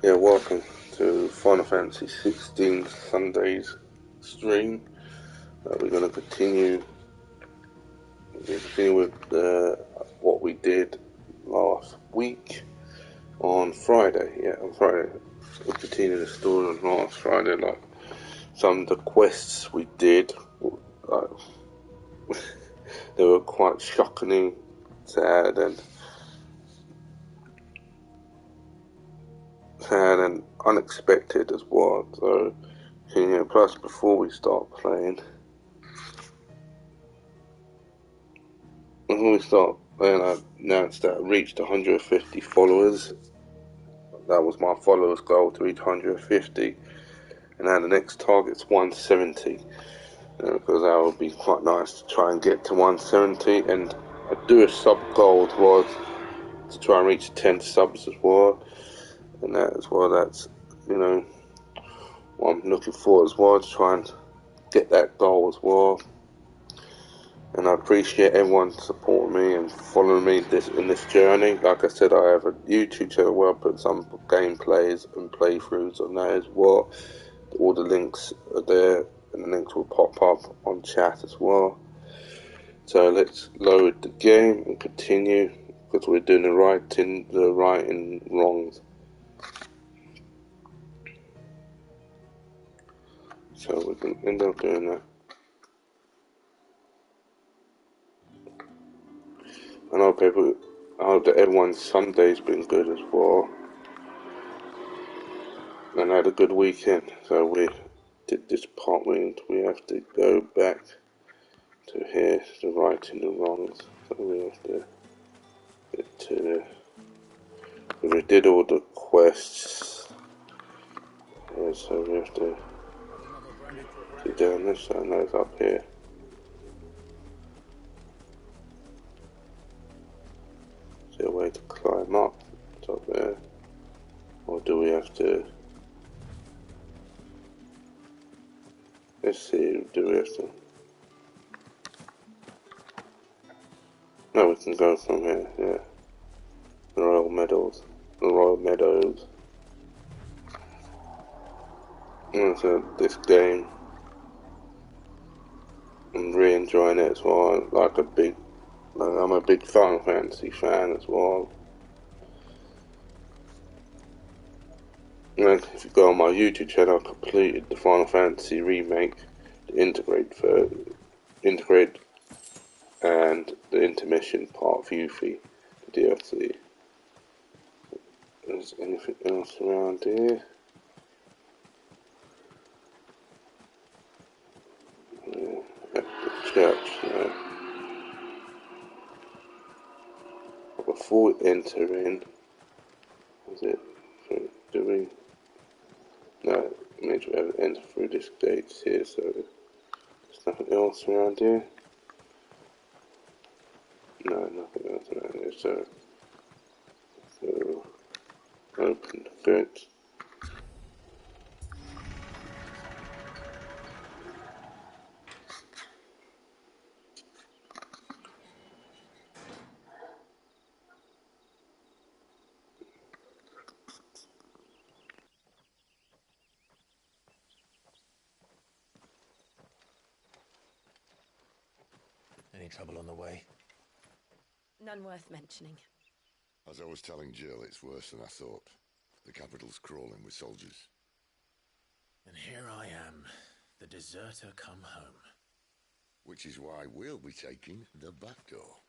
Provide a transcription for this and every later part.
Yeah, welcome to Final Fantasy 16 Sundays stream. We're going to continue with what we did last week on Friday. Yeah, on Friday. We'll continue the story on last Friday. Like some of the quests we did, like, they were quite shockingly sad and unexpected as well. So, plus before we start playing. When we start, and I announced that I reached 150 followers. That was my followers' goal, to reach 150. And now the next target's 170. Because that would be quite nice to try and get to 170. And I do a sub goal was to try and reach 10 subs as well. And that as well, that's, what I'm looking for as well, to try and get that goal as well. And I appreciate everyone supporting me and following me in this journey. Like I said, I have a YouTube channel where I put some gameplays and playthroughs on there as well. All the links are there, and the links will pop up on chat as well. So let's load the game and continue, because we're doing the right and wrongs. So we can end up doing that. I hope that everyone's Sunday's been good as well. And had a good weekend. So we did this part where we have to go back to here, the right and the wrongs. So we have to get to we did all the quests. Yeah, so we have to get down this side, and those up here. Is there a way to climb up top there? Or do we have to... Let's see, do we have to... No, we can go from here, yeah. The Royal Meadows. And so this game, I'm really enjoying it as well. I'm a big Final Fantasy fan as well. And if you go on my YouTube channel, I completed the Final Fantasy remake, the integrate and the intermission part of Yuffie, the DLC. Is anything else around here? Yeah, at the church, no. Before we enter in, is it? Do we? No, it means we have to enter through this gate here, so there's nothing else around here. No, nothing else around here, so open the fence. Any trouble on the way? None worth mentioning. As I was telling Jill, it's worse than I thought. The capital's crawling with soldiers. And here I am, the deserter come home. Which is why we'll be taking the back door.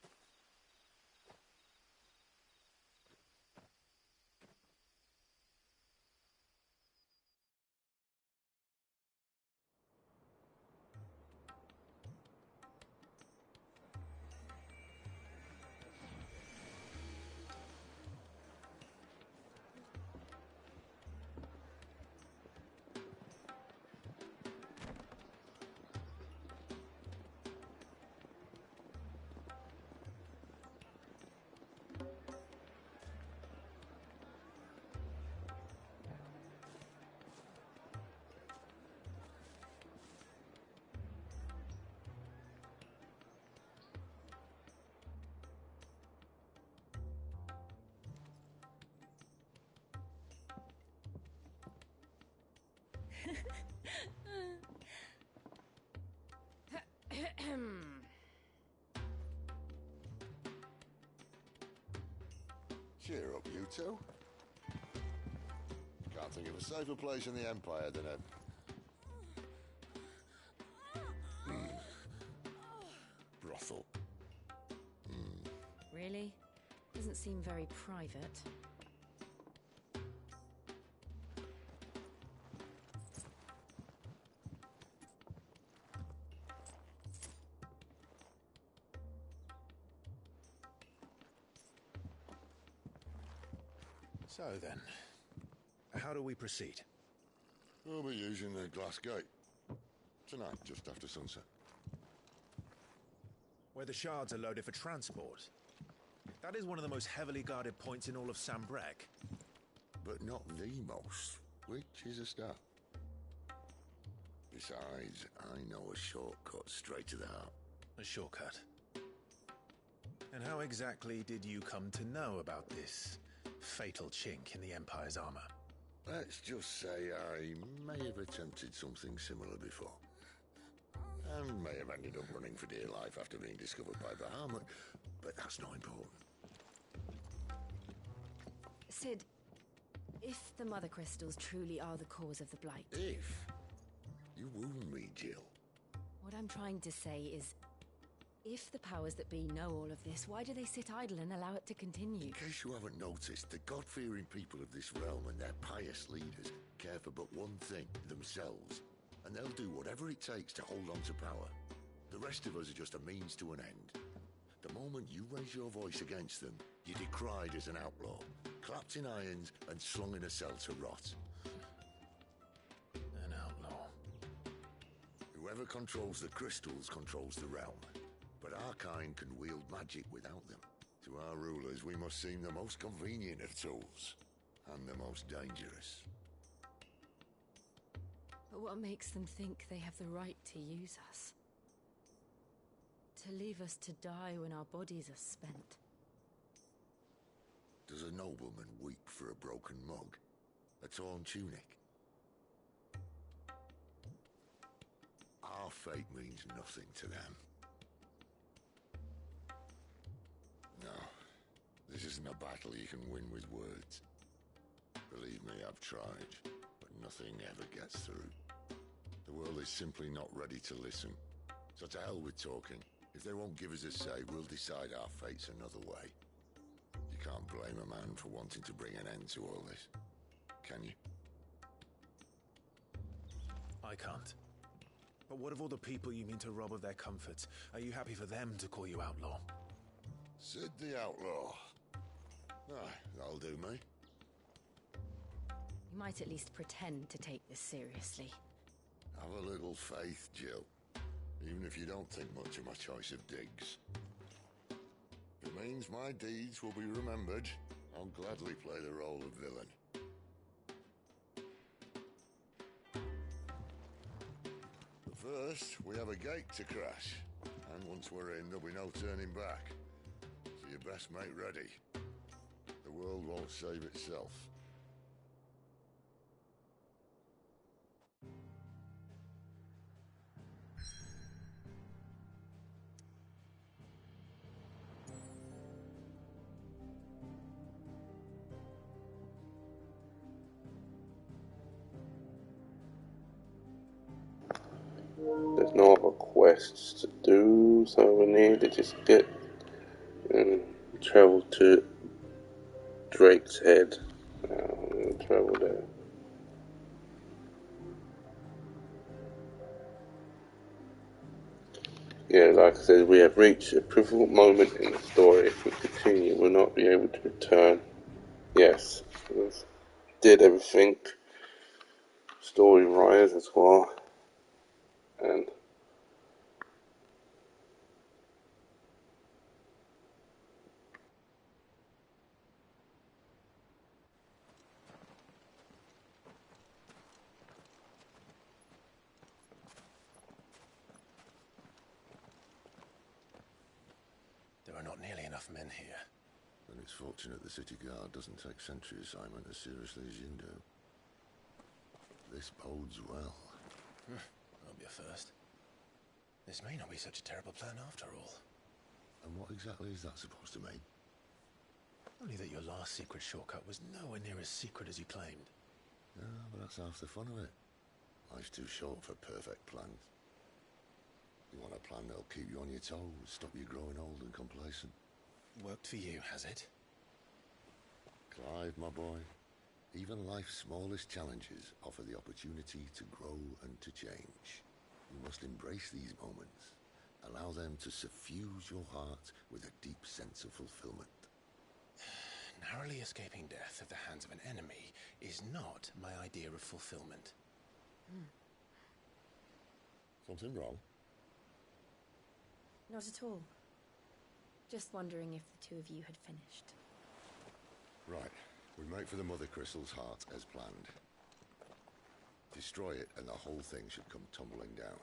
Cheer up, you two. Can't think of a safer place in the Empire than a... brothel. Really? Doesn't seem very private. So then, how do we proceed? We'll be using the glass gate. Tonight, just after sunset. Where the shards are loaded for transport. That is one of the most heavily guarded points in all of Sambrek. But not the most, which is a start. Besides, I know a shortcut straight to the heart. A shortcut. And how exactly did you come to know about this fatal chink in the Empire's armor? Let's just say I may have attempted something similar before. And may have ended up running for dear life after being discovered by Bahamut, but that's not important. Sid, if the Mother Crystals truly are the cause of the Blight... If? You wound me, Jill. What I'm trying to say is, if the powers that be know all of this, why do they sit idle and allow it to continue? In case you haven't noticed, the God-fearing people of this realm and their pious leaders care for but one thing, themselves. And they'll do whatever it takes to hold on to power. The rest of us are just a means to an end. The moment you raise your voice against them, you're decried as an outlaw, clapped in irons and slung in a cell to rot. An outlaw. Whoever controls the crystals controls the realm. But our kind can wield magic without them. To our rulers, we must seem the most convenient of tools, and the most dangerous. But what makes them think they have the right to use us? To leave us to die when our bodies are spent? Does a nobleman weep for a broken mug? A torn tunic? Our fate means nothing to them. No, this isn't a battle you can win with words. Believe me, I've tried, but nothing ever gets through. The world is simply not ready to listen. So to hell with talking. If they won't give us a say, we'll decide our fates another way. You can't blame a man for wanting to bring an end to all this, can you? I can't. But what of all the people you mean to rob of their comforts? Are you happy for them to call you outlaw? Sid the Outlaw. Aye, that'll do me. You might at least pretend to take this seriously. Have a little faith, Jill. Even if you don't think much of my choice of digs. If it means my deeds will be remembered, I'll gladly play the role of villain. But first, we have a gate to crash. And once we're in, there'll be no turning back. So you best make ready. The world won't save itself. There's no other quests to do, so we need to just get and travel to Drake's Head. We'll travel there. Yeah, like I said, we have reached a pivotal moment in the story. If we continue, we'll not be able to return. Yes, we did everything story-wise as well, and There are not nearly enough men here. Then it's fortunate the city guard doesn't take sentry assignment as seriously as you do. This bodes well. That'll be a first. This may not be such a terrible plan after all. And what exactly is that supposed to mean? Only that your last secret shortcut was nowhere near as secret as you claimed. Yeah, but that's half the fun of it. Life's too short for perfect plans. You want a plan that'll keep you on your toes, stop you growing old and complacent. Worked for you, has it? Clive, my boy, even life's smallest challenges offer the opportunity to grow and to change. You must embrace these moments. Allow them to suffuse your heart with a deep sense of fulfillment. Narrowly escaping death at the hands of an enemy is not my idea of fulfillment. Something wrong? Not at all. Just wondering if the two of you had finished. Right. We make for the Mother Crystal's heart as planned. Destroy it and the whole thing should come tumbling down.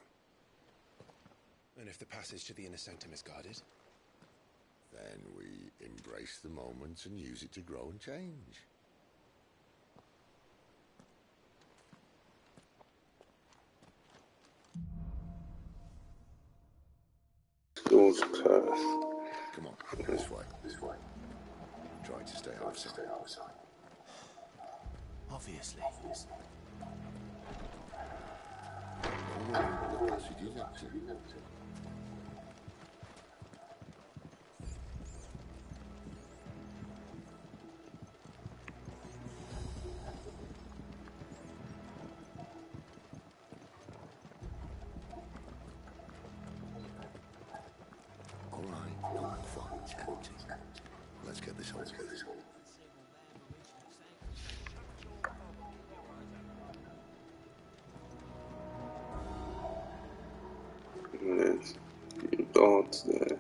And if the passage to the inner sanctum is guarded? Then we embrace the moment and use it to grow and change. School's path. Come on, this way. Try to stay outside. Obviously. No, the passage is empty. All right, not quite empty. Let's get this over with. And there's guards there.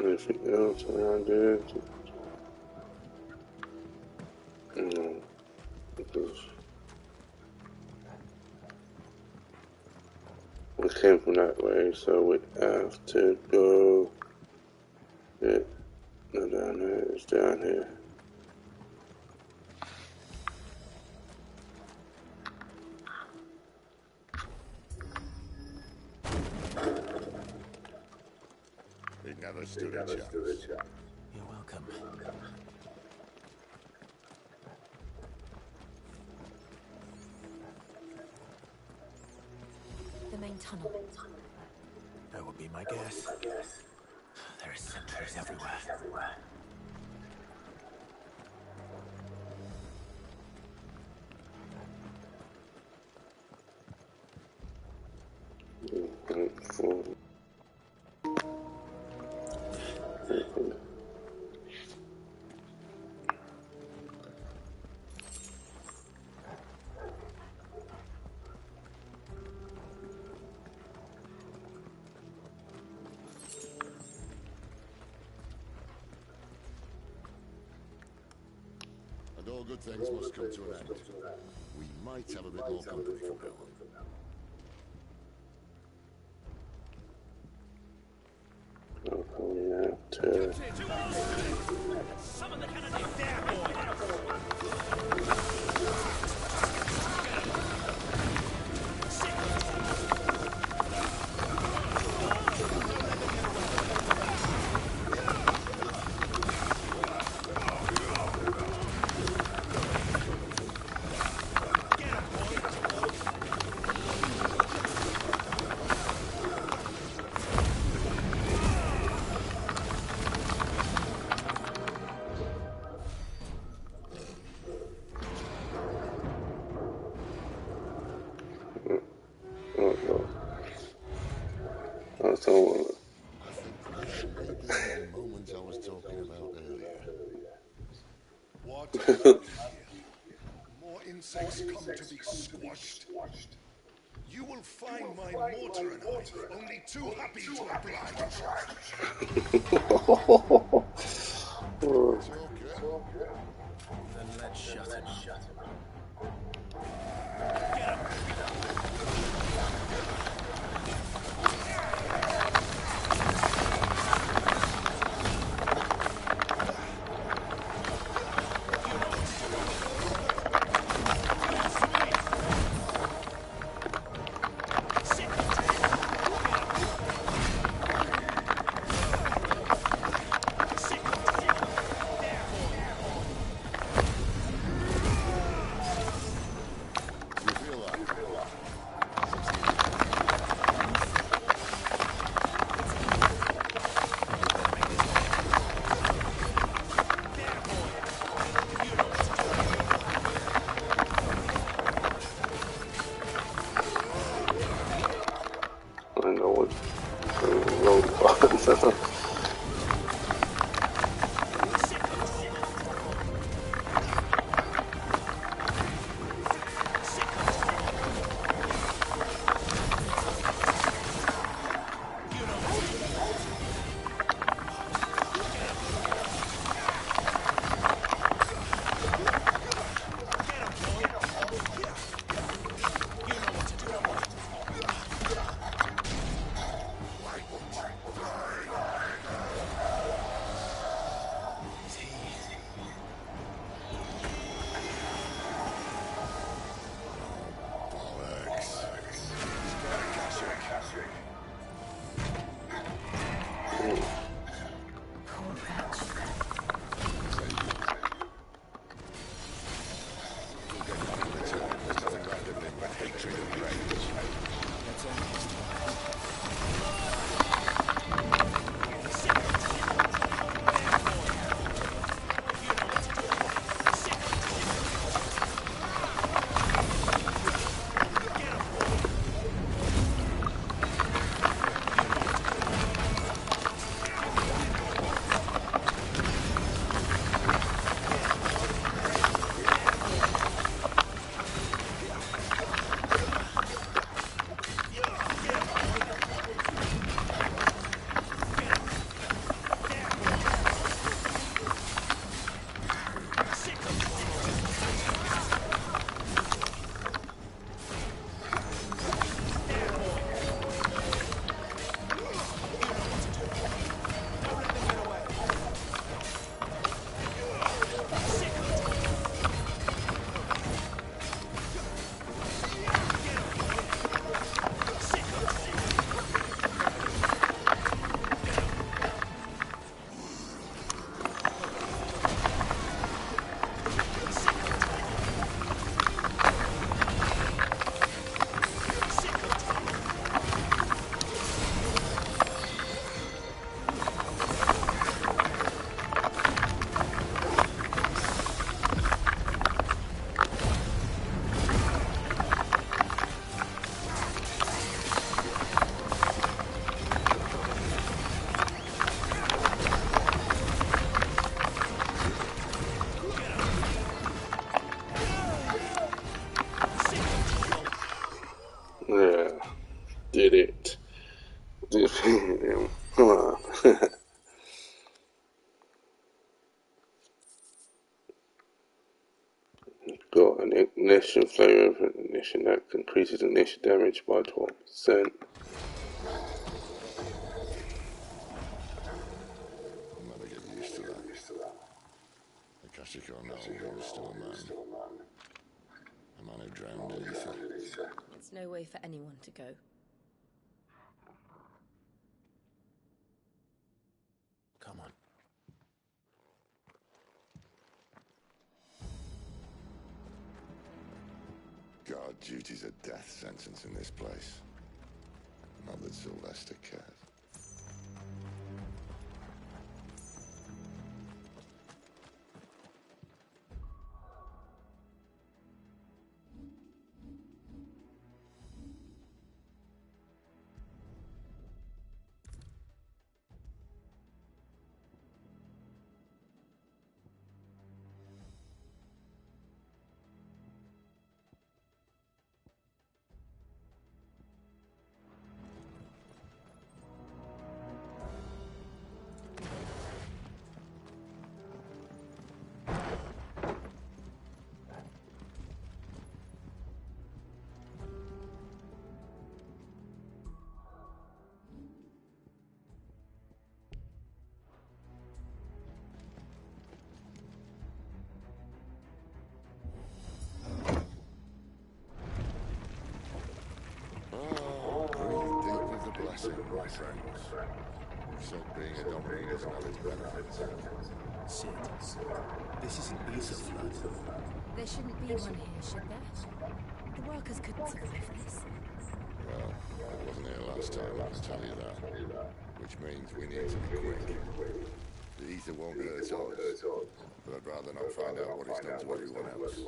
Anything else around here? No. Because we came from that way, so we have to go. Yeah, no, down there. It's down here. It never stood a chance. You're welcome. The main tunnel. That would be my guess. There are sentries everywhere. And all good things must come to an end. We might have a bit more company from now on. We have to. Some of the cannon there, boy! our time here. More insects come to be squashed. You will find my mortar and I only too happy to oblige. Talker. Then let's shut him up. I know what's wrong button. Yeah, did it. Defeated him. Come on. Got an ignition flavor of ignition that increases ignition damage by 12%. I'll never get used to that. Akashic or no, he was still a man. A man who drowned in ether. It's no way for anyone to go. Come on. Guard duty's a death sentence in this place. Not that Sylvester cares. my friends. Who said being a dominant doesn't have its benefits? Sid, this isn't ether flood. There shouldn't be one here, should there? The workers couldn't survive this. Well, it wasn't here last time, I can tell you that. Which means we need to be quick. The ether won't hurt us, but I'd rather not find out what it's done to everyone else.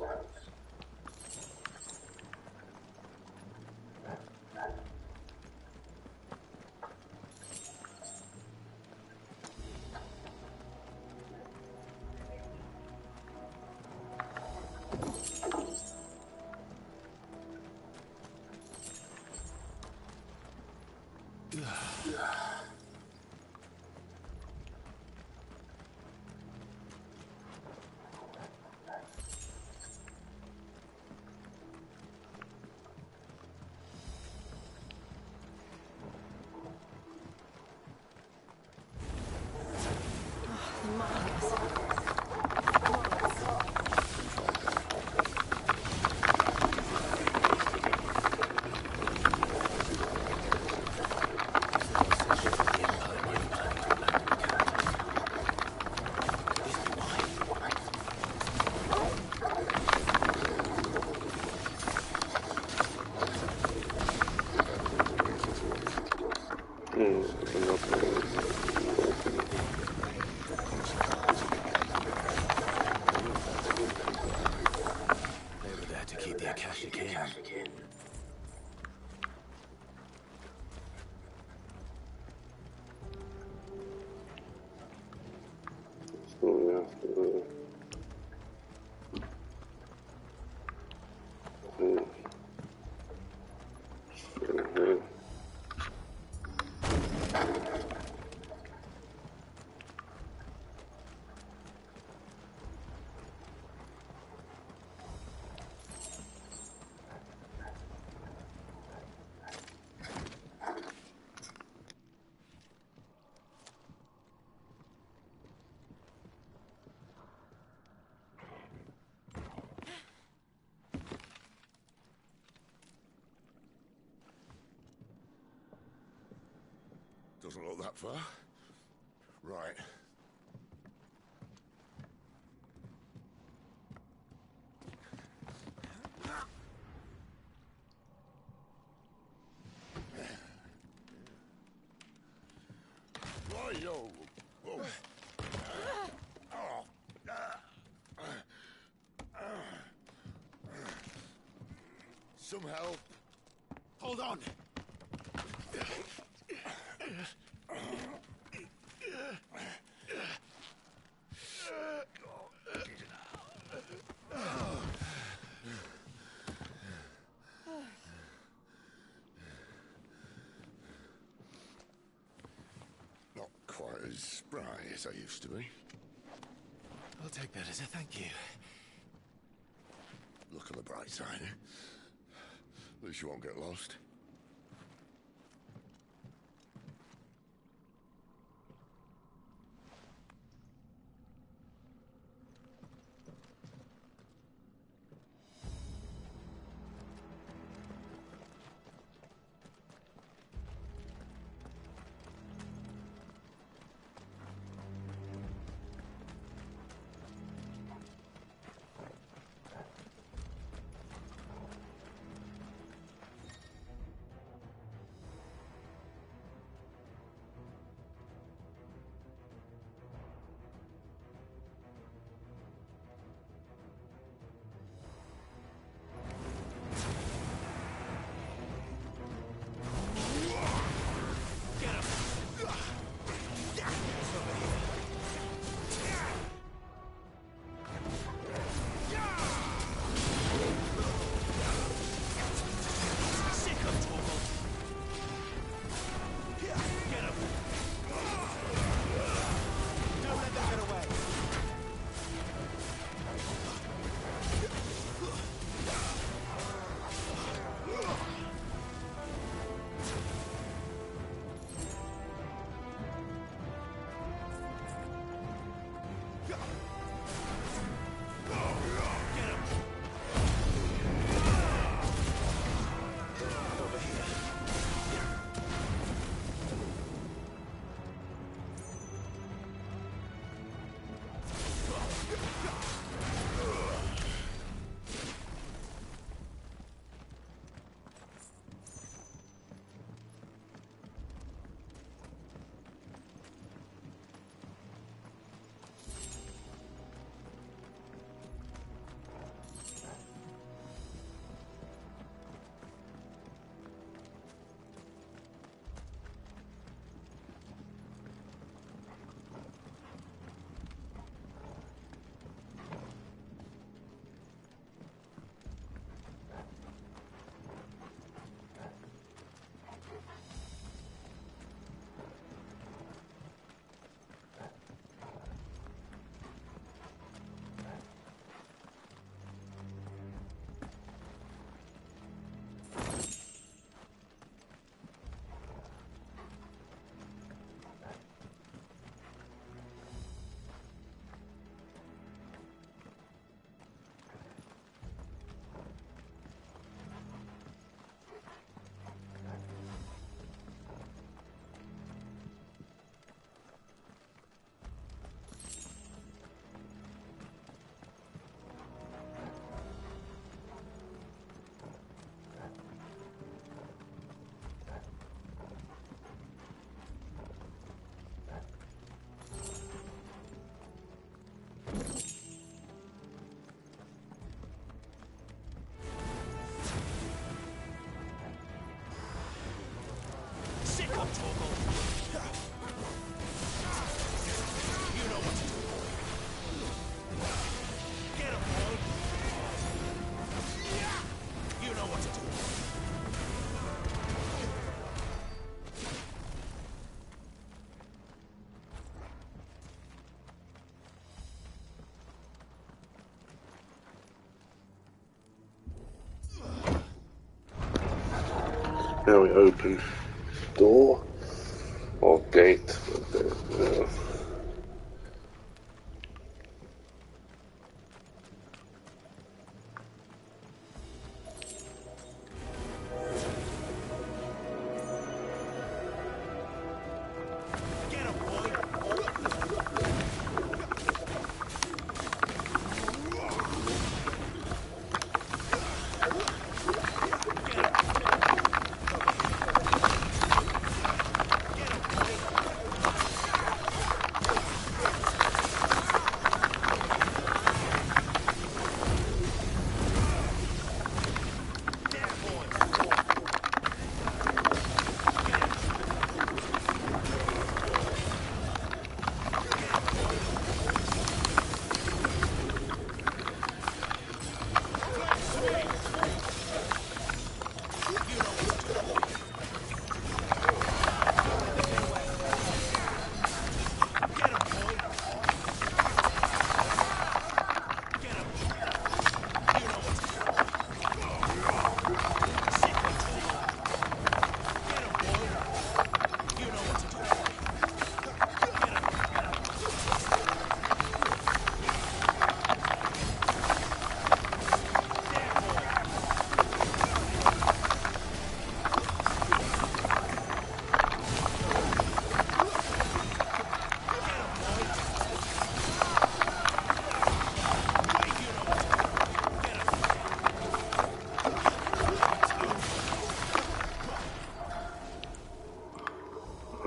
Doesn't look that far. Right. Yo. Whoa. Some help. Hold on! Not quite as spry as I used to be. I'll take that as a thank you. Look on the bright side, eh? At least you won't get lost. Now we open door or gate. Get him, boy!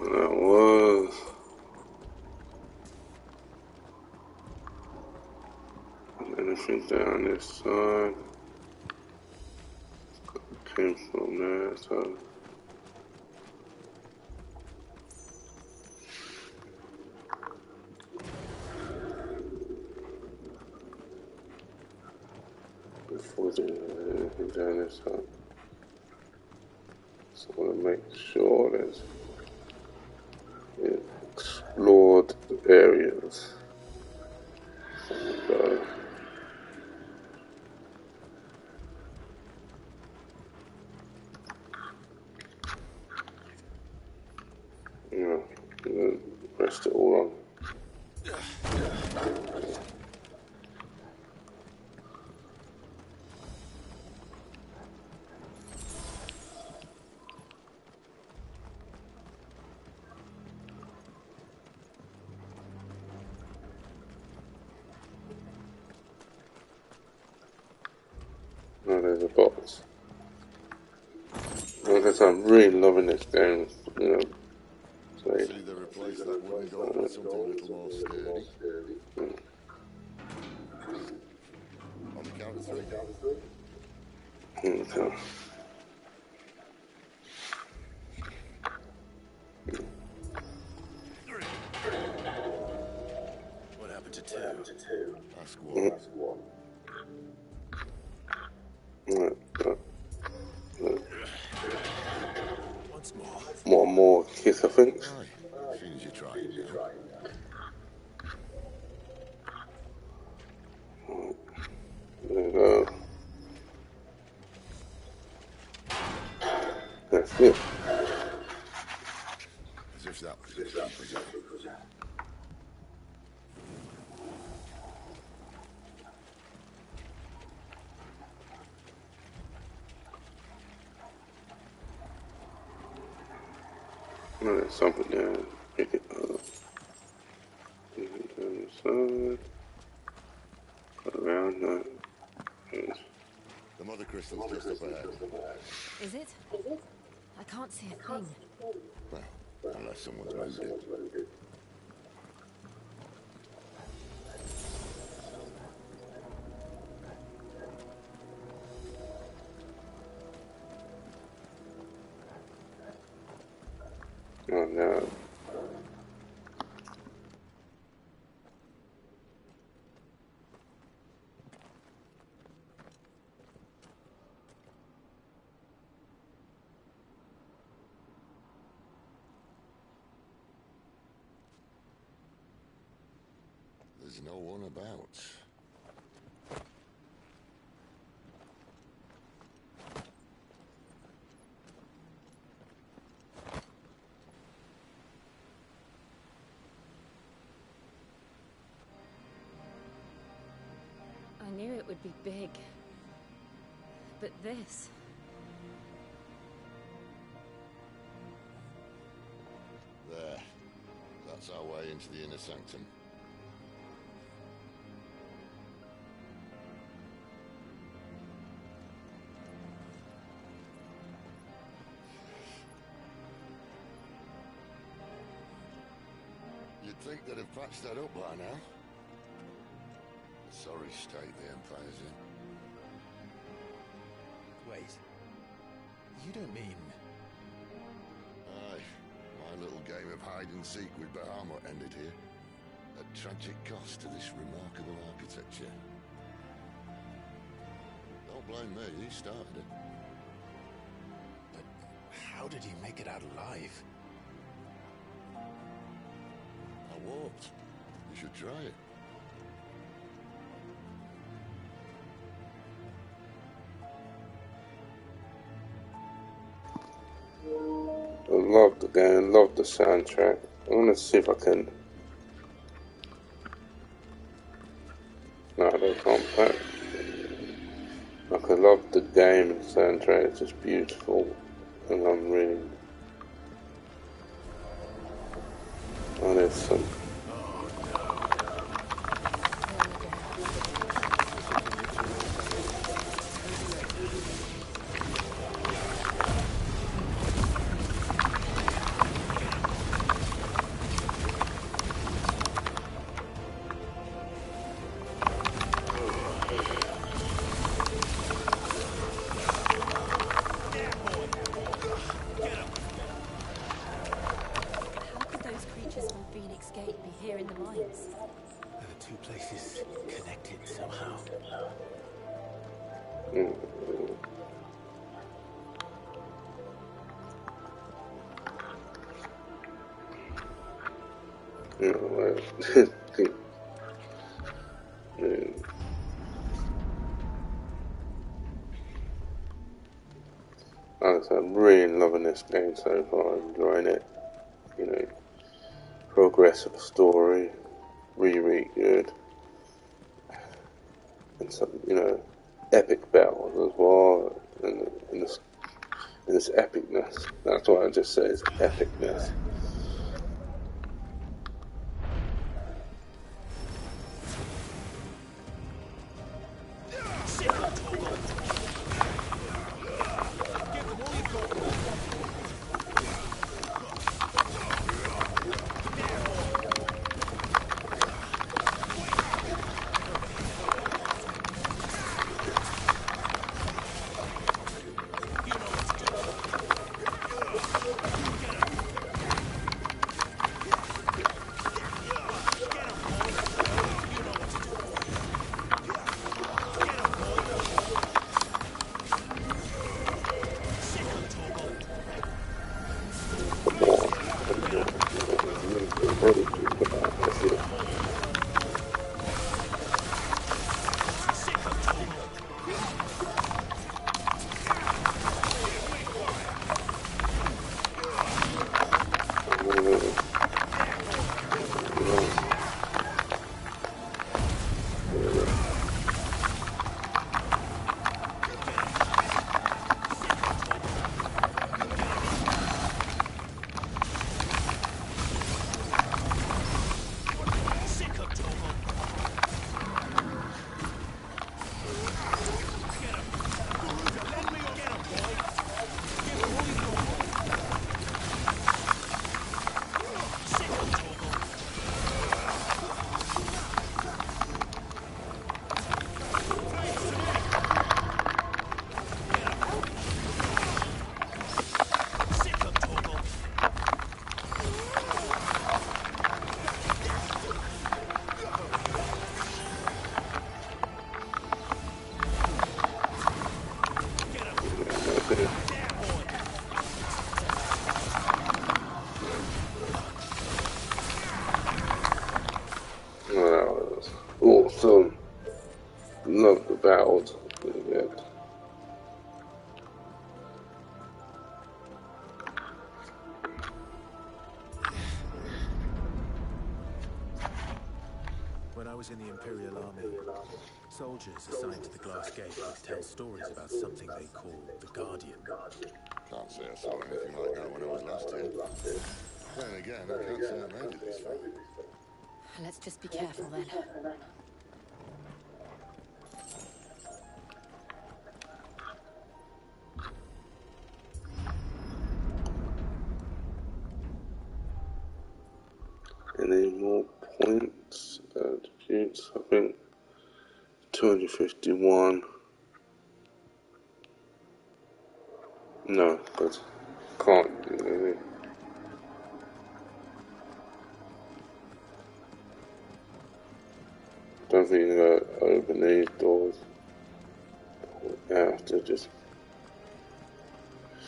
That was. Anything down this side. Came from there, so. Before we do anything down this side. So I want to make sure there's explored areas. So, yeah, and then rest it all on. Oh, there's a box. Like I said, I'm really loving this game, you know. So, See, they replaced that wooden door with something a little more sturdy. On the count of three. okay. What happened to two? Ask what? Right, Once more. more kiss, I think. Aye, as soon as you try it now. There we go. That's it. As if that was as deep as ever. No, there's something there. Pick it up. Pick it down the side. Go around that. Yes. The mother crystal's just up ahead. Is it? I can't see a thing. Well, unless someone's moved it. Oh no. There's no one about. would be big. But this... There. That's our way into the inner sanctum. You'd think they'd have patched that up by now. Sorry state the Empire's in. Wait. You don't mean... Aye. My little game of hide-and-seek with Bahamut ended here. At tragic cost to this remarkable architecture. Don't blame me, he started it. But how did he make it out alive? I warped. You should try it. I love the game, love the soundtrack. I want to see if I can... No, they can't pack. Like, I love the game and the soundtrack, it's just beautiful. And I'm really... Oh, there's some... I'm really loving this game so far, I'm enjoying it. You know, progressive story, really good. And some, you know, epic battles as well, and this epicness. That's what I just say, is epicness. Awesome. Love the battles. Really good. When I was in the Imperial Army, soldiers assigned to the Glass Gate would tell stories about something they called the Guardian. Can't say I saw anything like that when I was last here. Then again, I can't say I made it this far. Let's just be careful then. Any more points? Attributes, I think 251. No, but can't do anything. Don't think you're going to open these doors. You have to just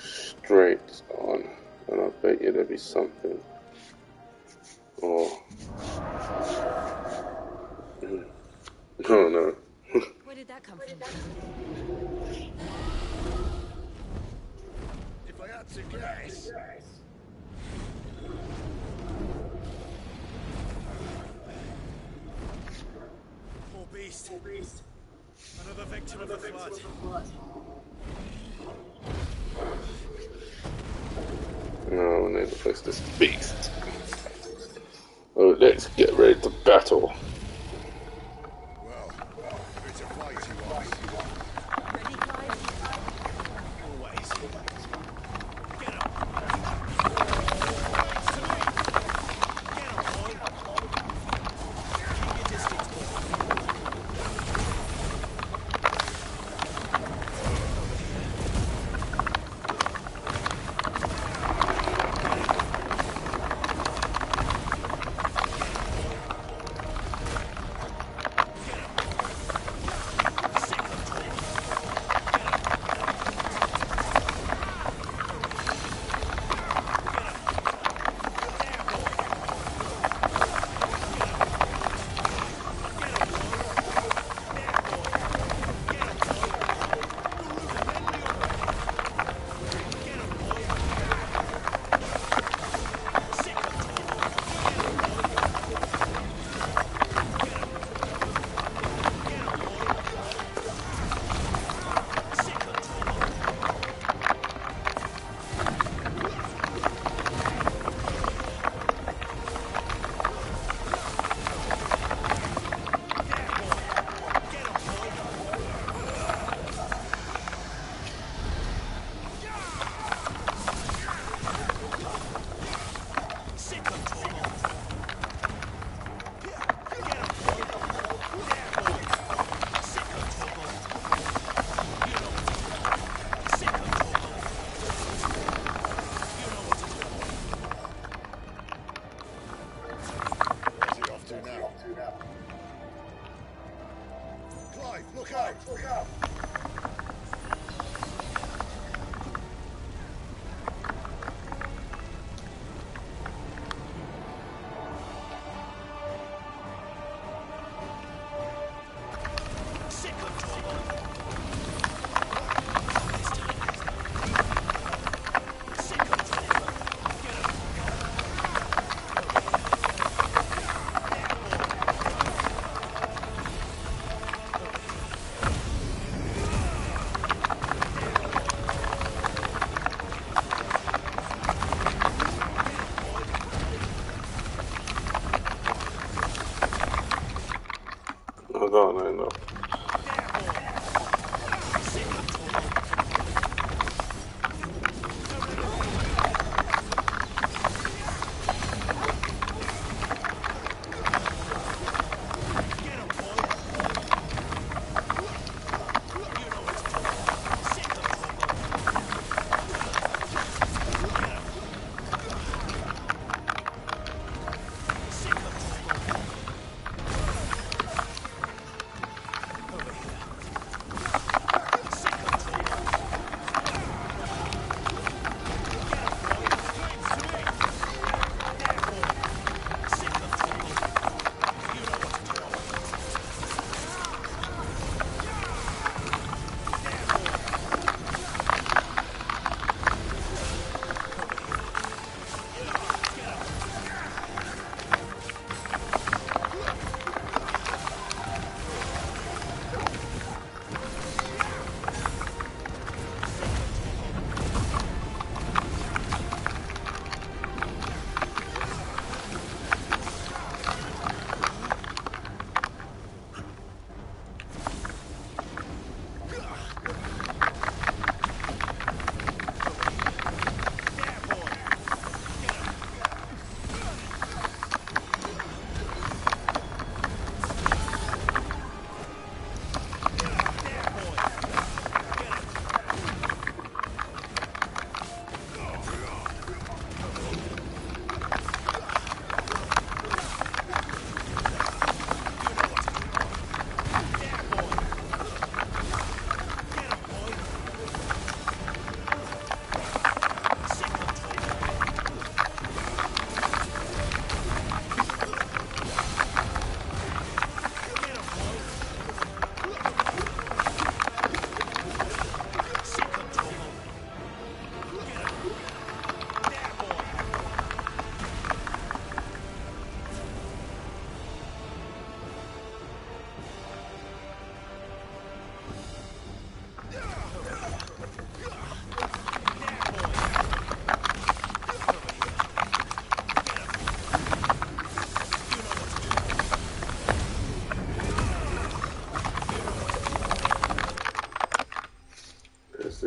straight on, and I bet you there'll be something. Or no. Where did that come from? If I had to guess... More beast. Another victim of the flood. No, we need to face this beast. Oh, let's get ready to battle. Well, if it's a fight you want. Ready, Clive? Always. Get up. To me. Get up, boy. Keep your distance, boy. Clive, look out! Look out! I don't know enough.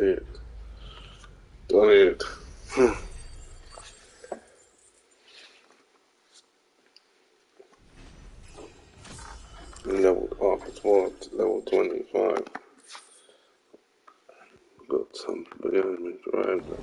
it. Done it. Leveled up as well to level 25. Got some big enemies right there.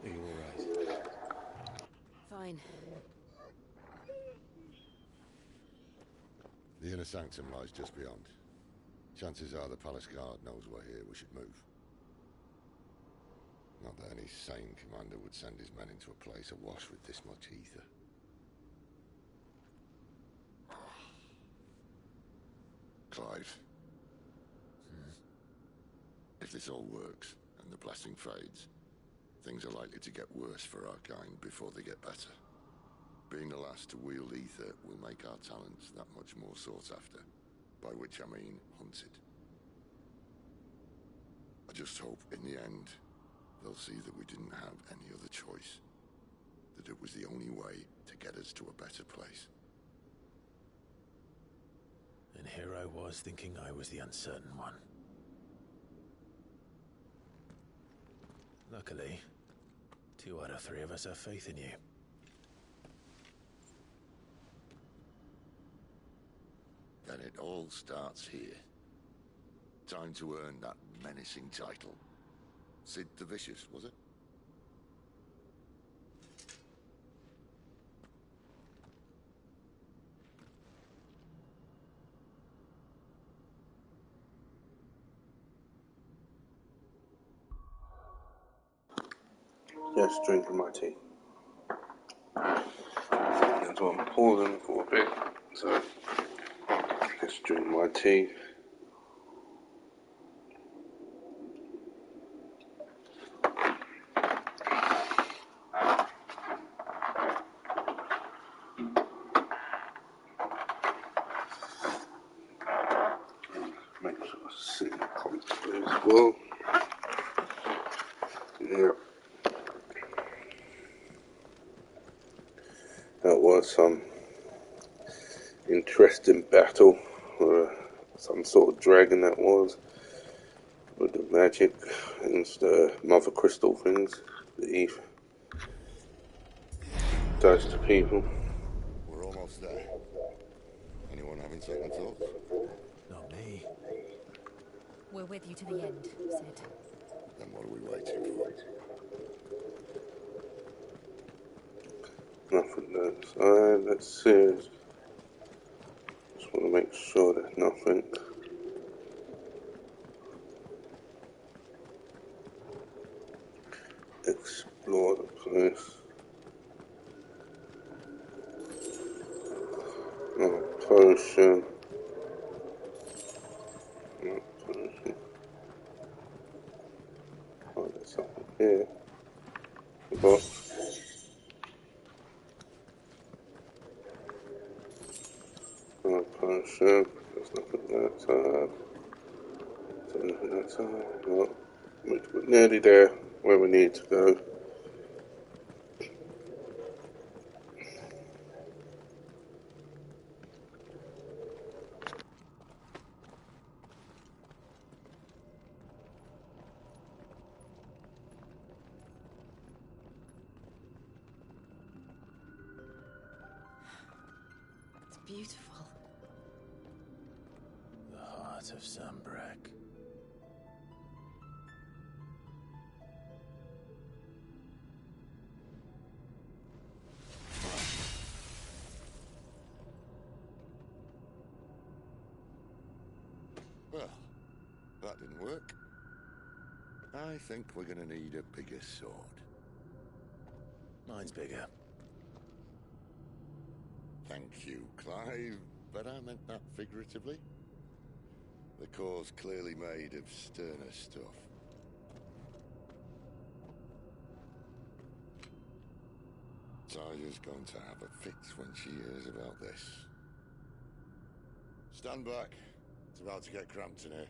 Are you alright? Fine. The inner sanctum lies just beyond. Chances are the palace guard knows we're here. We should move. Not that any sane commander would send his men into a place awash with this much ether. Clive. If this all works, and the blessing fades, things are likely to get worse for our kind before they get better. Being the last to wield ether will make our talents that much more sought after, by which I mean hunted. I just hope, in the end, they'll see that we didn't have any other choice. That it was the only way to get us to a better place. And here I was thinking I was the uncertain one. Luckily, 2 out of 3 of us have faith in you. Then it all starts here. Time to earn that menacing title. Sid the Vicious, was it? Just drinking my tea. That's why I'm pausing for a bit. So, just drink my tea. Make sure I sit comfortably as well. Yeah. That was some interesting battle, some sort of dragon that was, with the magic against the mother crystal things, the ether does to people. We're almost there. Anyone having second thoughts? Not me. We're with you to the end, Sid. Then what are we waiting for? Nothing that side. Let's see. Just want to make sure there's nothing. Explore the place. No potion. No potion. Oh, there's something here. The box. No potion. There's nothing that side. There's nothing that side. No. We're nearly there where we need to go. It's beautiful. The heart of Sambrak. Well, that didn't work. I think we're gonna need a bigger sword. Mine's bigger. Thank you, Clive, but I meant that figuratively. The core's clearly made of sterner stuff. Taya's going to have a fit when she hears about this. Stand back. It's about to get cramped in here.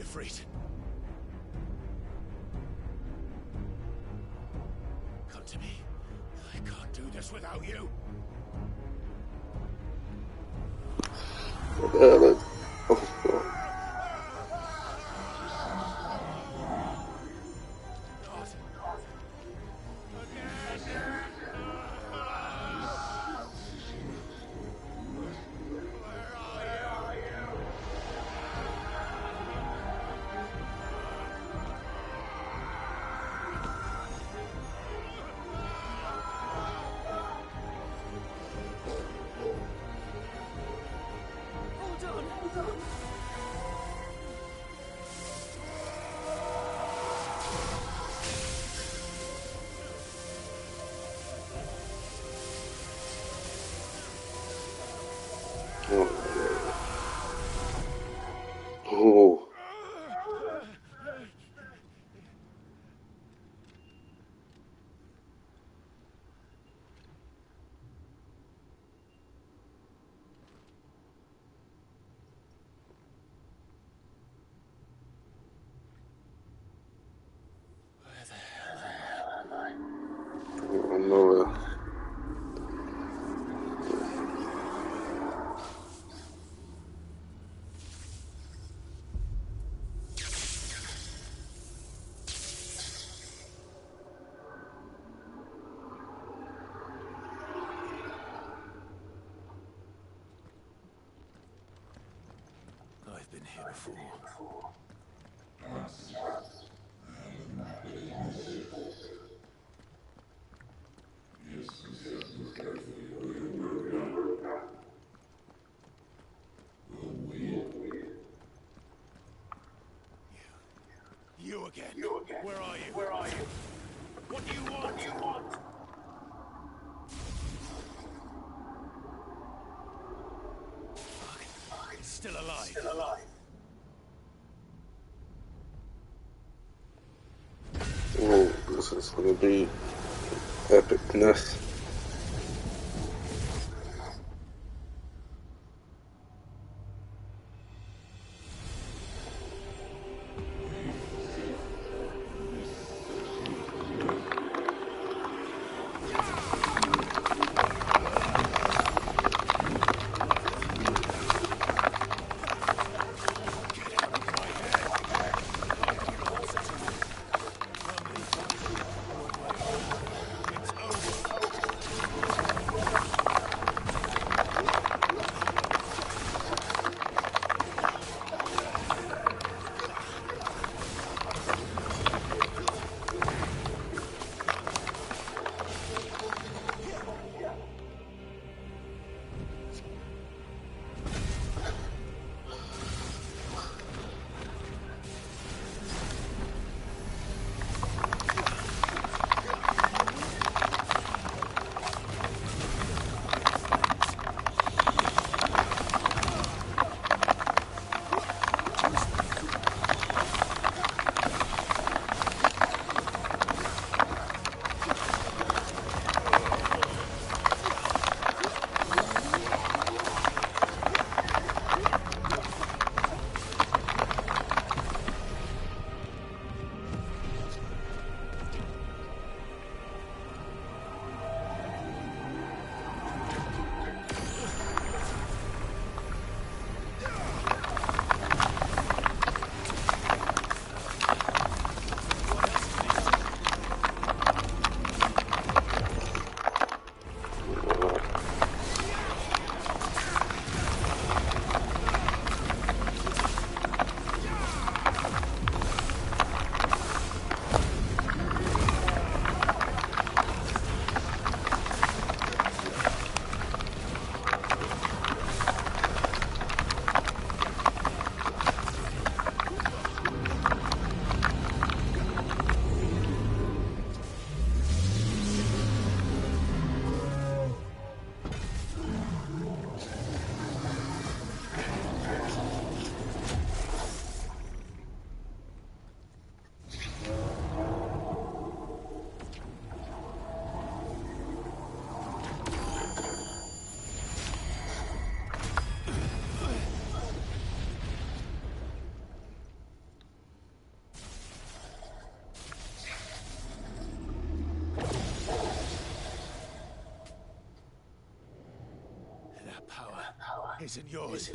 Defreet. Come to me. I can't do this without you. What the hell is... Oh, God. Oh. Where the hell am I? I know that. I've been here before. You again. Where are you? What do you want? Fuck. It's still alive. Oh, this is gonna be epicness. isn't yours.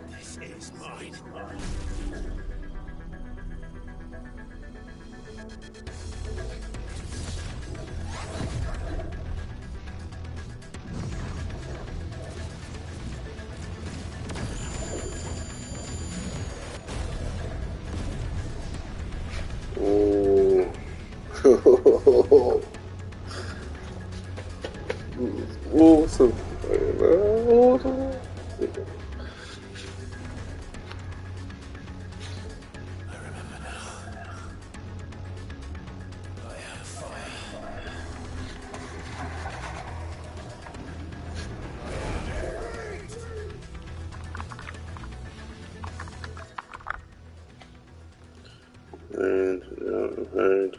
This is mine. Oh. Awesome. Awesome. I remember now. I have fire. And heard.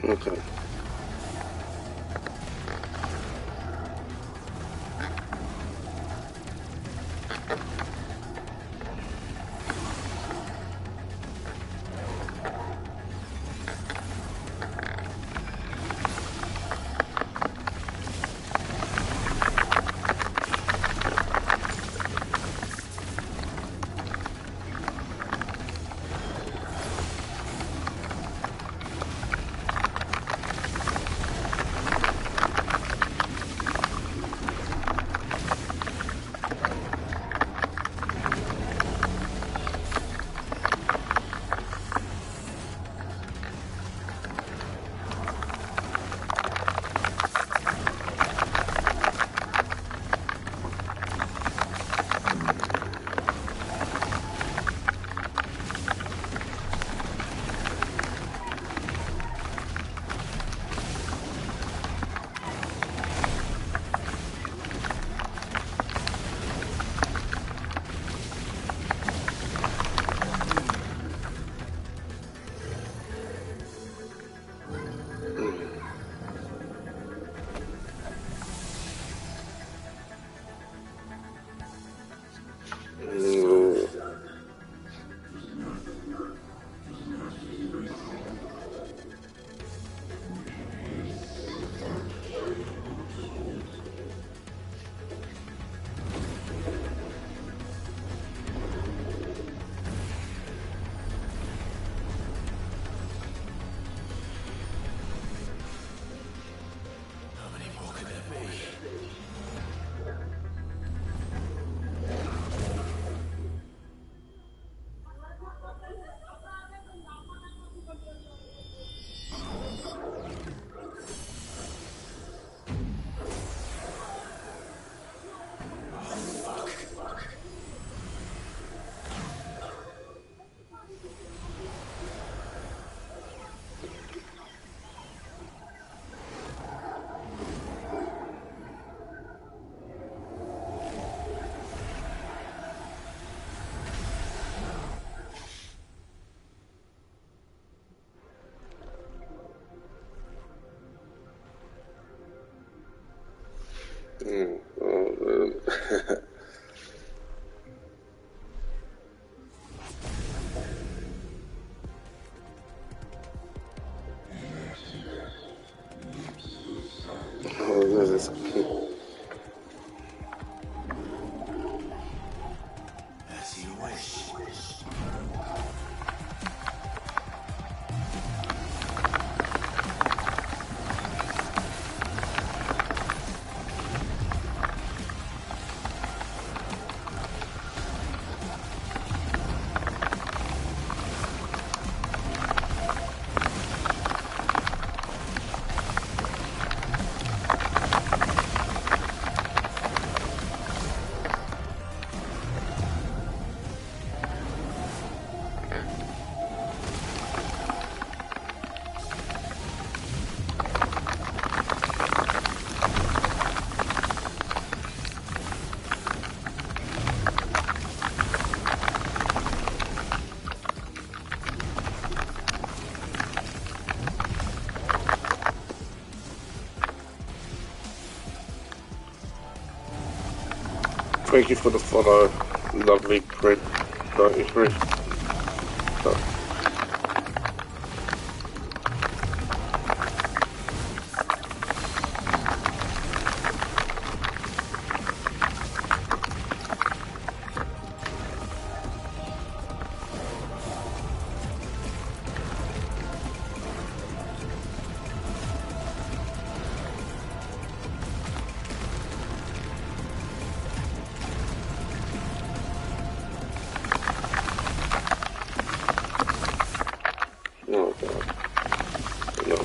Okay. Thank you for the follow, lovely print 93. Oh god. No.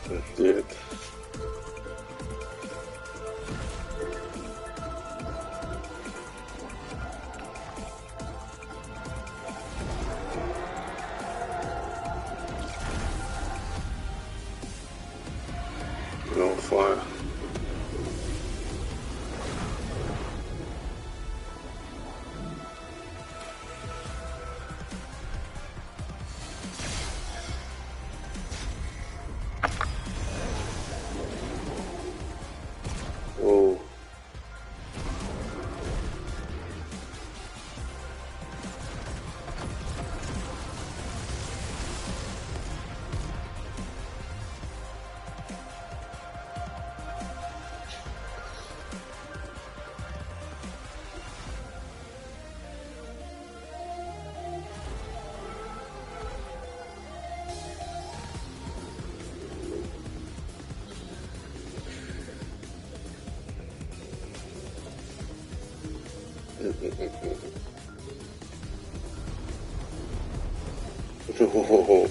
That's it. You're on fire. Oh. Oh.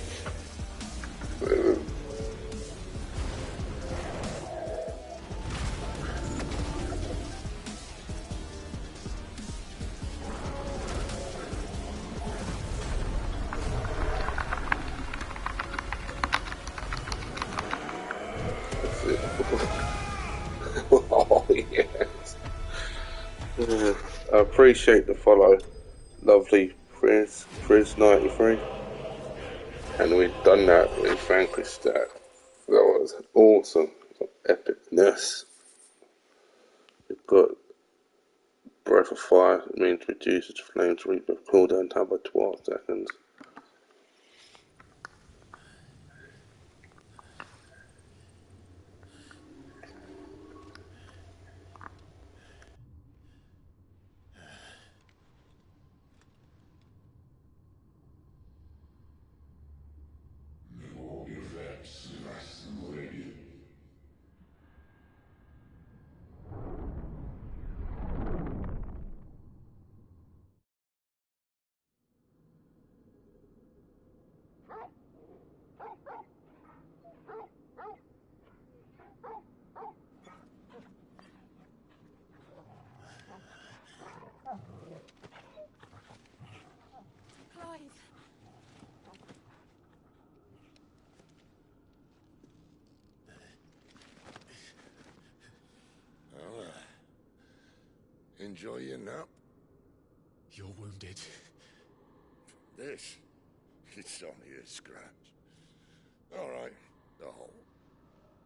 That's it. Oh, yes. I appreciate the follow. Lovely Frizz93. And we've done that with vanquished that. That was awesome. Epicness. We've got Breath of Fire. It means reduces flames rebirth cooldown time by 12 seconds. Clive! Well, enjoy your nap. You're wounded. This, it's only a scratch. All right, the hole.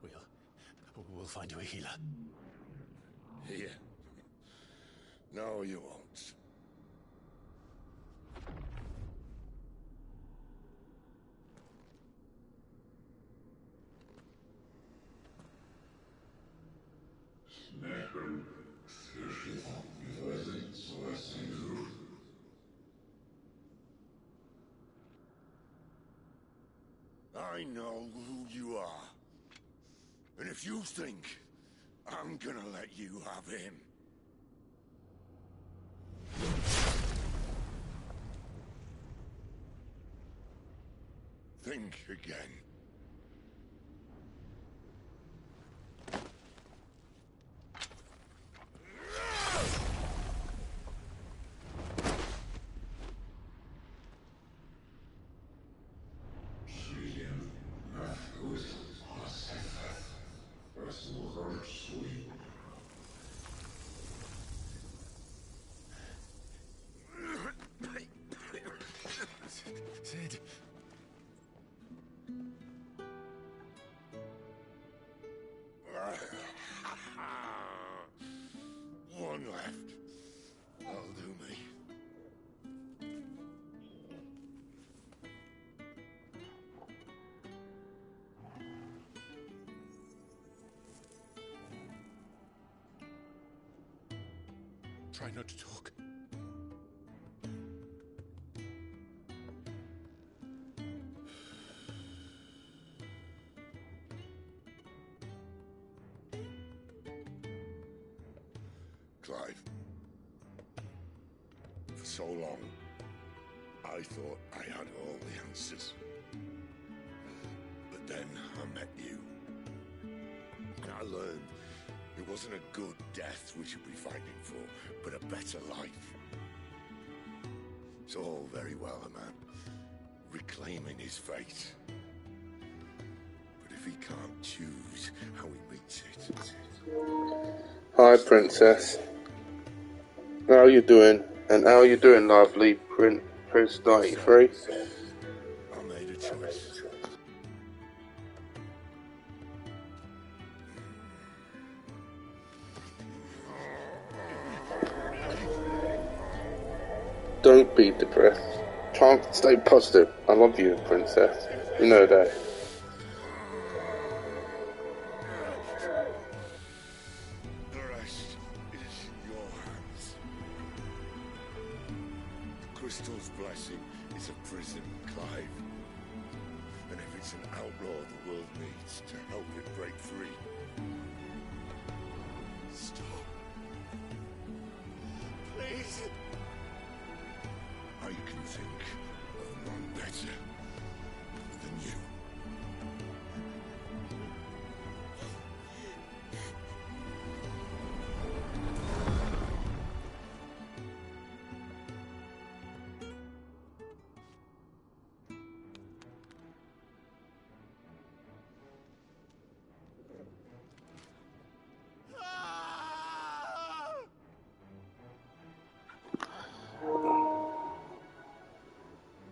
We'll will find you a healer. Here? No, you won't. I know who you are. And if you think I'm gonna let you have him... think again. Sid. One left. That'll do me. Try not to talk. Clive. For so long, I thought I had all the answers. But then I met you. And I learned it wasn't a good death we should be fighting for, but a better life. It's all very well, a man reclaiming his fate. But if he can't choose how he meets it... Hi, Princess. How are you doing? And how are you doing, lovely Prince 93? I made a choice. Don't be depressed. Try and stay positive. I love you, Princess. You know that. The rest is in your hands. The crystal's blessing is a prison, Clive. And if it's an outlaw the world needs to help it break free... Stop. Please. I can think of none better than you.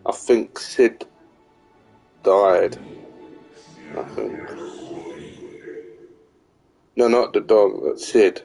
I think Sid died. I think. No, not the dog, but Sid.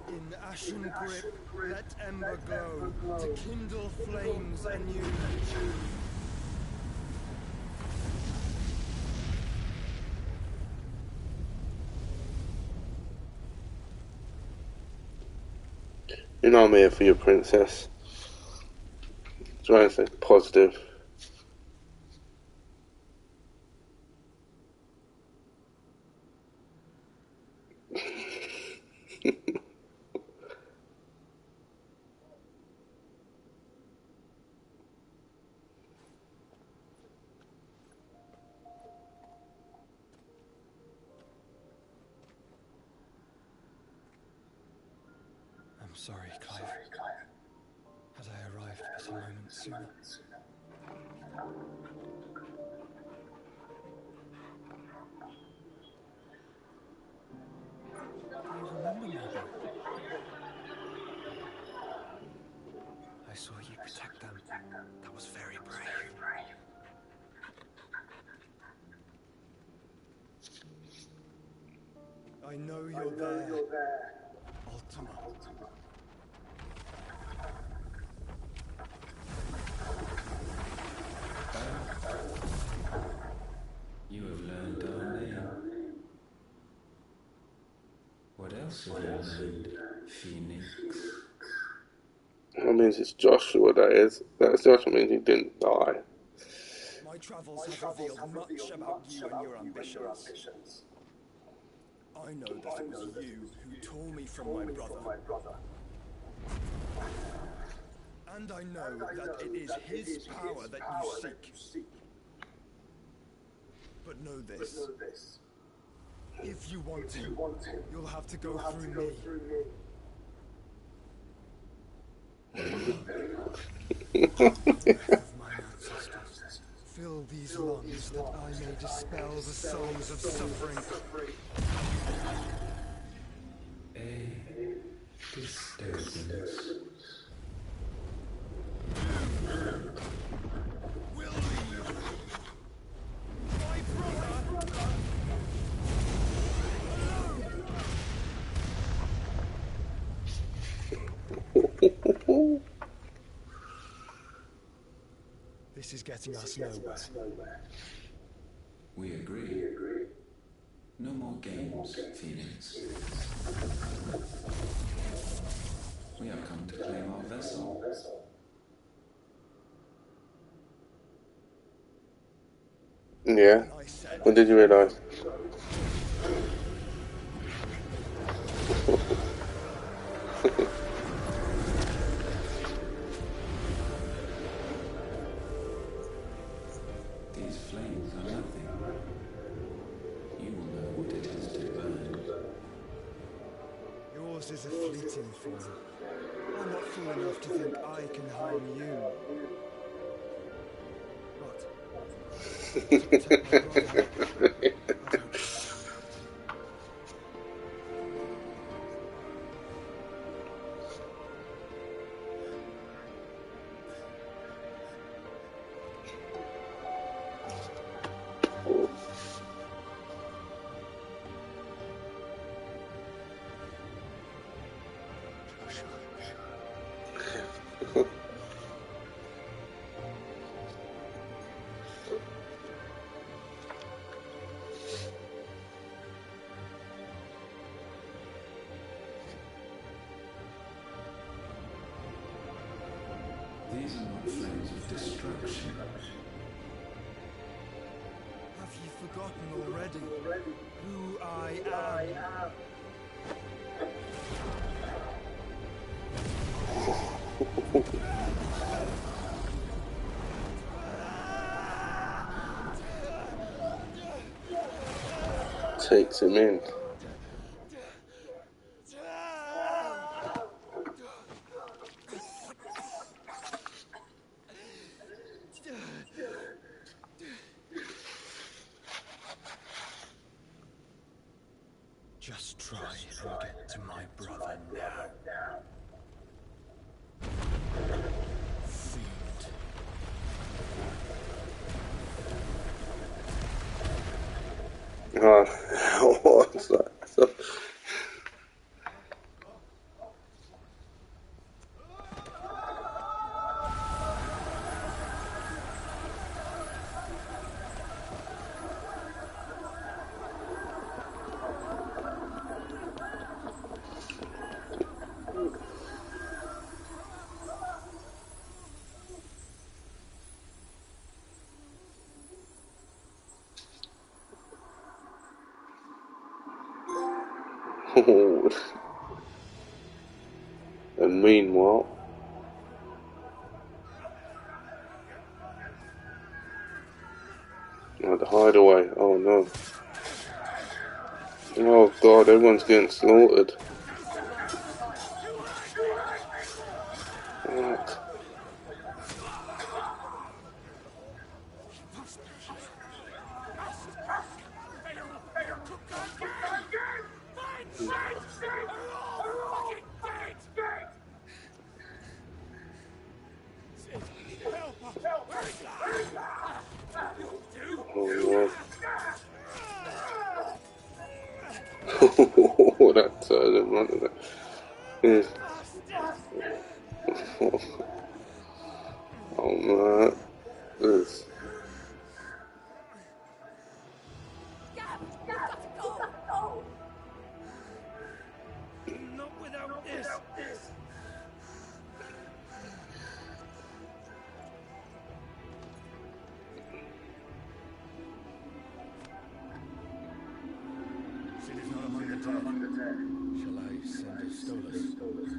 In ashen grip, let ember glow, to kindle flames anew. You know I'm here for you, Princess. Try and stay positive. I'm sorry, Clive. Had I arrived but a moment sooner. Do you remember me, boy? I saw you protect them. That was very brave. I know you're there, Ultima. You have learned our name. What else have you learned, Phoenix? That means it's Joshua, that is. That Joshua means he didn't die. My travels have revealed much about you and your ambitions. I know that it was you who tore me from my brother. And I know that it is his power that you seek. But know this. If you want him, you'll have to go through me. Of my ancestors, fill these lungs that I may dispel the songs of suffering. A disturbance. Will lead my brother alone. This is getting us nowhere. We agree. No more games, Phoenix. We have come to claim our vessel. Yeah. When did you realise? These flames are nothing. You will know what it is to burn. Yours is a fleeting form. I'm not fool enough to think I can harm you. What? To protect my brother? I don't know. These are not flames of destruction. Have you forgotten already who I am? Takes him in. Just try and get to my brother now. Fiend. What's that? And meanwhile, the hideaway. Oh no. Oh god, everyone's getting slaughtered. What? Oh, no. That turn right there. Yes. Oh no. Yes. Gab, we've got to go. Not without this. Sid is not among the dead. Shall I send a Stolas?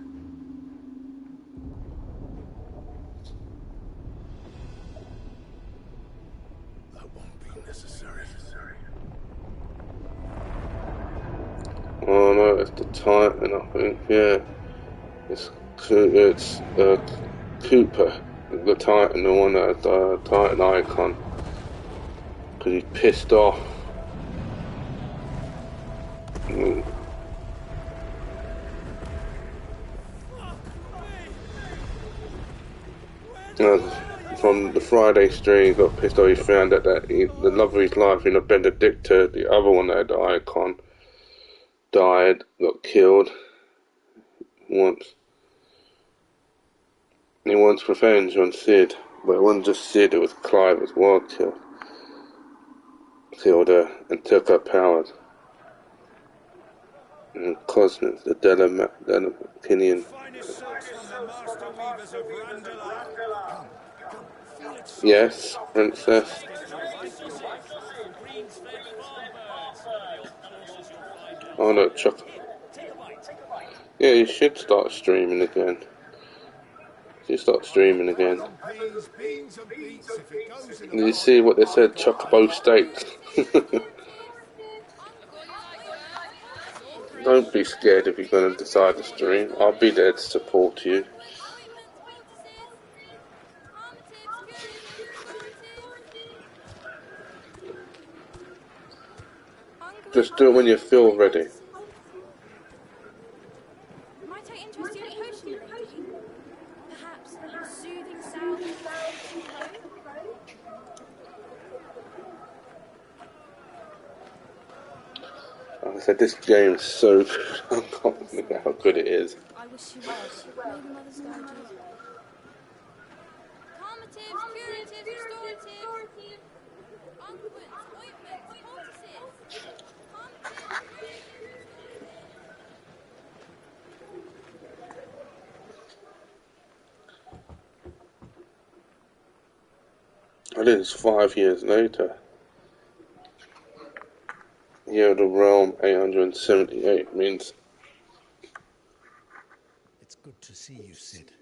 That won't be necessary. Oh no, it's the Titan, I think. Yeah, it's Cooper, the Titan, the one that the Titan icon, because he's pissed off. Mm. From the Friday stream, he got pissed off. He found out that the love of his life, Benedicta, the other one that had the icon, died, got killed once. He wants revenge on Sid, but it wasn't just Sid, it was Clive as well killed her and took her powers. And Cosmos, the Delamacinian. Finest silks from the master weavers of Randala. Come, feel its soft. Yes, Princess. Greens-fed farm birds. One of the odd courses you'll find Oh no, elsewhere. Chuck. Here, take a bite. Yeah, you should start streaming again. You start streaming again. Peas, beans and beets. If it goes in a Did you see what they said? Chocobo steaks. Don't be scared if you're going to decide to stream. I'll be there to support you. Just do it when you feel ready. Might I interest you in a potion, lady? Perhaps soothing salve for aching throat? Like I said, this game's so good. I can't believe how good it is. I wish you well. May the mothers guide you. Calmatives, curatives, restoratives, unguents, ointments, poultices. Calmatives, curatives, restoratives. And it's 5 years later. Year of the Realm 878 means. It's good to see you, Sid.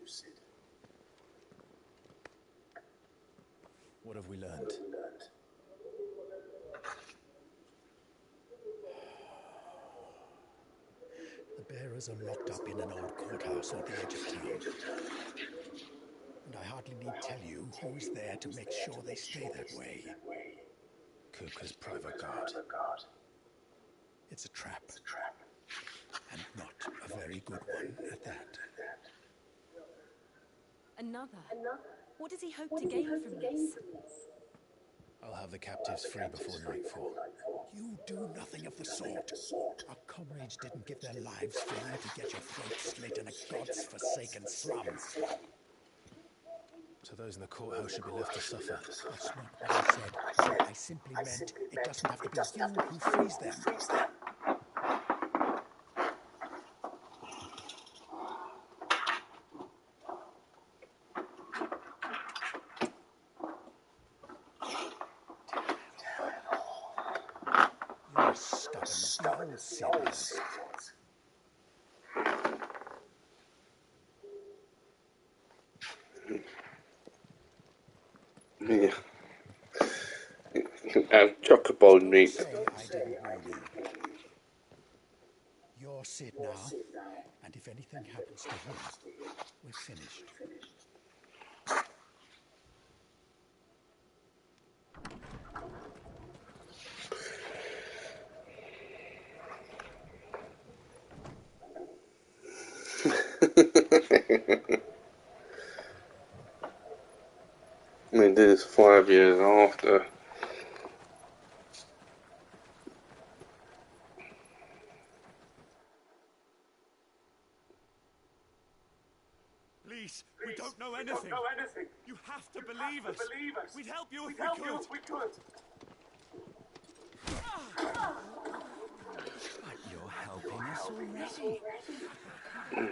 What have we learned? The bearers are locked up in an old courthouse on the edge of town. And I hardly need tell you who is there to make sure they stay that way. Kuka's private guard. It's a trap. And not a very good one at that. Another? What does he hope to gain from this? I'll have the captives free before nightfall. You do nothing of the sort. Our comrades didn't give their lives for you to get your throat slit in a god's-forsaken slum. So those in the courthouse should be left to suffer. That's not what I said. I simply meant it doesn't have to be you who frees them. You're stubborn. The old Sid was. Yeah. And chocobo meat. Say I didn't warn you. You're Sid now, and if anything happens to him, we're finished. I mean, this is 5 years after. Please, we don't know anything. You have to believe us. We'd help you if we could. But you're helping us already.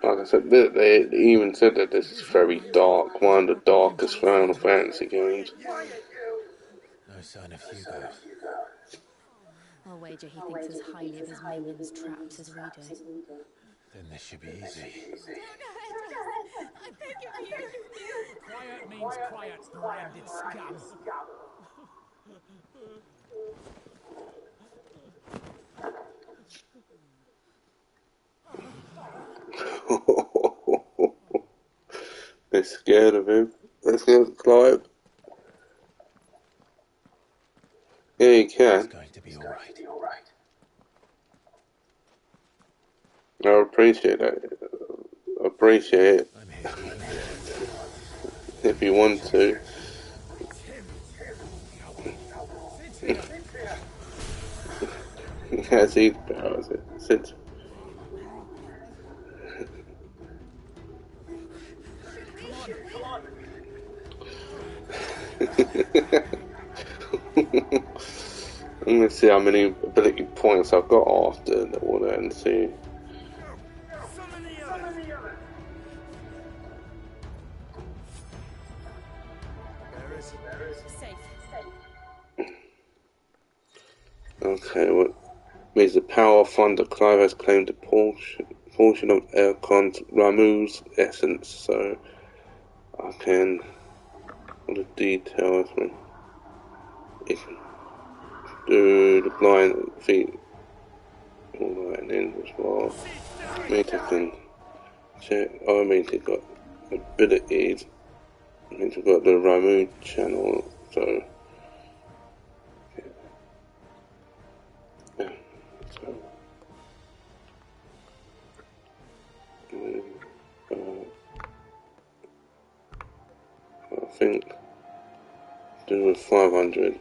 Like I said, they even said that this is very dark, one of the darkest Final Fantasy games. No sign of Hugo. I'll wager he thinks as highly of his minions' traps as we do. Then this should be easy. I beg of you! Quiet means quiet, branded scum. They're scared of him. They're scared of Clive. Yeah, you can. It's going to be all right. I appreciate that. I appreciate it. I'm here. If you want to. He has these powers. Sit. I'm gonna see how many ability points I've got after the one and see. Okay, what means the power of Thunder Clive has claimed a portion of Ercon's Ramu's essence, so I can all the details man. It can do the blind feet all that and then as well. Means I can check means it got abilities. Means we've got the Ramu channel, so I think do with 500.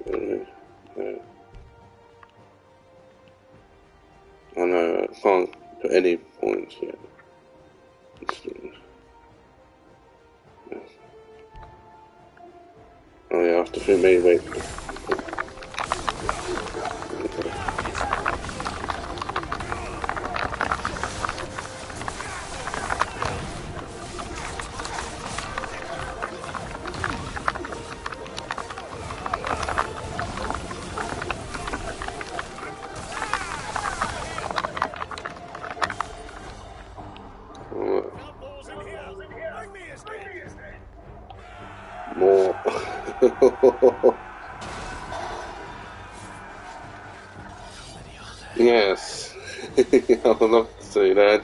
I know I can't put any points yet. Oh yeah, I have to think maybe. More. Yes. I would love to see that.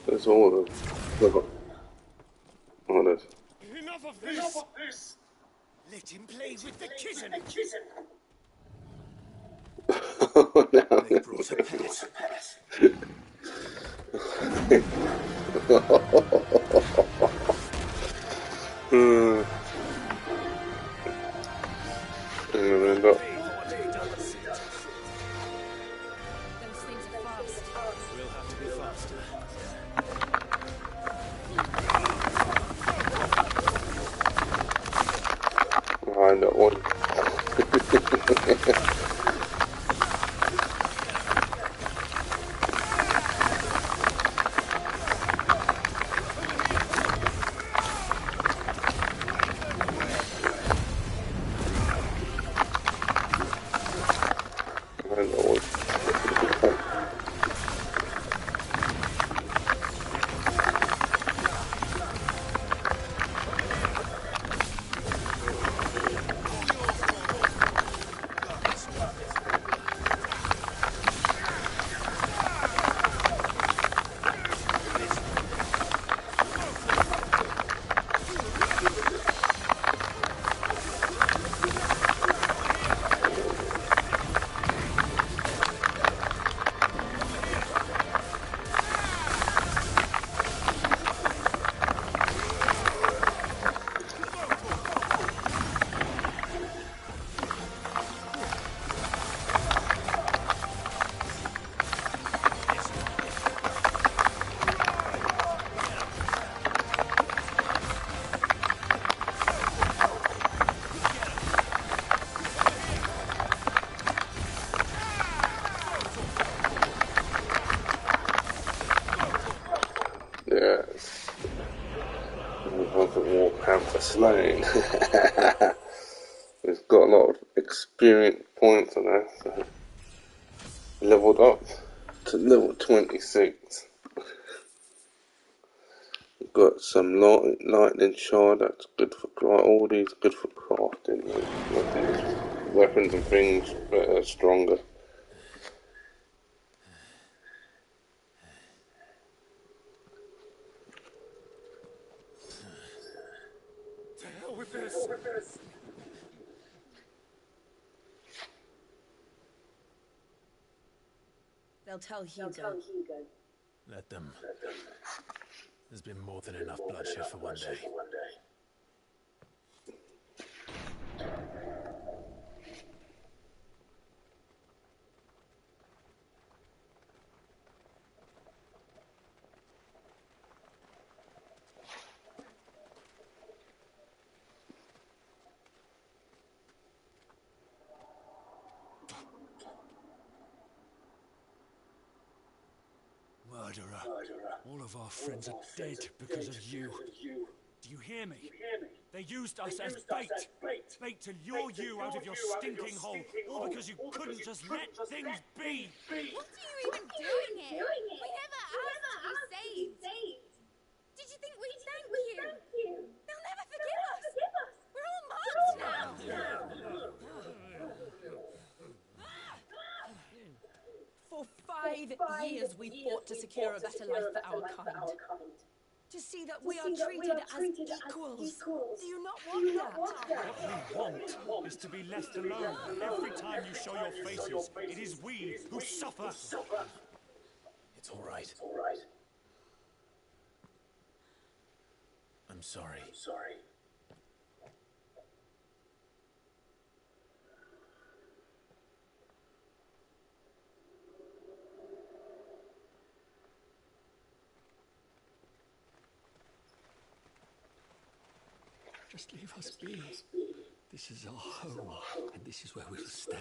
There's all of them. Oh, there's. Enough of this! Let him play with the kitten! Oh, no. They brought a pet. Those things are fast. We'll have to be faster. Behind that one. Behind that one. It's got a lot of experience points on that, so leveled up to level 26. We've got some lightning shard, that's good for all these good for crafting. Like these weapons and things better, stronger. To hell with this! They'll tell Hugo. Let them. There's been more than enough bloodshed for one day. Murderer. All of our friends are dead because of you. Do you hear me? They used us as bait. Bait to lure you out of your stinking hole. All because you couldn't just let things be. What are you even doing here? We never asked to be saved. Did you think we'd thank you? They'll never forgive us. We're all marked now. For 5 years we fought to secure a better life for our kind. To see that we are treated as equals. Do you not want that? What we want is to be left alone. Every time you show your faces, it is we who suffer. It's all right. I'm sorry. Just leave us be. This is our home, and this is where we'll stay.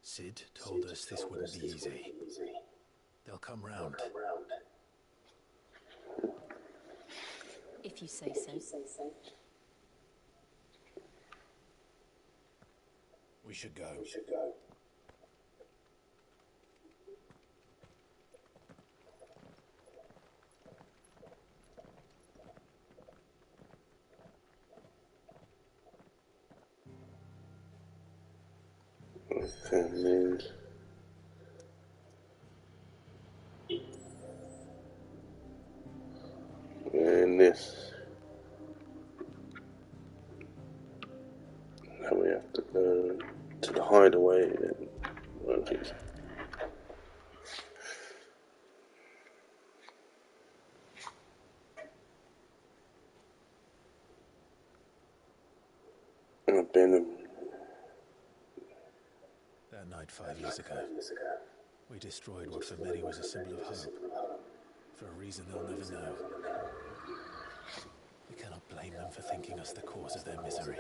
Sid told us this wouldn't be easy. They'll come round. If you say so. We should go. And this. Now we have to go to the hideaway and I've been That night 5 years ago, we destroyed what for many was a symbol of hope. For a reason they'll never know. We cannot blame them for thinking us the cause of their misery.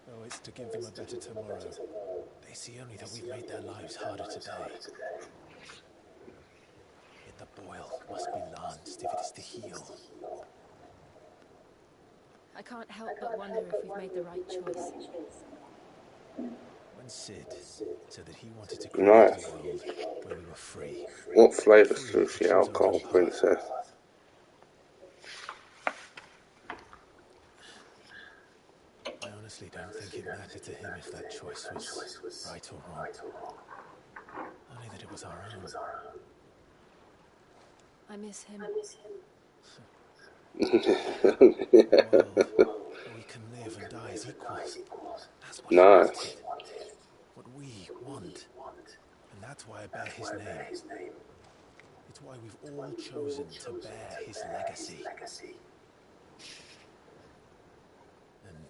Oh, it's to give them a better tomorrow. They see only that we've made their lives harder today. Yet the boil must be lanced if it is to heal. I can't help but wonder if we've made the right choice. When Sid said that he wanted to create a world where we were free. What flavour sushi alcohol, princess? I honestly don't think it mattered to him if that choice was right or wrong. Only that it was our own. I miss him. A world where we can live and die as equals. That's what he wanted. What we want. And that's why I bear his name. It's why we've all chosen to bear his legacy. And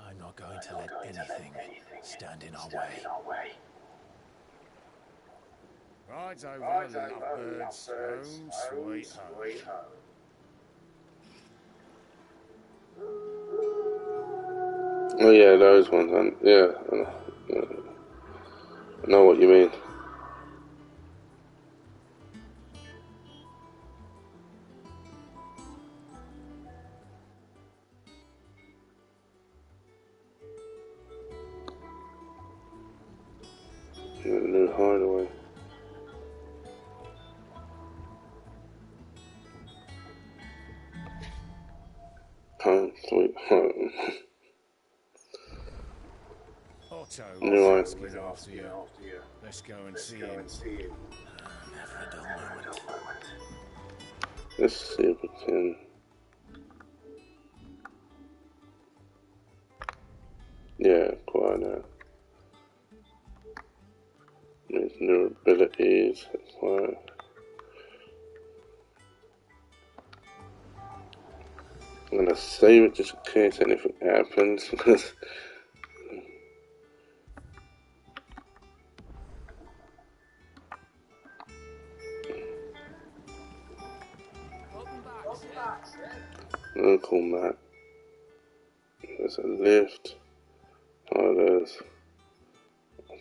I'm not going to let anything stand in our way. Rides over, lovebirds, home sweet home. Oh yeah, those ones. Yeah, I know what you mean. hideaway. Home, sweet home. Otto Anyway. was asking after you. Let's go and see him. Never a dull moment. Let's see if we can. Yeah, quite now. These new abilities. Quite. I'm gonna save it just in case anything happens. Local map. There's a lift. Oh, there's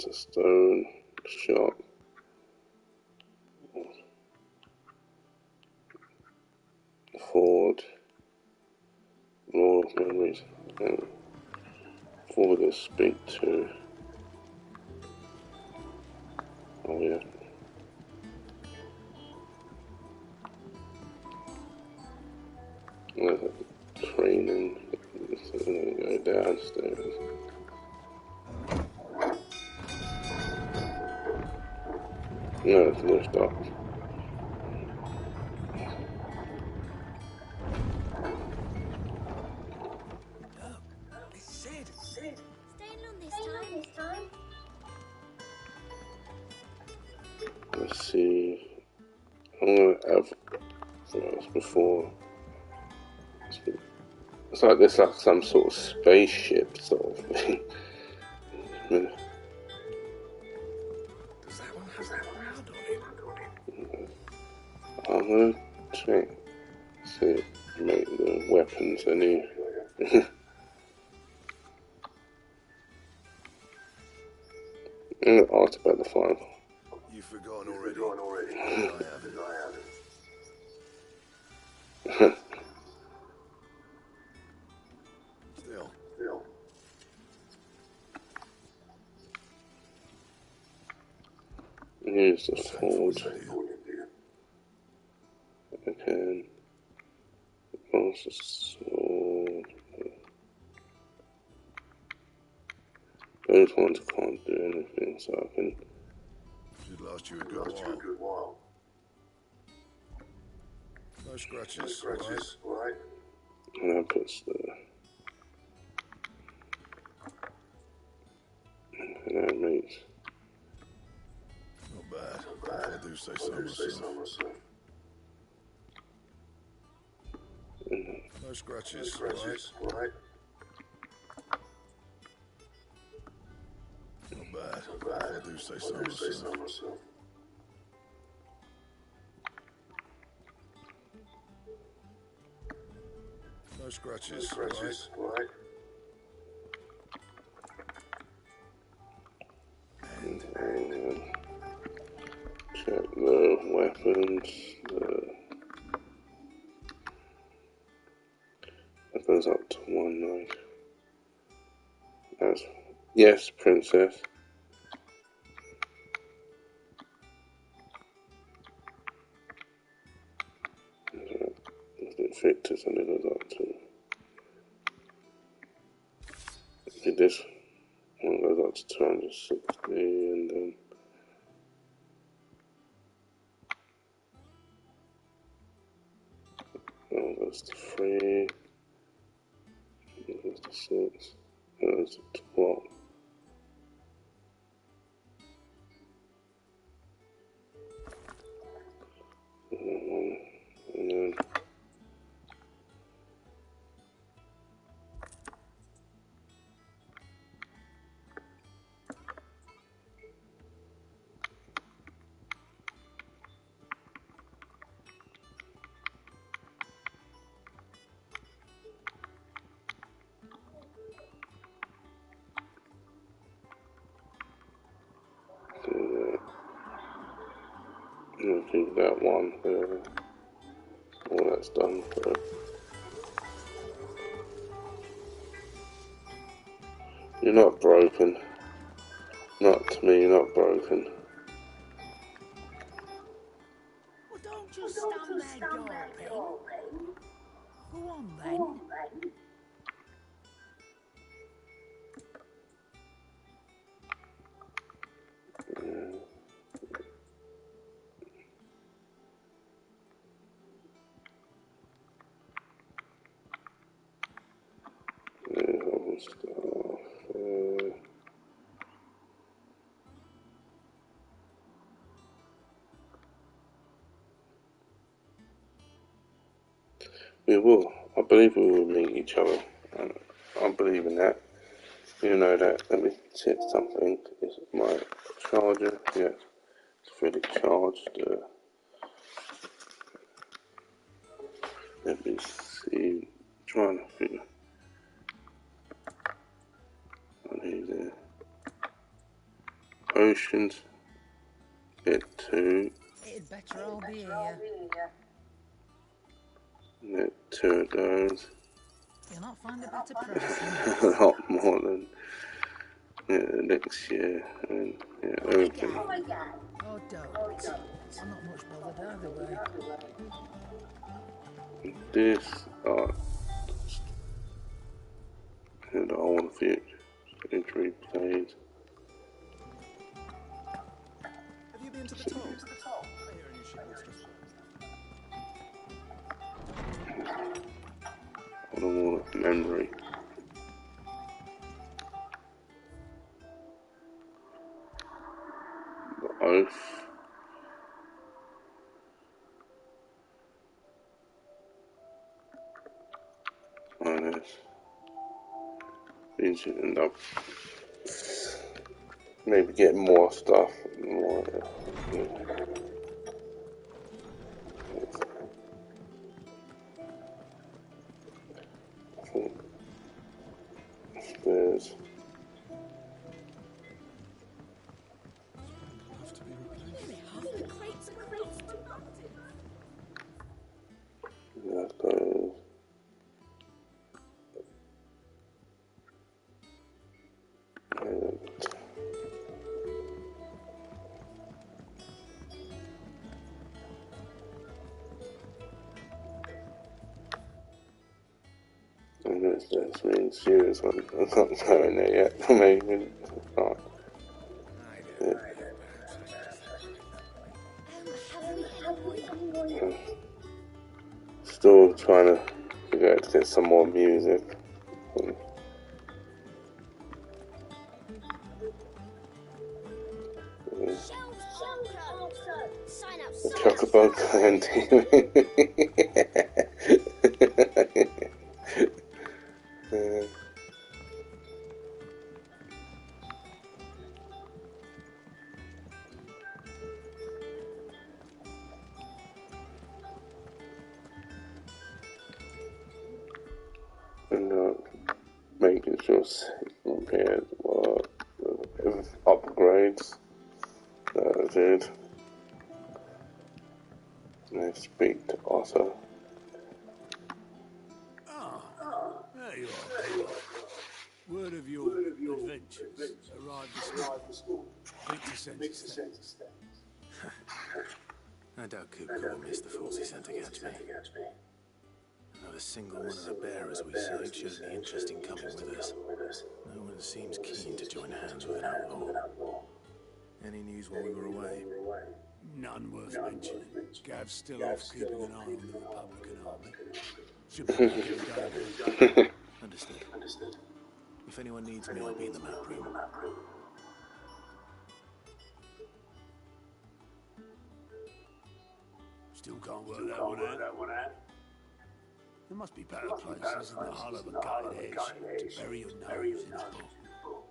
a stone shop. Ford. Lord of Memories. And Ford to speak to. Oh yeah. There's a training. So I'm gonna go downstairs. No, it's lift up. It's Sid. Staying long this time? Let's see. I'm gonna have first before. It's like this, like some sort of spaceship sort of thing. Does that one have that crowd on it? I'm gonna check. See, make the weapons any. I'm gonna ask about the file. You've forgotten already. I haven't. Still. Use the forge. I can. Pass the sword. Those ones can't do anything, so I can. Should last you a good while. No scratches, right? And I put the. And that makes. Not bad. If I do say so myself. No scratches, right? Not bad. If I do say so myself. No scratches, right? And check the weapons. That goes up to 190. That's yes, princess. Victors, and it goes up to. Did this one goes up to 260, and then. Oh, goes to 3. It goes to 6. It goes to 12. And then. I think that one, all that's done. So. You're not broken. Not to me, you're not broken. Go on then. We will. I believe we will meet each other. I believe in that. You know that. Let me check something. Is my charger? Yes, it's fully charged. Let me see. Trying to figure. I need the oceans. Get to. It'd better all be here. Get two of those. You'll not find a better price. A lot more than next year. And yeah, everything. Oh, don't. I'm not much bothered either way. This and all of it. Entry played. Have you been to the top? I hear a new shipment's just On the wall of memory. The oath. Minus. These should end up maybe getting more stuff. More. There's. That goes. And that's really serious. I'm not going there yet. Maybe not. Still trying to figure out to get some more music. The Chocobo Candy. And making sure repairs were upgrades that I did. And I speak to Otto. There you are. Word of your adventures arrived this morning. Victor sent us that. I doubt Coop will miss the force he sent to catch me. Not a single one of the bearers we saved showed any interest in coming with us. No one seems keen to join hands with an outlaw. Any news while we were away? None worth mentioning. Gav's still off keeping an eye on the Republican army. Should be back any day. Understood. If anyone needs me, I'll be in the map room. Still can't work that one out. There must be better places than the hull of a gutted airship to bury your nose in a book.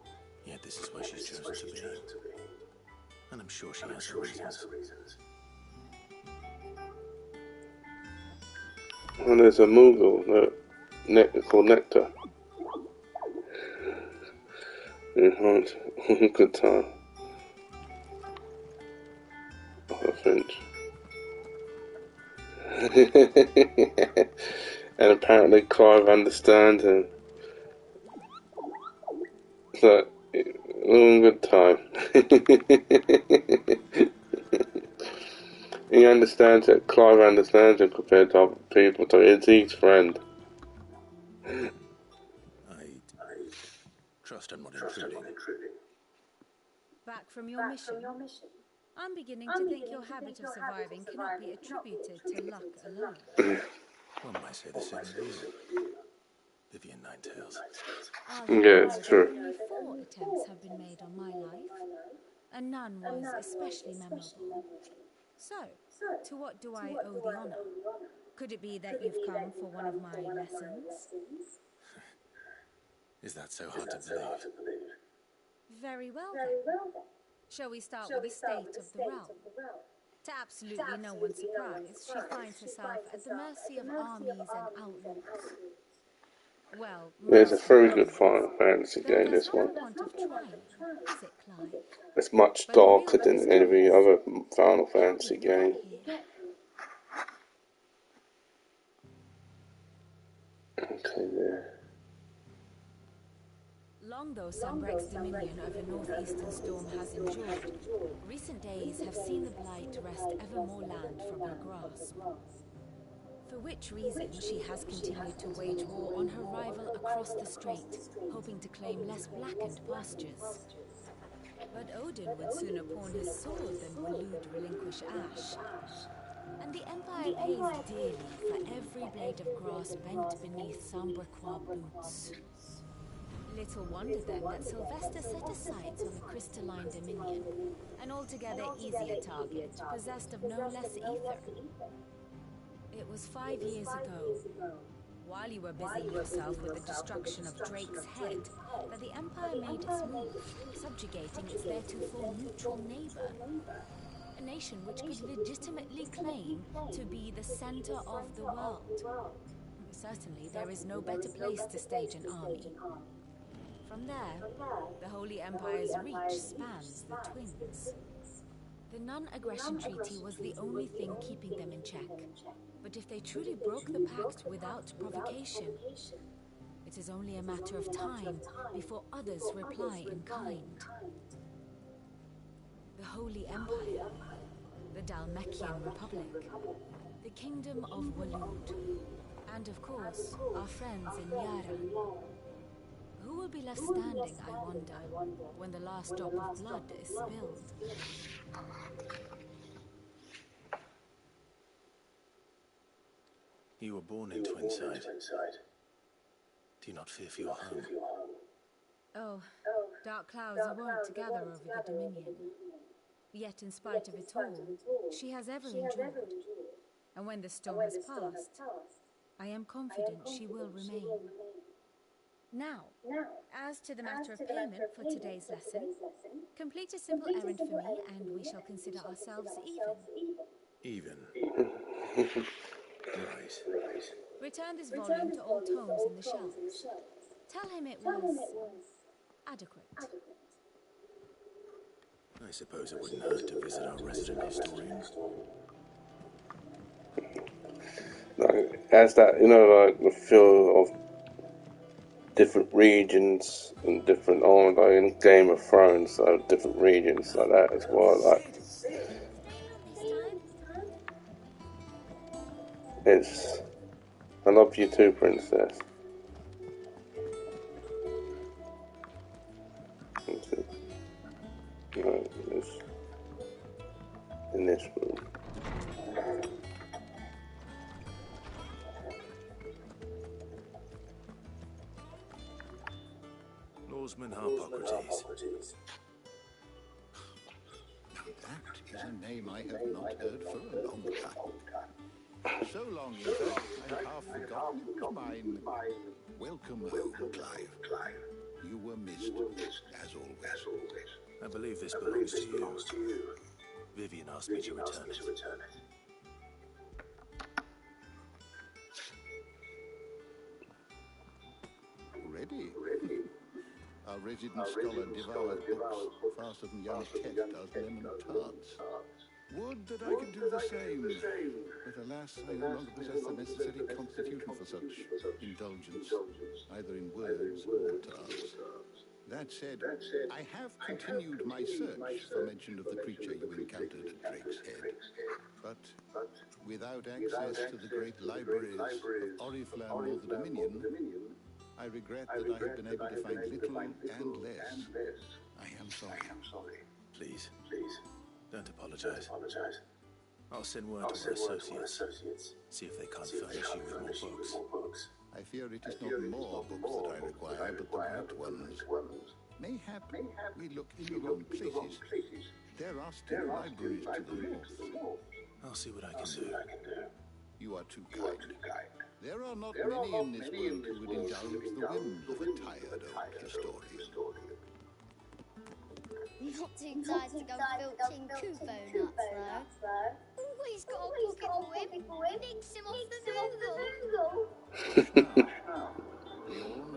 Yet this is where she's chosen to be. And I'm sure she has her reasons. And there's a Moogle called Nectar. Good time. I think. And apparently Clive understands, and so all in good time. He understands it. Clive understands him compared to other people, so it's his friend. I trust I'm not intruding. Back from your mission? I'm beginning to think your habit of surviving cannot be attributed to luck alone. One might say the same of you, Vivian Ninetails. Yeah, it's true. Only 4 attempts have been made on my life, and none was especially memorable. So, to what do I owe the honor? Could it be that you've come for one of my lessons? Is that so hard to believe? Very well then. Shall we start with the state of the realm? To absolutely no one's surprise, she finds herself at the mercy of armies and outlaws. Well, it's a very good Final Fantasy game, this one. Want of trying, is it, Clive? It's much darker than every other Final Fantasy game. Okay, there. Long though Sunbreak's dominion over northeastern storm has endured, recent days have seen the Blight wrest ever more land from her grasp. For which reason she has continued to wage war on her rival across the strait, hoping to claim less blackened pastures. But Odin would sooner pawn his sword than Waloed relinquish Ash. And the Empire pays dearly for every blade of grass bent beneath Sambraquois boots. Little wonder then that Sylvester set his sights on the crystalline dominion, an altogether easier target, possessed of no less ether. It was 5 years ago, while you were busying yourself with the destruction of Drake's head, that the Empire made its move, subjugating its theretofore neutral neighbor. A nation which could legitimately claim to be the center of the world. Certainly, there is no better place to stage an army. From there, the Holy Empire's reach spans the Twins. The non-aggression treaty was the only thing keeping them in check. But if they truly broke the pact without provocation, it is only a matter of time before others reply in kind. The Holy Empire, the Dalmekian Republic, the Kingdom of Waloed, and of course, our friends in Yaran. Who will be left standing, I wonder, when the last drop of blood is spilled? You were born in Twinside. Do you not fear for your home? Oh, dark clouds are wont to gather over the Dominion. Yet in spite of it all, she has ever endured. And when the storm has passed, I am confident she will remain. Now, as to the matter of payment for today's lesson, complete a simple errand for me and we shall consider ourselves even. Even? Right. Return this volume to old tomes in the shelves. Tell him it was adequate. I suppose it wouldn't hurt to visit our resident historian. Like, has that, like the feel of different regions and different, like in Game of Thrones, so different regions like that as well. Like, I love you too, Princess. In this room. Lawsman Harpocrates. That is a name I have not heard for a long time. So long, in fact, I've half forgotten it was mine. Welcome home, Clive. You were missed, as always. I believe this belongs to you. Vivian asked me to return it. Ready? Our resident scholar devours books faster than young Ted does lemon tarts. Would that I could do the same, but alas, I no longer possess the necessary constitution for such indulgence, either in words or tarts. That said, I have continued my search for mention of the creature you encountered at Drake's Head. But without access to the great libraries of Oriflamme or the Dominion, I regret that I have been able to find little and less. I am sorry. Please, don't apologize. I'll send word to our associates. See if they can't furnish you with more books. I fear it is not more books that I require, but the right ones. Mayhap we look in the wrong places. There are still libraries to the north. I'll see what I can do. You are too kind. There are not many in this world who would indulge the whims of a tired old historian. Not too tired to go filching Kupo nuts, though. Always got a pocket for him. Nicks him off the noodle.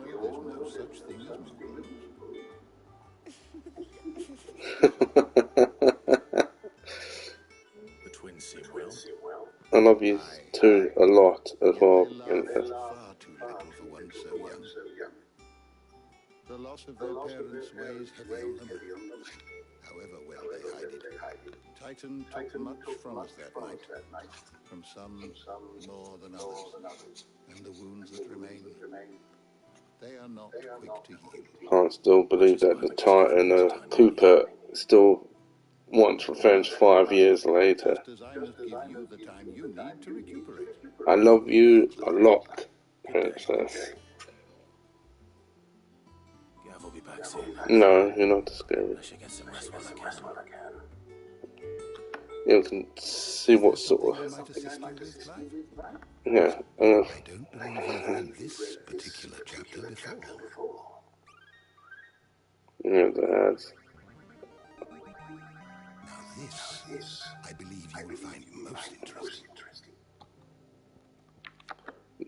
We all know there's no such thing as movement. The twins seem well. I love you too a lot as well. Far too little for one so young. The loss of their parents weighs heavy on them. However well they hide it. Titan took much from us that night. From some more than others. And the wounds that remain, they are not quick to heal. Can't still believe that the Titan Cooper still wants revenge 5 years later. Just as I must give you the time you need to recuperate. I love you a lot, Princess. Gav will be back soon. No, you're not scary. I should get some rest while I can. You can see what sort of... Yeah. I don't believe you've read this particular chapter before. Yeah, that has. Now this, I believe you will find most interesting.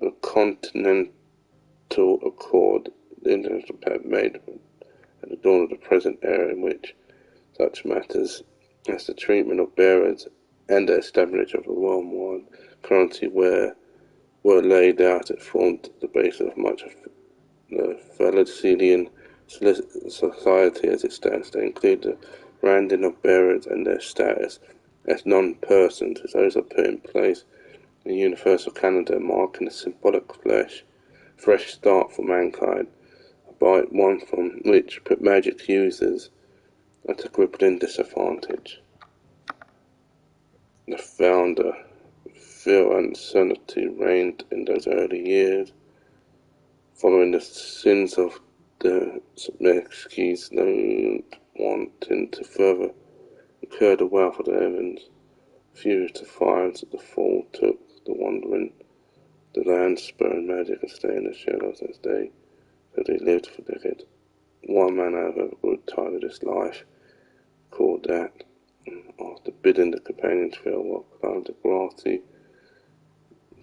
The Continental Accord, the International Pact made at the dawn of the present era in which such matters as the treatment of bearers and the establishment of a worldwide currency were laid out. It formed the basis of much of the Valentinian society as it stands. They include the branding of bearers and their status as non-persons, as those are put in place in the universal calendar, marking a symbolic fresh start for mankind, but one from which magic users at a crippling disadvantage. The founder, fear and sanity reigned in those early years, following the sins of the Mexiques, no wanting to further incur the wealth of the heavens. Few to find that the fall took the wandering, the land spurned magic and stay in the shadows as they lived for decades. One man, however, grew tired of this life, called that, after bidding the companions farewell, climbed the grassy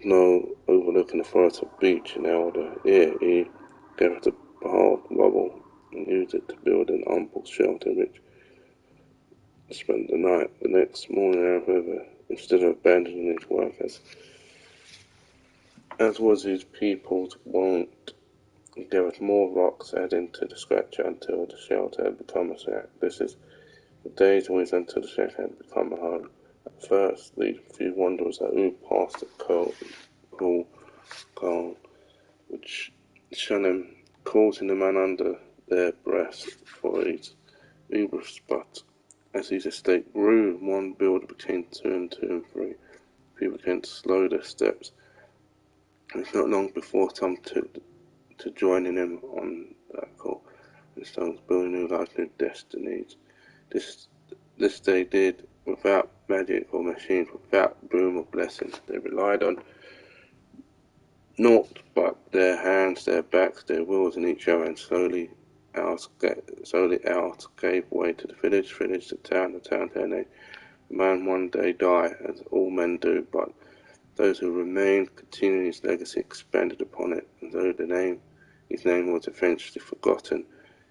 knoll overlooking the forest beach in Elder. Here he gathered a pile of rubble and used it to build an humble shelter in which he spent the night. The next morning, however, instead of abandoning his work as was his people's wont, he gathered more rocks, adding to the scratcher until the shelter had become a shack. This is the days always until the shack had become a home. At first, these few wanderers who passed the cool which shone him, causing the man under their breast for his hubris. But as his estate grew, one builder became 2 and 2 and 3. People began to slow their steps. It was not long before some took to joining him on that call, and stones building new lives, new destinies. This they did without magic or machines, without broom or blessings. They relied on naught but their hands, their backs, their wills, and each other, and slowly ours gave way to the village, the town to their name. The man one day die, as all men do, but those who remained continued his legacy, expanded upon it, and though his name was eventually forgotten,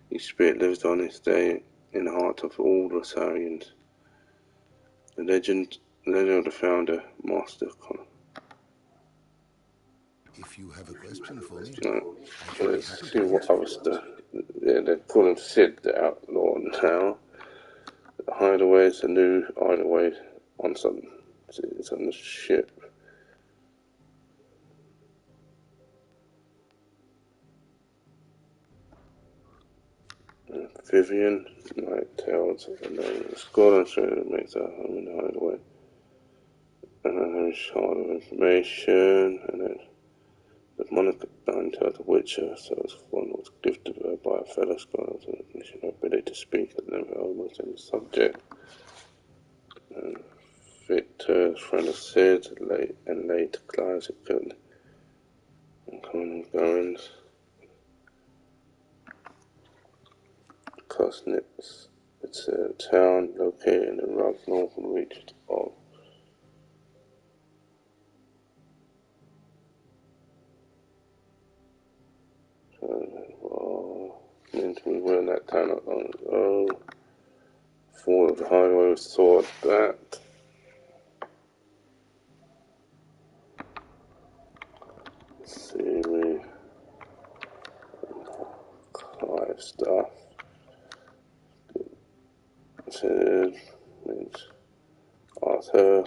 his spirit lives on this day in the heart of all Rosarians. The legend of the founder, Master Connor. If you have a question for me, No. I shall be Let's happy see to what answer other it. stuff. Yeah, they call him Sid the Outlaw now. The Hideaway's a new hideaway on some. It's on the ship. Vivian, Night Tales, and then Scotland Australia makes a home in the hideaway. And then there's Shard of Information, and then the Monica Nine Tales of Witcher, so it's one was gifted to her by a fellow scholar with an ability to speak at never almost any subject. And Victor's friend of Sid, late classic and common goings. Cosnitz. It's a town located in the rough northern reaches of meant we were in that town not long ago. Fall of the highway saw that. Siri, archive stuff. Sid, means Arthur.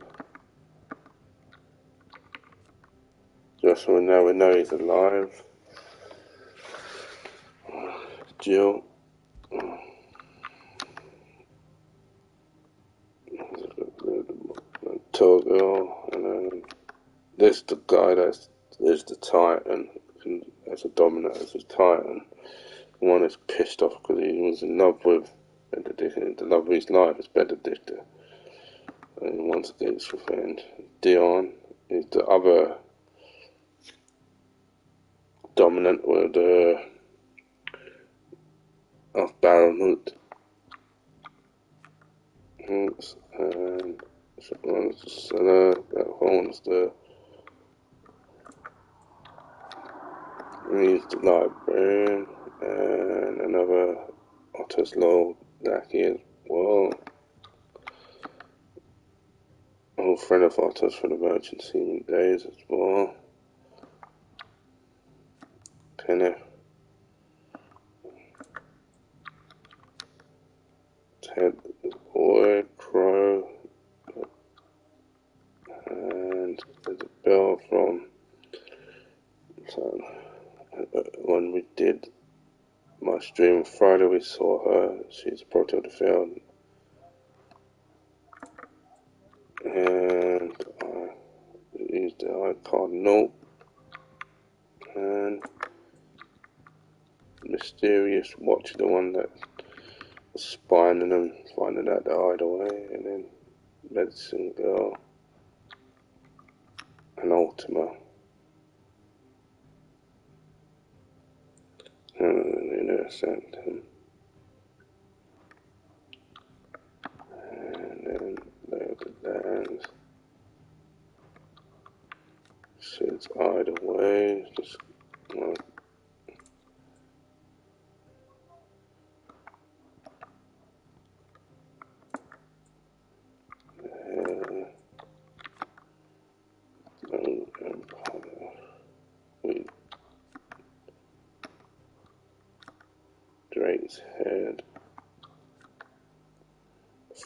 Just so we know he's alive. Jill. Tall girl, and then this the guy that's is the Titan, and as a dominant as a Titan. The one that's pissed off because he was in love with Benedict, the love of his life is Benedict, and he wants to get his revenge. Dion is the other dominant with the of Baronhood. And one's the seller, that one's the librarian, and another Otter's Law lackey as well. Old friend of Otter's from the merchant seaman days as well. Kenneth. Ted the boy, Crow, and there's a bell from so when we did my stream Friday we saw her, she's brought to the field, and I used the iCard note, and Mysterious Watch, the one that was spying on them, finding out the hideaway, and then Medicine Girl, and Ultima. And then sent him. And then there's the lands. Sid's hideaway. Just Drake's Head.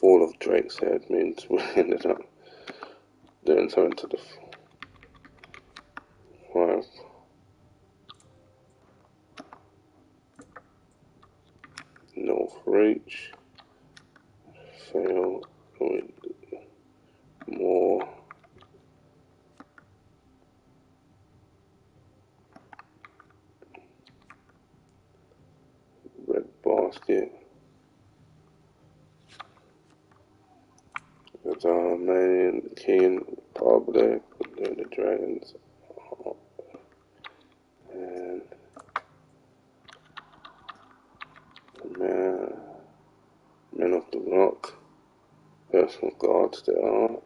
Fall of Drake's Head means we ended up doing something to the fire. North Reach. Fail with more. Red Basket. That's our main king, probably. Doing the dragons. And Men of the Rock. Personal guards there are.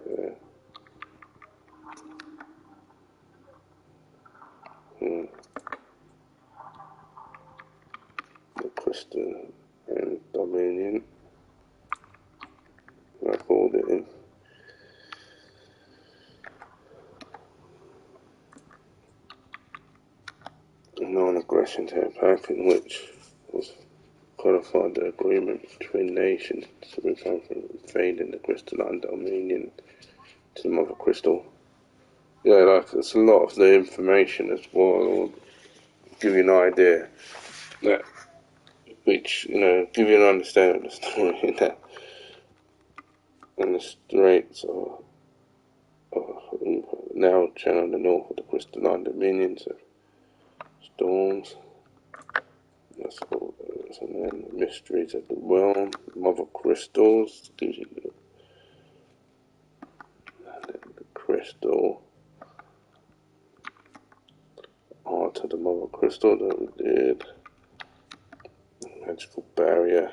Yeah. The Crystal and Dominion. I called it in. aggression to attack, in which was codified the agreement between nations to refrain from invading the crystalline dominion to the Mother Crystal. Yeah, like there's a lot of the information as well. I'll give you an idea that, which give you an understanding of the story in that, and the straits are now channel the north of the crystalline dominions of storms. That's all. And then the mysteries of the realm, Mother Crystals, gives you the crystal, art of the Mother Crystal that we did, magical barrier,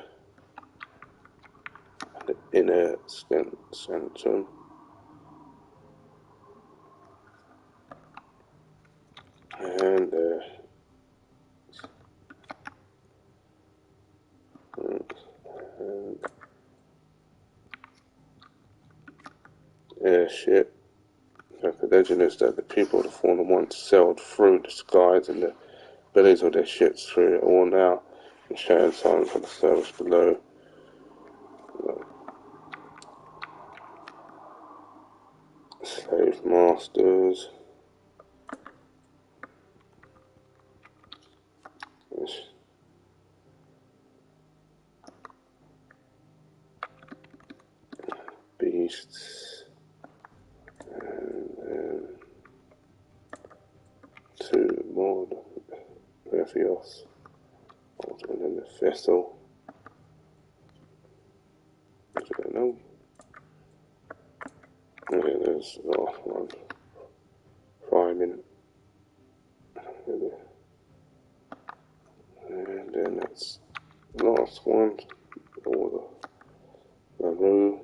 and the inner sanctum. And airship. The legend is that the people of the fallen once sailed through the skies and the bellies of their ships through it all now, and shouting silence for the service below. Slave masters. Beasts. And two more. Revios. And then the vessel. I don't know. Yeah, there's the last one. Finding. And then that's the last one. All the Maru.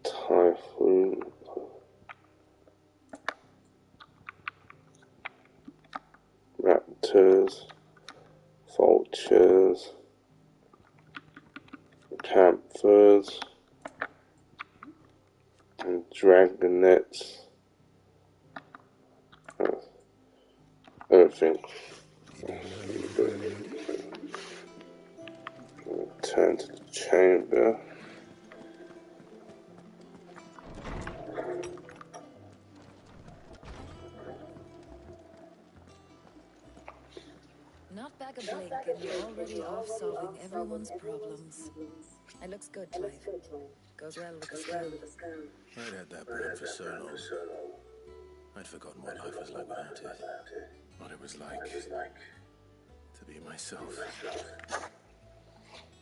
Typhoon. Raptors. Vultures. Campers. And dragonets. Everything. Turn to the chamber. Not back a blink and you're already off solving everyone's problems. It looks good, Clive. Goes well with the scan. I'd had that brand for so long. I'd forgotten what life was like without it. What it was like to be myself.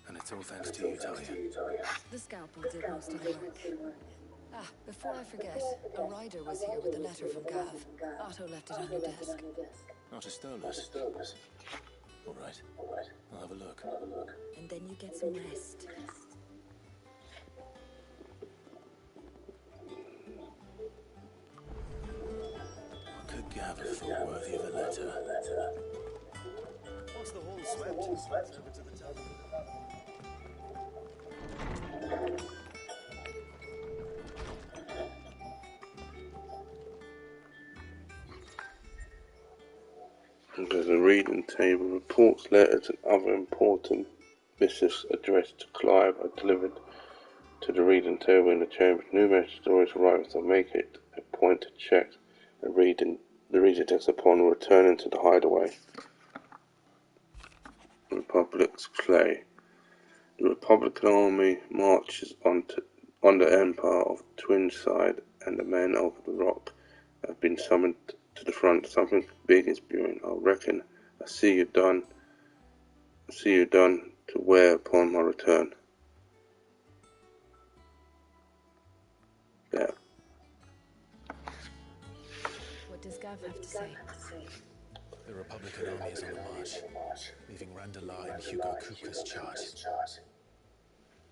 And it's all thanks to you, Talia. The scalpel did most of the work. Ah, before I forget, a rider was here with a letter from Gav. Otto left it on your desk. Not a stolus. All right. I'll have a look. And then you get some rest. What could Gav have thought worthy of a letter? Once the hall's swept, over to the tavern. There's a reading table. Reports, letters, and other important missives addressed to Clive are delivered to the reading table in the chamber. Numerous stories arrive as they make it a point to check and read the reader text upon returning to the hideaway. Republic's Clay. The Republican army marches on the Empire of Twinside, and the men of the Rock have been summoned to the front. Something big is brewing. I reckon I see you done to wear upon my return. Yeah. What does Gav have to say? The Republican army is on the march, leaving Randalar in Hugo Kuka's charge.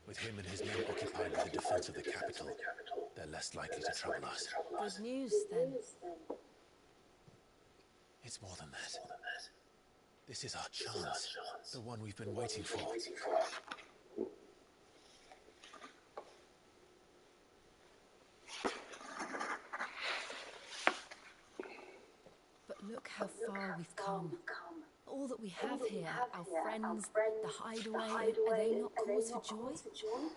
With him and his men occupied with the defense of the capital, they're less likely to trouble us. Good news, then. It's more than that. This is our chance, the one we've been waiting for. But Look how far we've come. All that we have here, our friends, the hideaway, are they not cause for joy?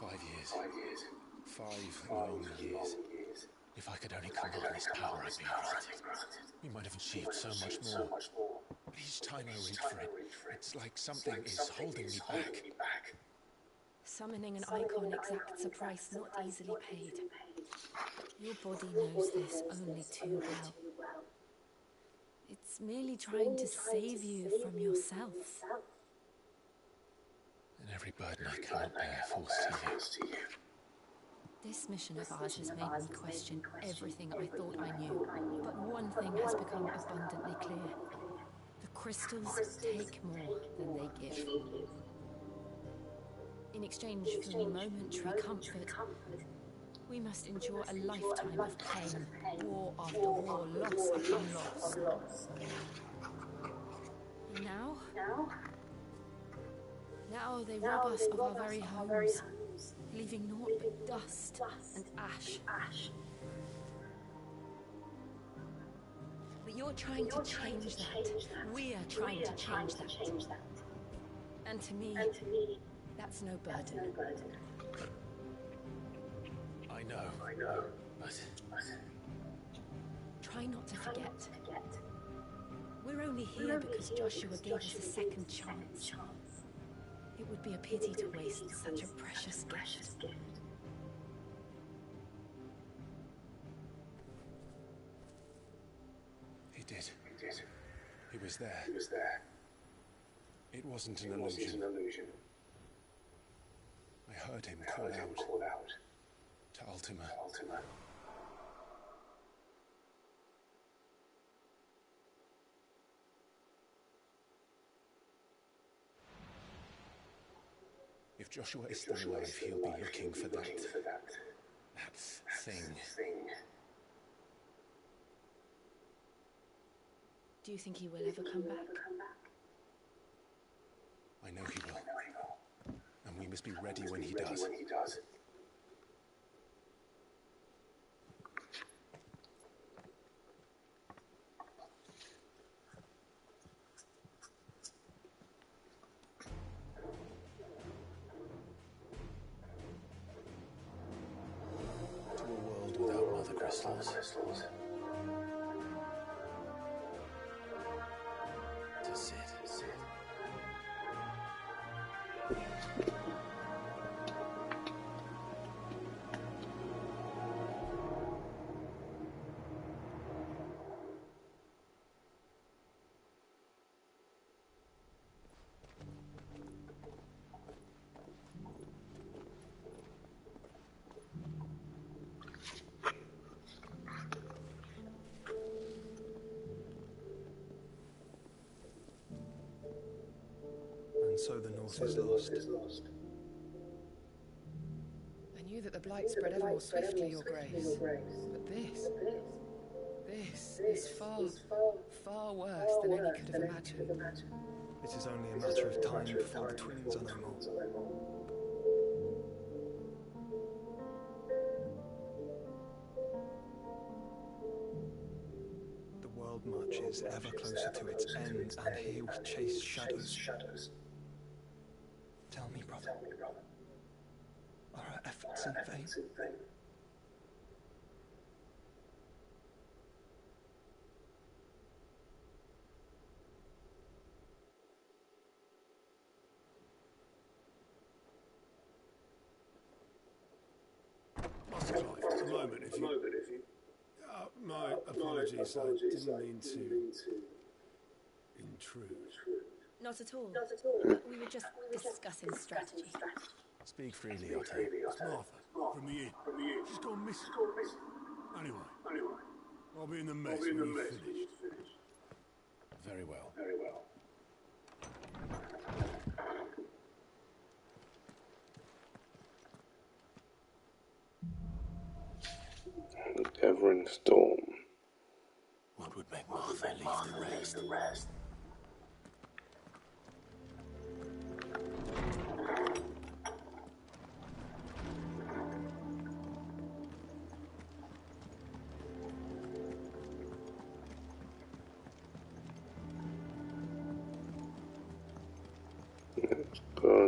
5 years. 5 long years. If I could only come upon this power I'd been granted, we might have achieved so much more. But each time I reach for it, it's like something is holding me back. Summoning an icon exacts a price not easily paid. Your body knows this only too well. It's merely trying to save you from yourself. And every burden I cannot bear falls to you. This mission of ours has made me question everything I thought I knew. But one thing has become abundantly clear. The crystals take more than they give. In exchange for momentary comfort, we must endure a lifetime of pain, war after war, loss upon loss. And now they rob us of our very homes, leaving naught but dust and ash. But you're trying to change that. We are trying to change that. And to me, that's no burden. I know, but... Try not to forget. We're only here because Joshua gave us a second chance. It would be a pity to waste such a precious gift. He did. He was there. It wasn't an illusion. I heard him call out to Ultima. If Joshua is still alive, he'll be looking for that thing. Do you think he will ever come back? I know he will. And we must be ready when he does. To a world without mother crystals. To Sid. And so the North is lost. I knew that the Blight spread ever more swiftly, Your Grace. But this is far, far worse than any could have imagined. It is only a matter of time before the twins are no more. The world marches ever closer to its end, and here we chase shadows. Tell me, brother, are our efforts in vain? Master Clive, just a moment, if you... my apologies, I didn't mean to intrude. Not at all. We were just discussing strategy. Speak freely, Otto. It's Martha, from the inn. She's gone missing. Anyway, I'll be in the mess when you've finished. Very well. Gathering storm. What would make Martha leave the rest?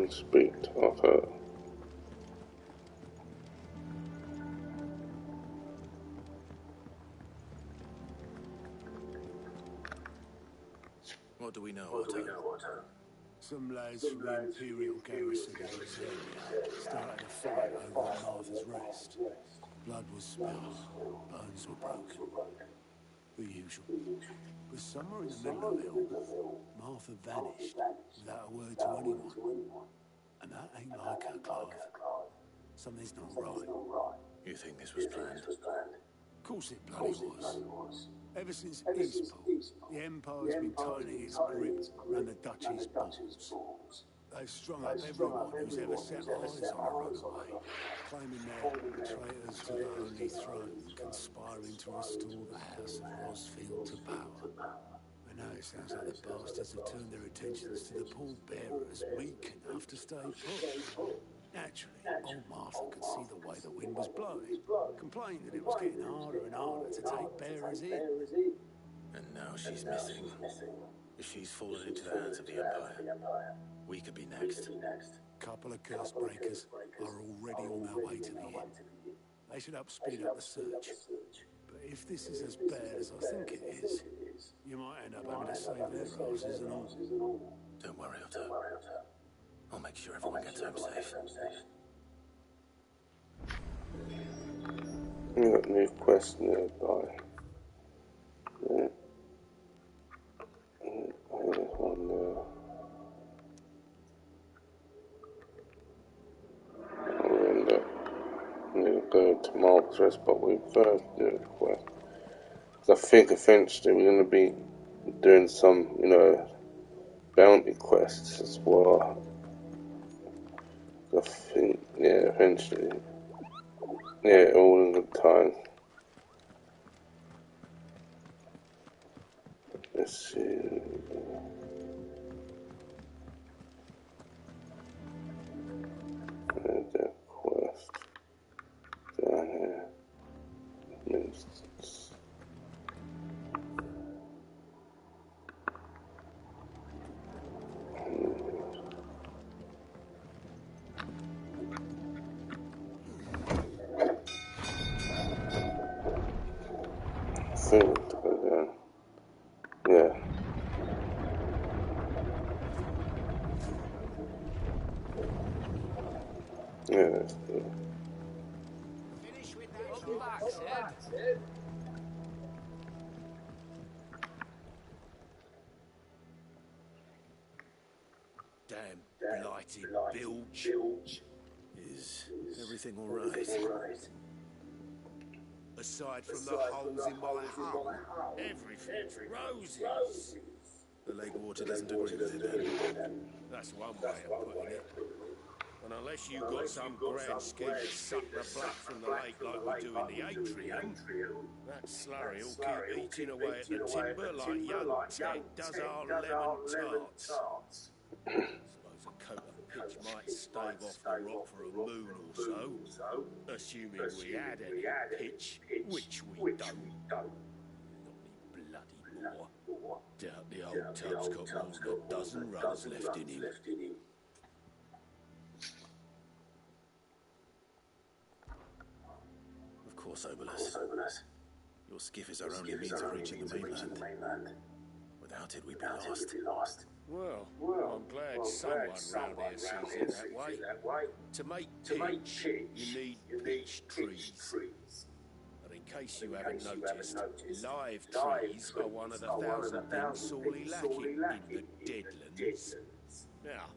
and speak of her. What do we know, Otto? Some lads from the Imperial garrison in this area started a fight over at Martha's Rest. Blood was spilled, bones were broken. The usual. But somewhere in the middle of it all, Martha vanished without a word to anyone. And that ain't like her, Clive. Something's not right. You think this was planned? Of course it bloody was. Ever since Eastport, the Empire's been tightening its grip around the Duchy's balls. They've strung up everyone who's ever set eyes on a runaway, claiming they're traitors to the Holy Throne, conspiring to restore the House of Rosfield to power. But now it sounds like the bastards have turned their attentions to the pallbearers weak enough to stay put. Naturally, old Martha could see the way the wind was blowing, complained that it was getting harder and harder to take bearers in. And now she's missing. If she's fallen into the hands of the Empire, we could be next. Couple of curse breakers are already on their way to the inn. They should help speed up the search. But if this is as bad as I think it is, you might end up having to save their asses and all. Don't worry, Otto. I'll make sure everyone gets home safe. We got a new quest nearby. Yeah. There's one there. We'll go to Mark's Rest, but we first do a quest. Because I think eventually we're going to be doing some, bounty quests as well. I think, yeah, eventually. Yeah, all in good time. Let's see. There's that quest down here. Instance. Yeah. Yeah, that's good. Finish with that box, Ed. Damn blighted bilge. Is everything all right? Aside from the holes in my hull, everything's roses. The lake water doesn't agree with it then. That's one way of putting it. And unless you've got some grand scheme to suck the blood from the lake like we do in the atrium, that slurry will keep eating away at the timber like young Ted does our lemon tarts. Suppose a coat of pitch might stave off the rot for a moon or so, assuming we had any pitch, which we don't. Not any bloody more. Doubt the old tub's got more than a dozen runs left in him. Of course, Obolus. Your skiff is our only means of reaching the mainland. Without it, we'd be lost. Well, I'm glad someone round here sees it that way. To make pitch, you need pitch trees. But in case you haven't noticed, live trees are one of the 1,000 things sorely lacking in the Deadlands. Now,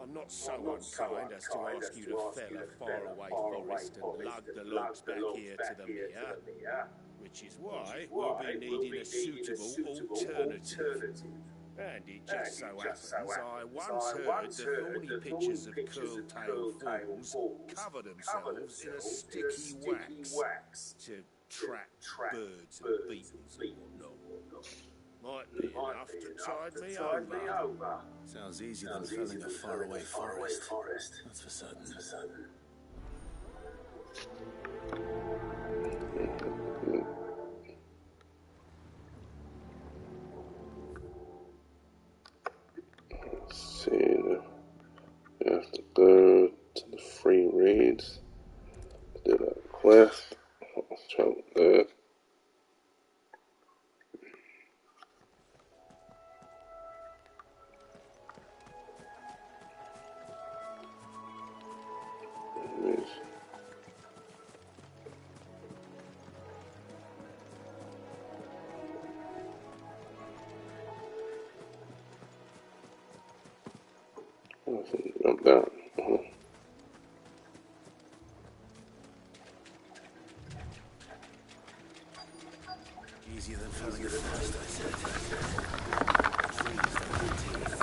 I'm not so unkind as to ask you to fell a faraway forest and lug the logs back here to the mere, which is why we'll be needing a suitable alternative. And it just so happens I once heard the thorny pitchers of Curl-Tail Falls cover themselves in a sticky wax to trap birds and beetles and whatnot. Might be enough to tide me over. Sounds easier than felling a faraway forest. That's for certain. Let's see. not that. Easier than felling a forest, I said. Trees don't have teeth.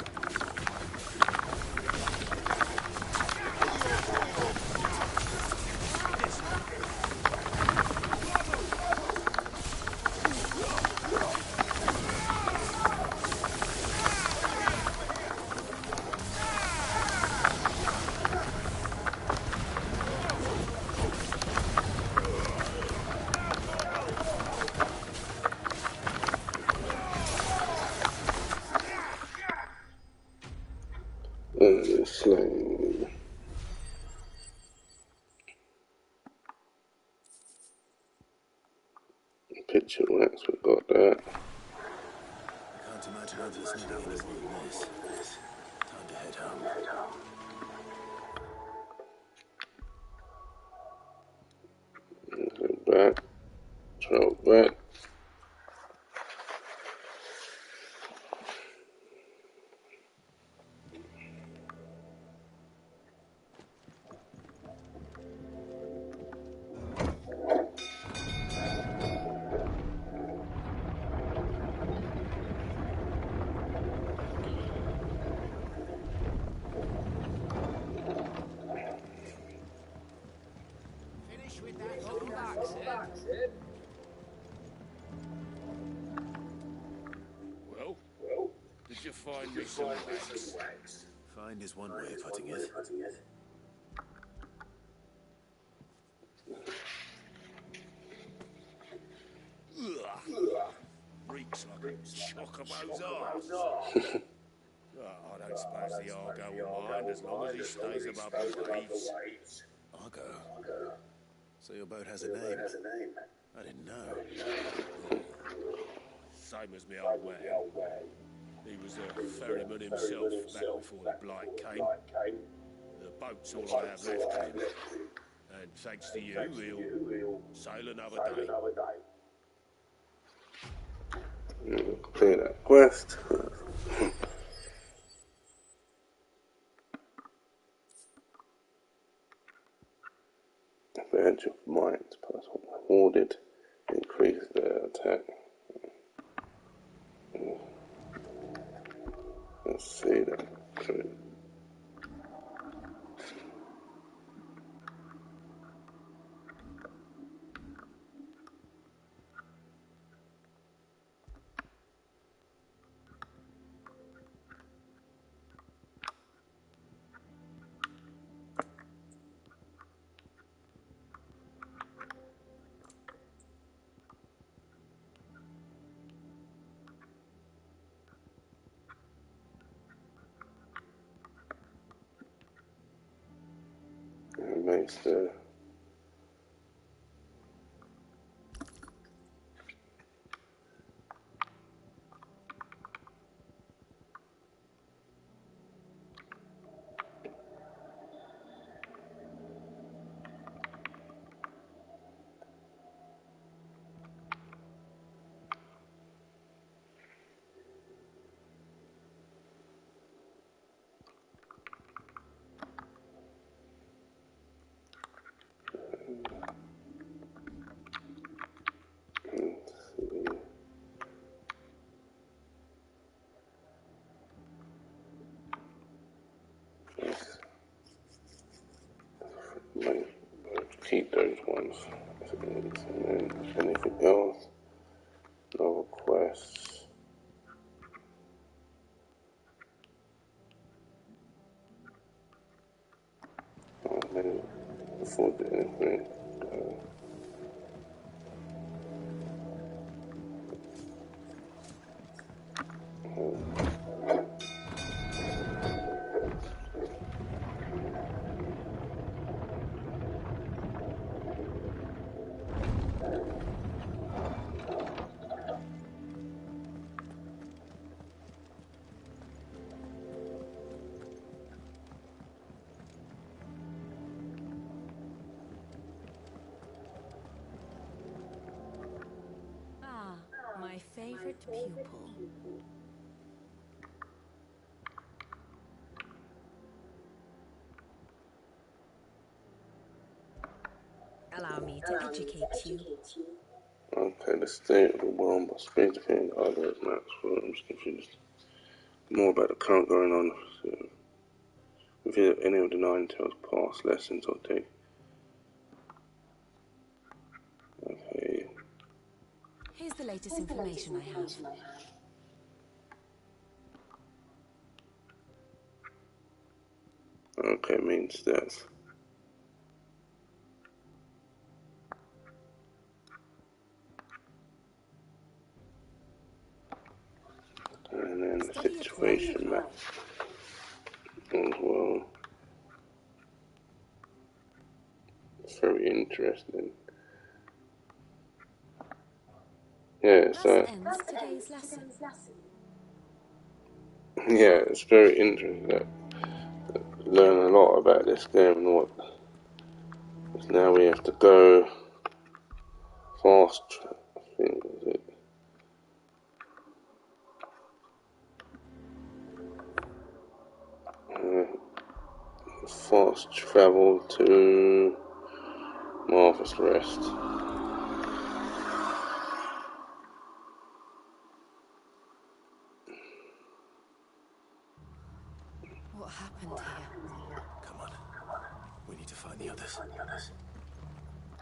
Slain. Picture wax, we got that. I can't imagine others needing any more than this. Time to head home. Go back. Travel back. Finish with that. Welcome back, Sid. Well, did you find me some wax? Find is one way of putting it. Reeks like a chocobo's arse. I don't suppose the Argo will mind as long as he stays above the waves. Argo? So your boat has a name? I didn't know. Same as me old man. He was a ferryman himself back before the blight came. The boat's all I have left of him. And thanks to you, he'll sail another day. Clear that quest. The edge of minds plus awarded. Increase their attack. Let's see that. Makes the keep those ones. And then anything else? No requests. Maybe before the anything. Ah, my favorite pupil. to educate you. Okay, the state of the world by space depending on others, maps, I'm just confused. More about the current going on. So, reveal any of the 9 tales past lessons or take. Okay. Here's the latest information I have. Okay, means death. And then the situation map as well. It's very interesting. Yeah, so ends today's lesson. Yeah, it's very interesting. Learn a lot about this game and what. Now we have to go fast. I think is it. Fast travel to Martha's Rest. What happened here? Come on. We need to find the others.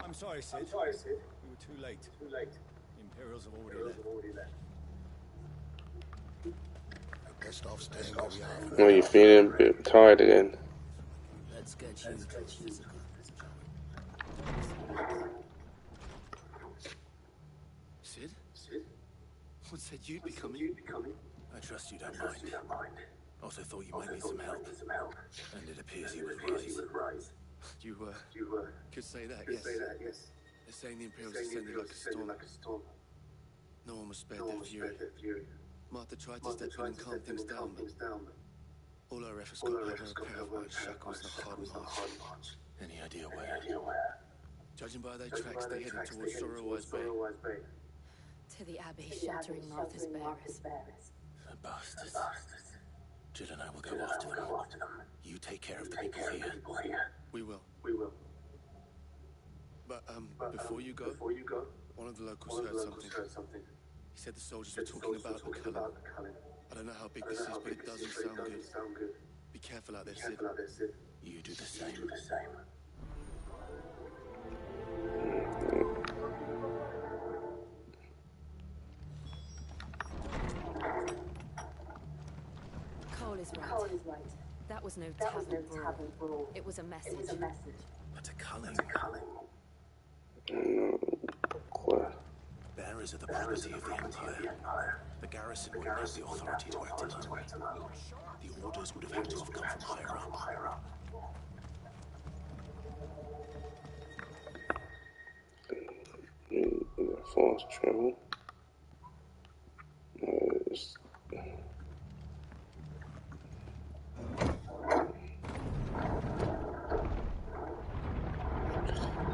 I'm sorry, Sid. We were too late. The Imperials have already left. Best off staying where we are. Well, you feeling a bit tired again? Let's get you to a physical. Sid? What said you'd be coming? I trust you don't mind. Also thought you might need some help. And it appears you would rise. You could say that, yes. They're saying the Imperials descended like a storm. No one was spared their fury. Martha tried to step in and calm things down, but all our efforts got her a pair of white shackles and a hard march. Any idea where? Judging by their tracks, they headed towards Sorrowwise Bay. To the Abbey, sheltering Martha's bearers. The bastards. Jill and I will go after them. You take care of the people here. We will. But, before you go, one of the locals heard something. He said the soldiers were talking about the Cullen. I don't know how big this is, but it doesn't sound good. Be careful out there, Sid. You do the same. Cole is right. That was no tavern brawl. It was a message. But a Cullen. Bearers are the property of the Empire. The garrison wouldn't have the authority to act alone. The orders would have had to have come from higher up. Fast travel.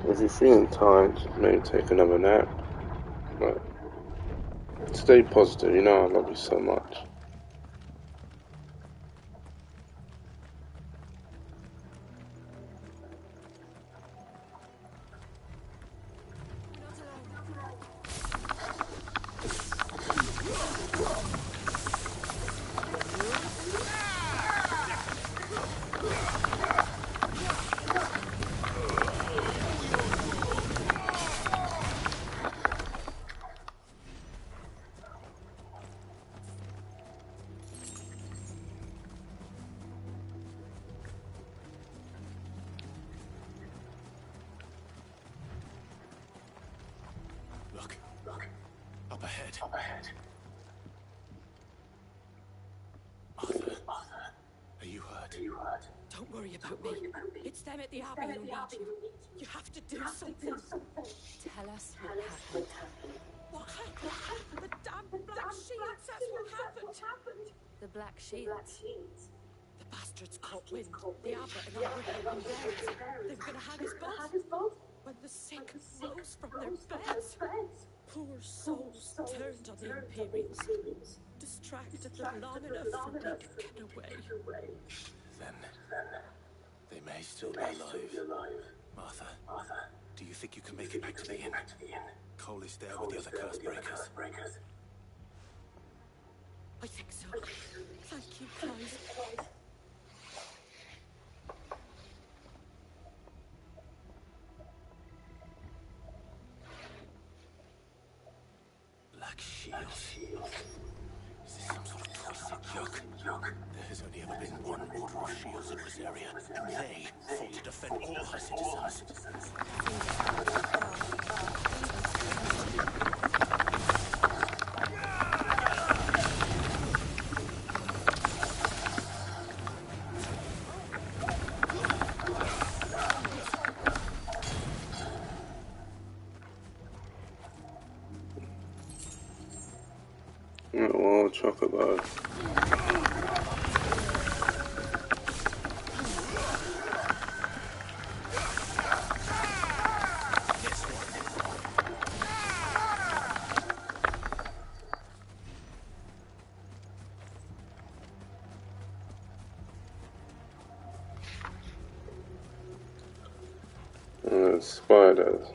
If you're feeling tired, maybe take another nap. But stay positive, you know I love you so much. Look. Up ahead. Martha, are you hurt? Don't worry about me. It's them at the Abbey who need you. You have to do something. Tell us what happened. What happened? The damn Black Shields, that's what happened. The Black Shields. The bastards caught wind. The Abbot and I were helping bearers. They were going to hang us both. When the sick rose from their beds, poor souls turned on the Imperials. Distracted them long enough for me to get away. Then they may still be alive. Martha, Do you think you can make it back to the inn? Cole is there with the other curse breakers. I think so. Thank you, Clive. Black shields. Is this some sort of twisted joke? There has only ever been one order of shields in Rosaria, and they fought to defend all her citizens. Oh, chocolate bar. Spiders.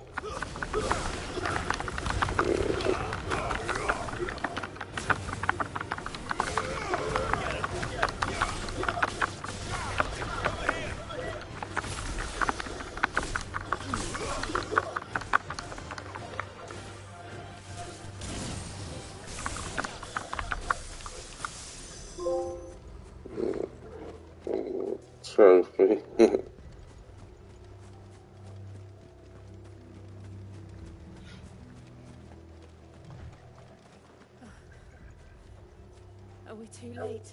Trophy. Are we too late?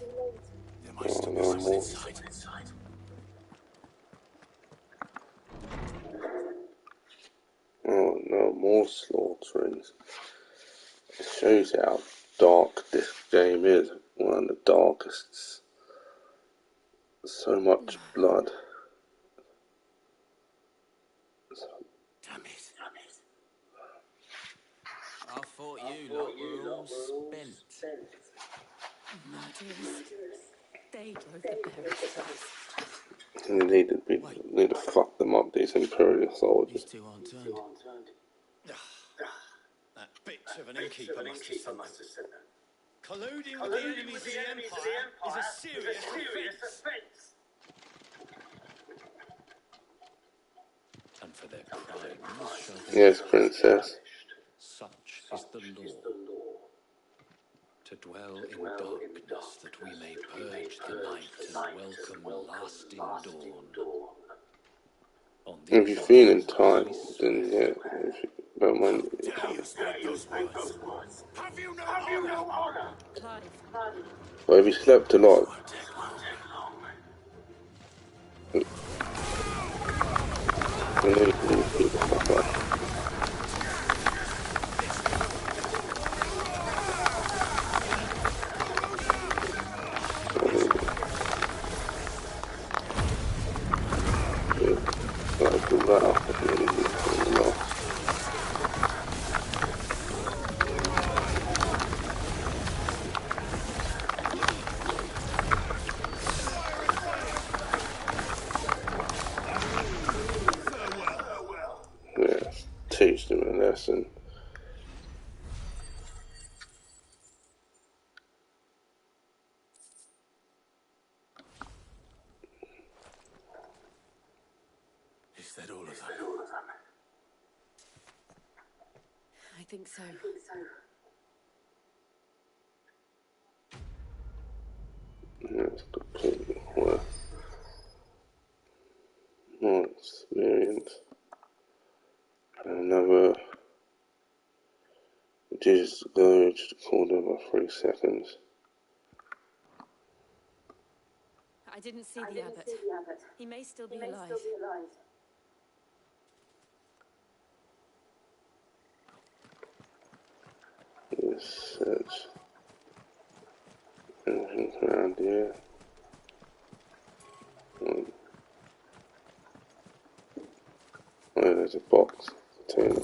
There might still be someone inside. Oh no, more slaughterings. It shows you how dark this game is. One of the darkest. So much blood. Damn it. I thought you lot were all spent. Murderers. They drove the bearers to us. And they need to fuck them up, these Imperial soldiers. These two aren't turned. That bitch of an innkeeper must have sent them. Colluding with the enemies of the Empire is a serious offence. And for their crimes shall they Yes, Princess. Such is the law. To dwell in darkness, that we may purge the night and welcome lasting dawn. If you're feeling tired, then yeah, if you don't mind. Dare you speak those words? Have you no honor? Clive. But if you slept a lot, then you can keep the fuck up. Yes, teach them a lesson. Is that all of them? I think so. That's completely worth more experience. Another Jesus go to the corner by 3 seconds. I didn't see the abbot. He may still be alive. Let's search anything around here. Oh, there's a box. Container.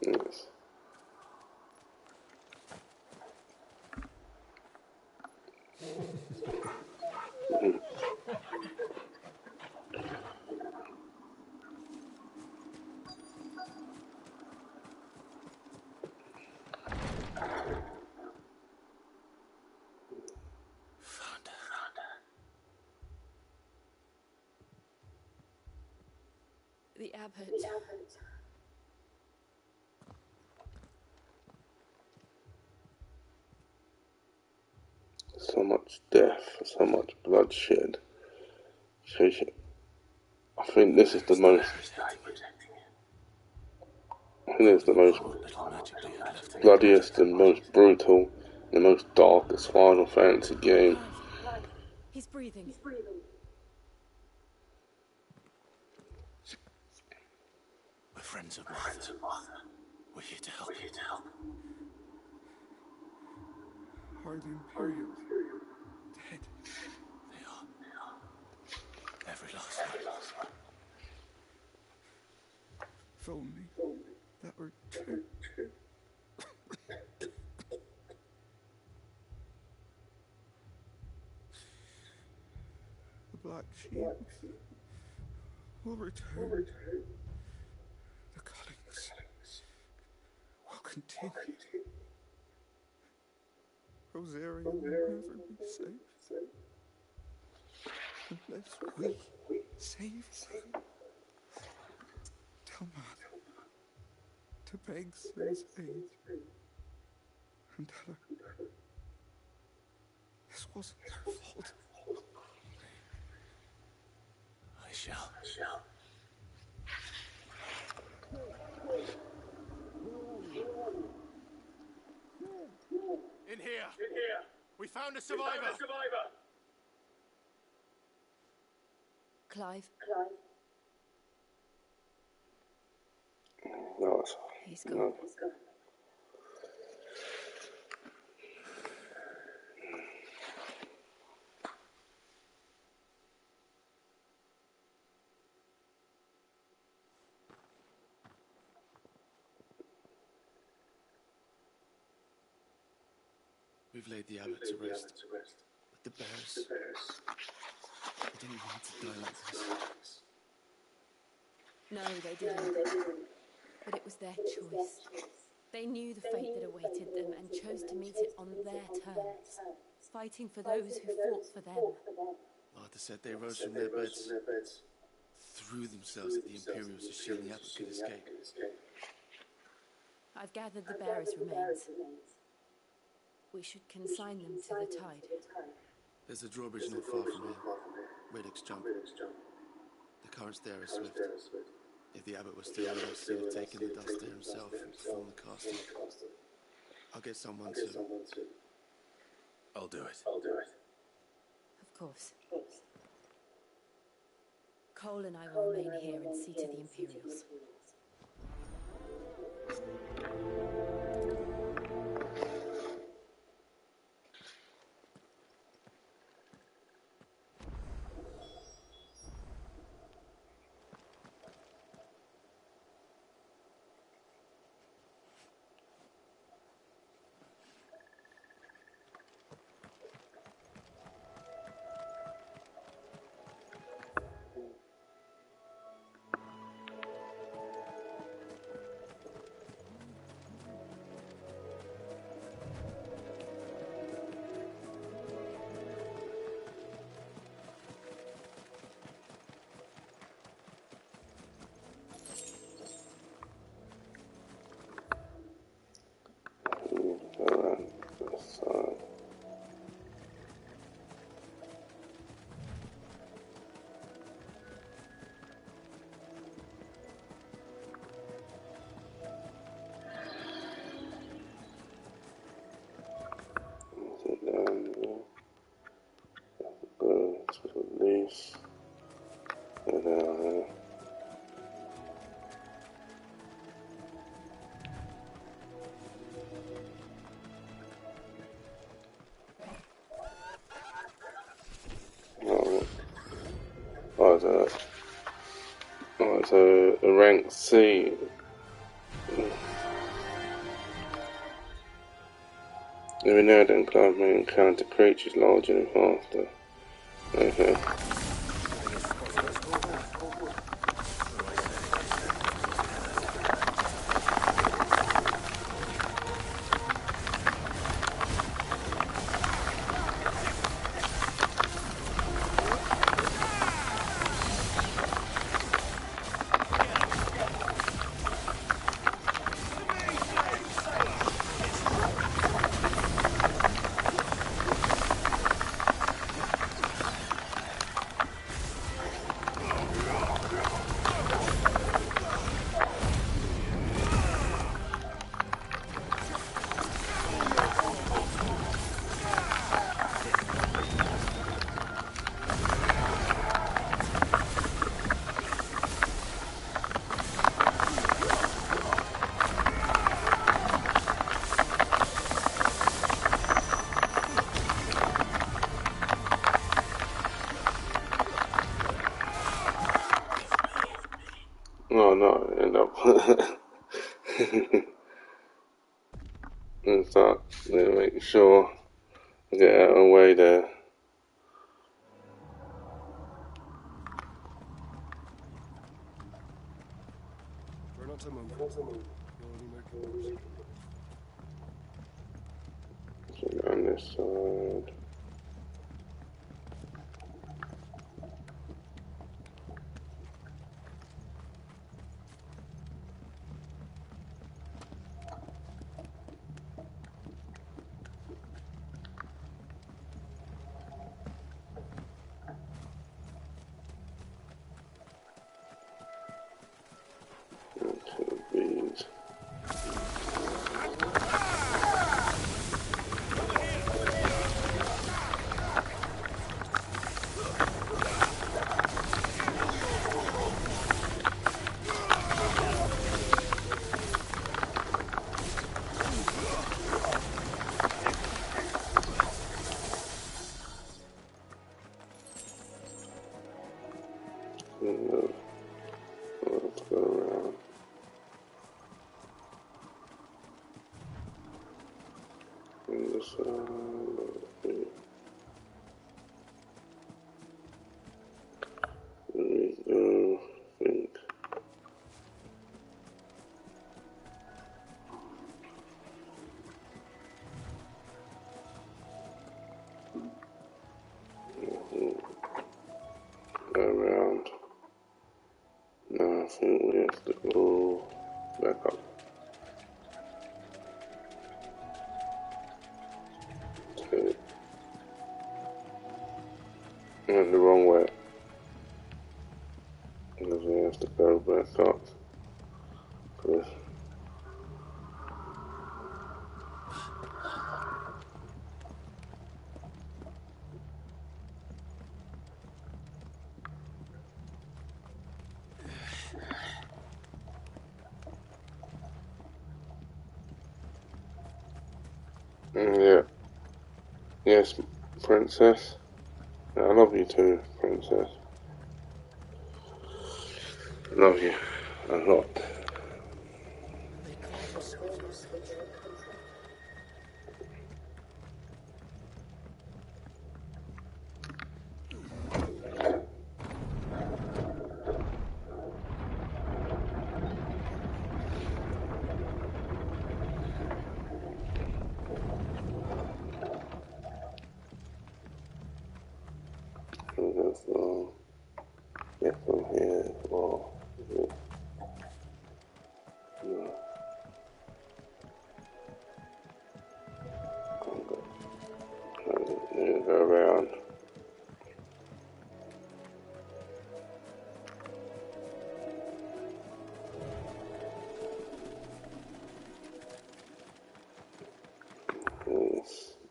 Yes. The abbot. So much death, so much bloodshed. I think this is the most. I think it's the most bloodiest and most brutal, the most darkest Final Fantasy game. He's breathing. We're friends of Martha. We're here to help. Are the Imperials dead? They are. Every last one. If only that were true. The Black Sheep will return. The cuttings will continue. Rosaria will never be safe unless we save her. Tell Mother to beg Sin's aid and tell her this wasn't her fault. I shall. In here! We found a survivor! Clive. No, He's gone. We've laid the abbot to rest. But the bears... They didn't want to die like this. No, they didn't. But it was their choice. They knew the fate that awaited them and chose to meet it on their terms, fighting for those who fought for them. Martha said they rose from their beds, threw themselves at the Imperials to shield the abbot could escape. I've gathered the bearers' remains. We should consign them to the tide. There's a drawbridge not far from here. Riddick's jump. The currents there are swift. If the abbot was still alive, he'd have taken the dust there himself and performed the casting. I'll get someone to... I'll do it. Of course. Cole and I will remain here and see to the Imperials. Release. And so rank C. Every now and then, players may encounter creatures larger and faster. Okay. Oh no, end up and start making sure I get out of the way there. We're not to move. You're only making moves. So on this side. Bees. Let's go around. And this side. Think. Around. Now I think we have to go back up. Okay. Went the wrong way. Because we have to go back up. Yeah. Yes, princess. I love you too, princess. Love you a lot. They call themselves Fanatical. Get from here as well. No. Go around.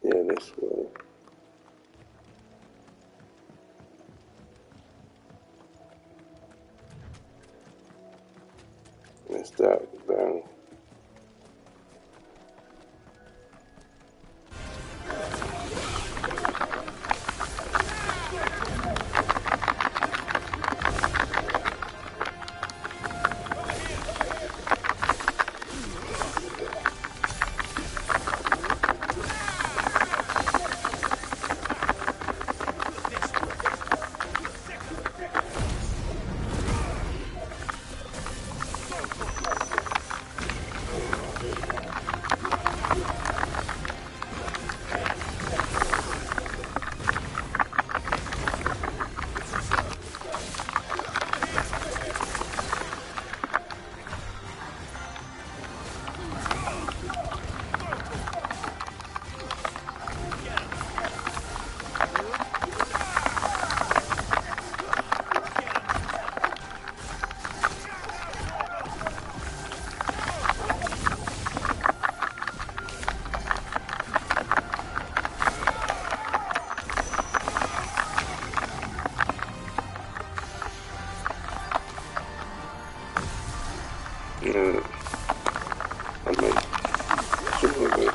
Yeah, this way. Let's start down. I mean, sure of it.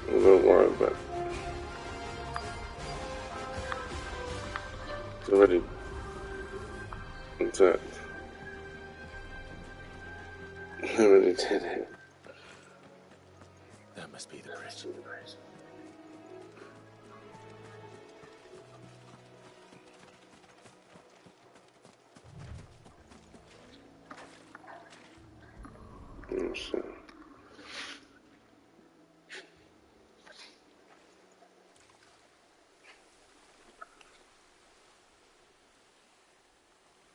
Don't worry about it. It's already intact. I already did it. That must be the bridge. Let's see.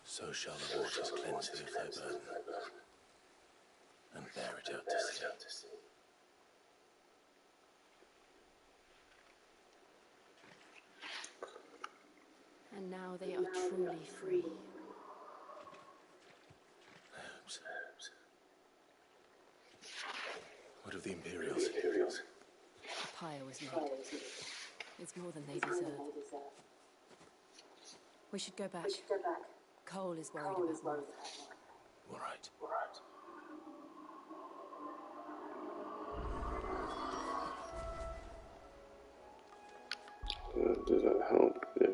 So shall the waters cleanse thee of thy burden, and bear it out to sea. And now they are truly free. What of the Imperials? The pyre was made. It's more than they deserve. We should go back. Cole is worried about Martha. All right. Does that help? Yeah.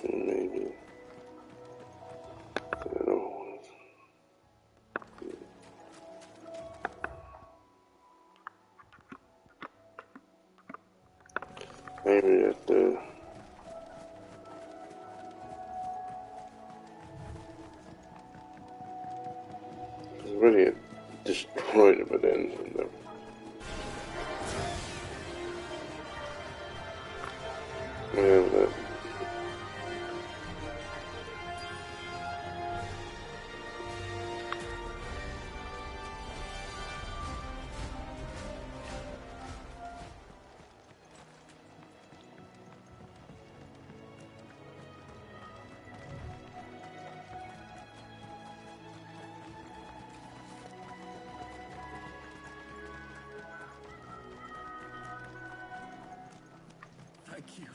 Maybe. I don't know. Maybe at the it's really destroyed it, but then yeah, but Thank you.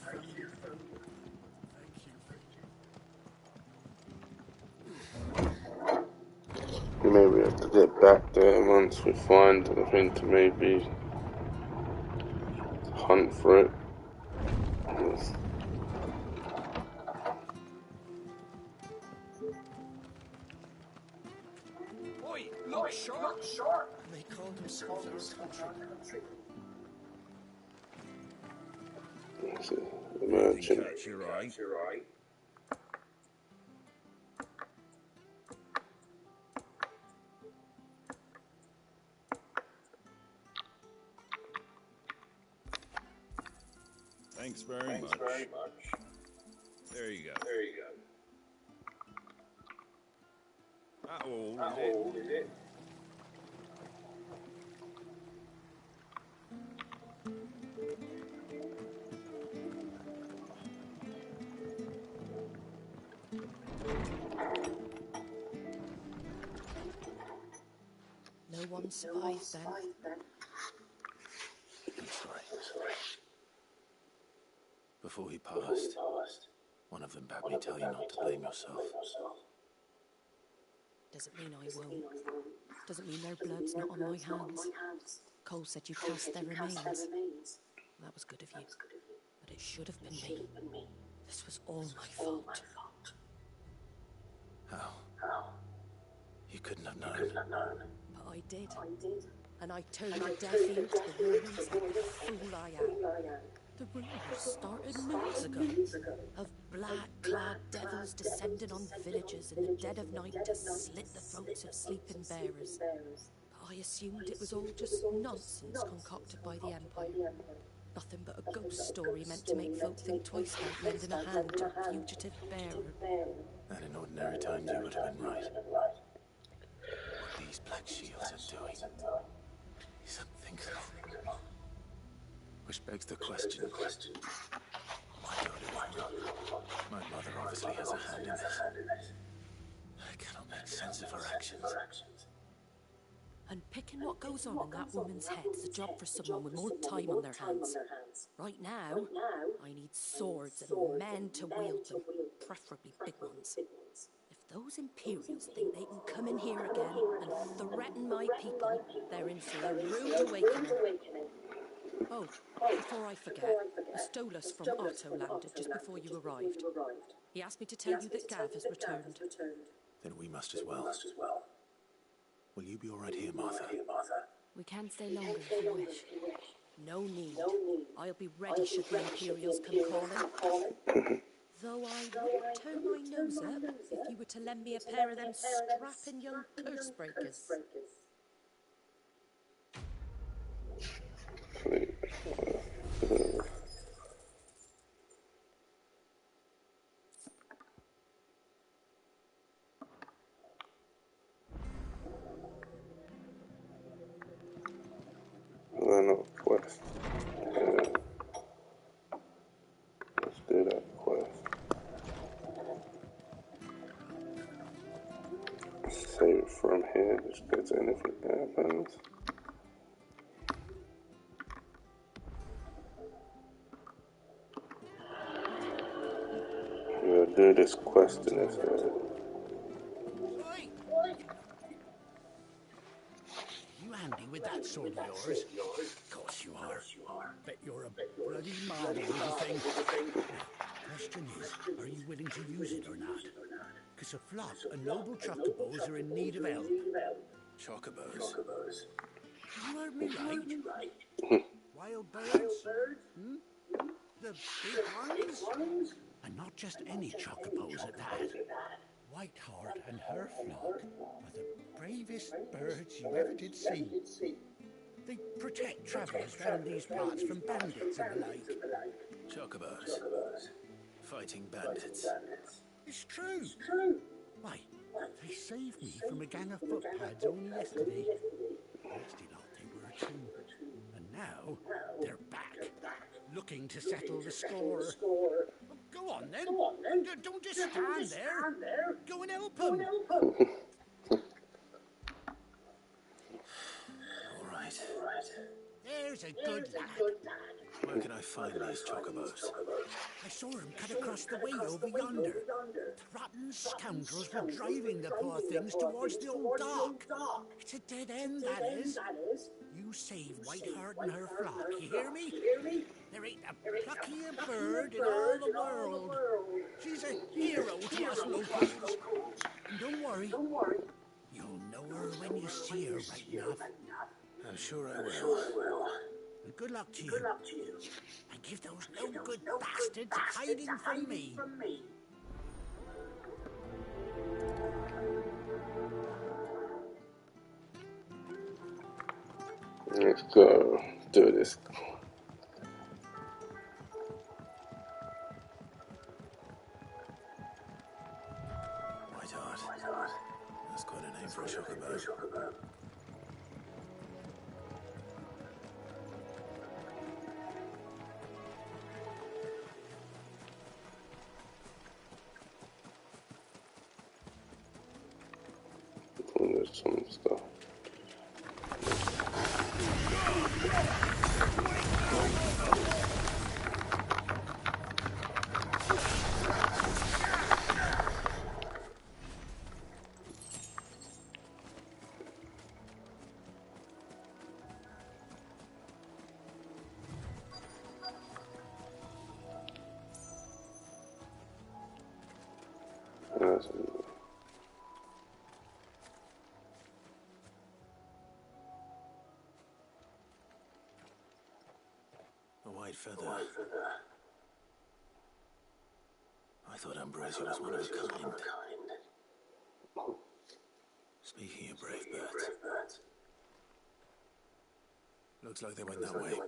maybe we have to get back there once we find anything to maybe hunt for it. Oi, look sharp! They called themselves our country. The merchant. You're right. Thanks very much. There you go. That all, is it? No one survived then. I'm sorry. Before he passed, one of them bade me tell you not to blame yourself. Doesn't mean I won't. Doesn't mean their blood's not on my hands. Cole said you cast their remains. That was good of you. But it should have been me. This was all my fault. How? You couldn't have known. But I did. And I turned a deaf ear to the warnings like the fool I am. The rumours started moons ago of black-clad devils descending on villages in the dead of night to slit the throats of sleeping bearers. But I assumed it was all just nonsense concocted by the Empire. Nothing but a ghost story meant to make folk think twice about lending a hand to a fugitive bearer. And in ordinary times you would have been right. What these black shields are doing is unthinkable. Which begs the question, why do it? My mother obviously has a hand in this. I cannot make sense of her actions. And picking what goes on in that woman's head is a job for someone with more time on their hands. Right now, I need swords and men to wield them, preferably big ones. If those Imperials think they can come in here again and threaten my people, they're in for a rude awakening. Oh, before I forget, a Stolas from Otto landed just before you arrived. He asked me to tell you that Gav has returned. Then we must as well. Will you be all right here, Martha? We can stay longer if you wish. No need. I'll be ready should the Imperials come calling. Though I wouldn't turn my nose up if you were to lend me a pair of them strapping young curse breakers. Another quest. Let's do that quest. Save from here, just go to anything that happens. We'll do this quest in this area. You handy with that sword of yours? Of course you are. Bet you're a bloody marvel with the thing. Now, question is, are you willing to use it or not? Because a flock of noble chocobos are in need of help. Chocobos? You heard me right. Wild birds? The big ones? And not just any chocobos at that. Whiteheart and her flock are the bravest birds you ever did see. They protect travellers round these parts from bandits and the like. Chocobos? Fighting bandits? It's true. Why, they saved me from a gang of footpads only yesterday. Nasty lot they were too. And now they're back, looking to settle the score. Well, go on then. Don't just stand there. Go and help them. All right. There's a good lad. Where can I find these chocobos? I saw him cut across the way over yonder. The rotten scoundrels were driving the poor things towards the old dock. It's a dead end, that is. You save Whiteheart and her flock, you hear me? There ain't a pluckier bird in all the world. She's a hero to us locals. And don't worry, you'll know her when you see her, right enough. I'm sure I will. And good luck to you. And give those no-good bastards a hiding from me. Let's go do this. Whiteheart. That's quite a name for a chocobo. There's some stuff. A white feather. I thought Ambrosia was one of a kind. Speaking of brave birds. Looks like they went that way.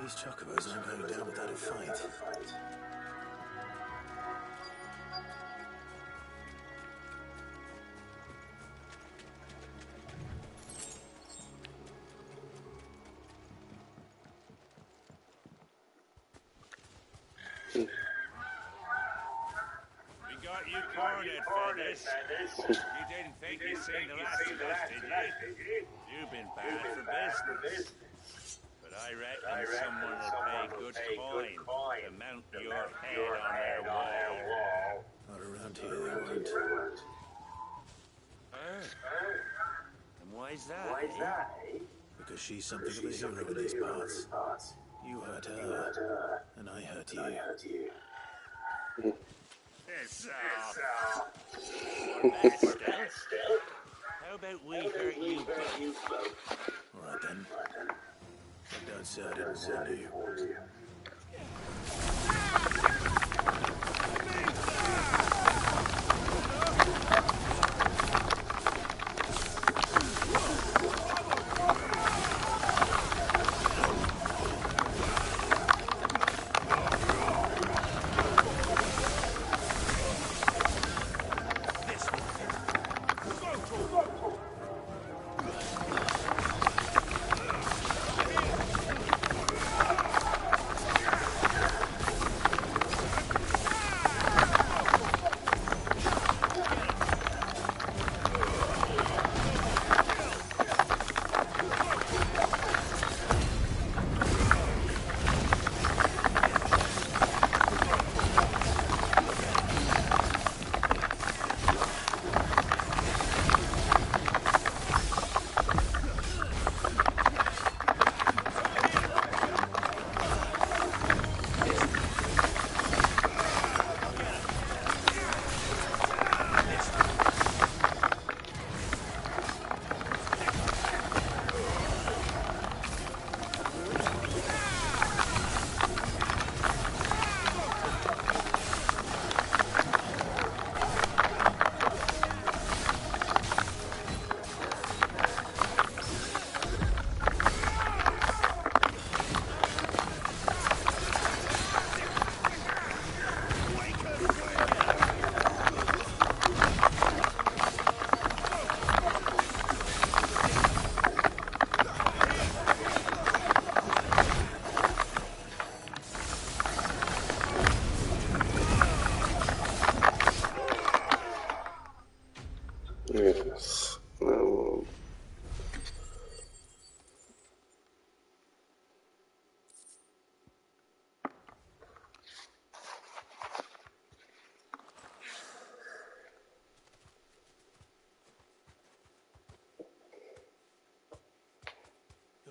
These chocobos aren't going down without a fight. We got you cornered, Feathers. You didn't think you'd seen the last of us, did you? You've been bad for business. But I reckon someone will pay good coin to mount your head on their wall. Not around here, they weren't. And why's that, eh? Because she's something of a hero in these parts. You hurt her, and I hurt you. This, or better still, how about we hurt you both? All right, then. But don't say I didn't warn you.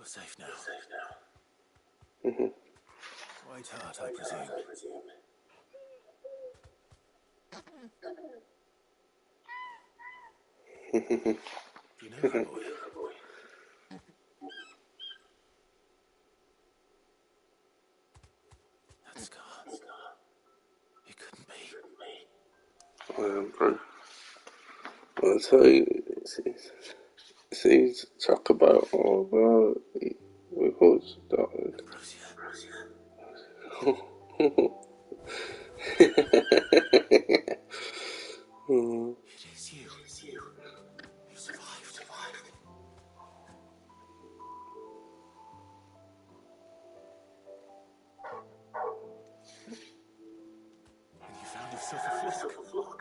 You're safe now. Mhm. White heart, I presume. Do you know that boy? That scar. It couldn't be. Bro. I'll tell you, see, talk about, oh, well, we've all started. It is you. You survived. And you found yourself a flock.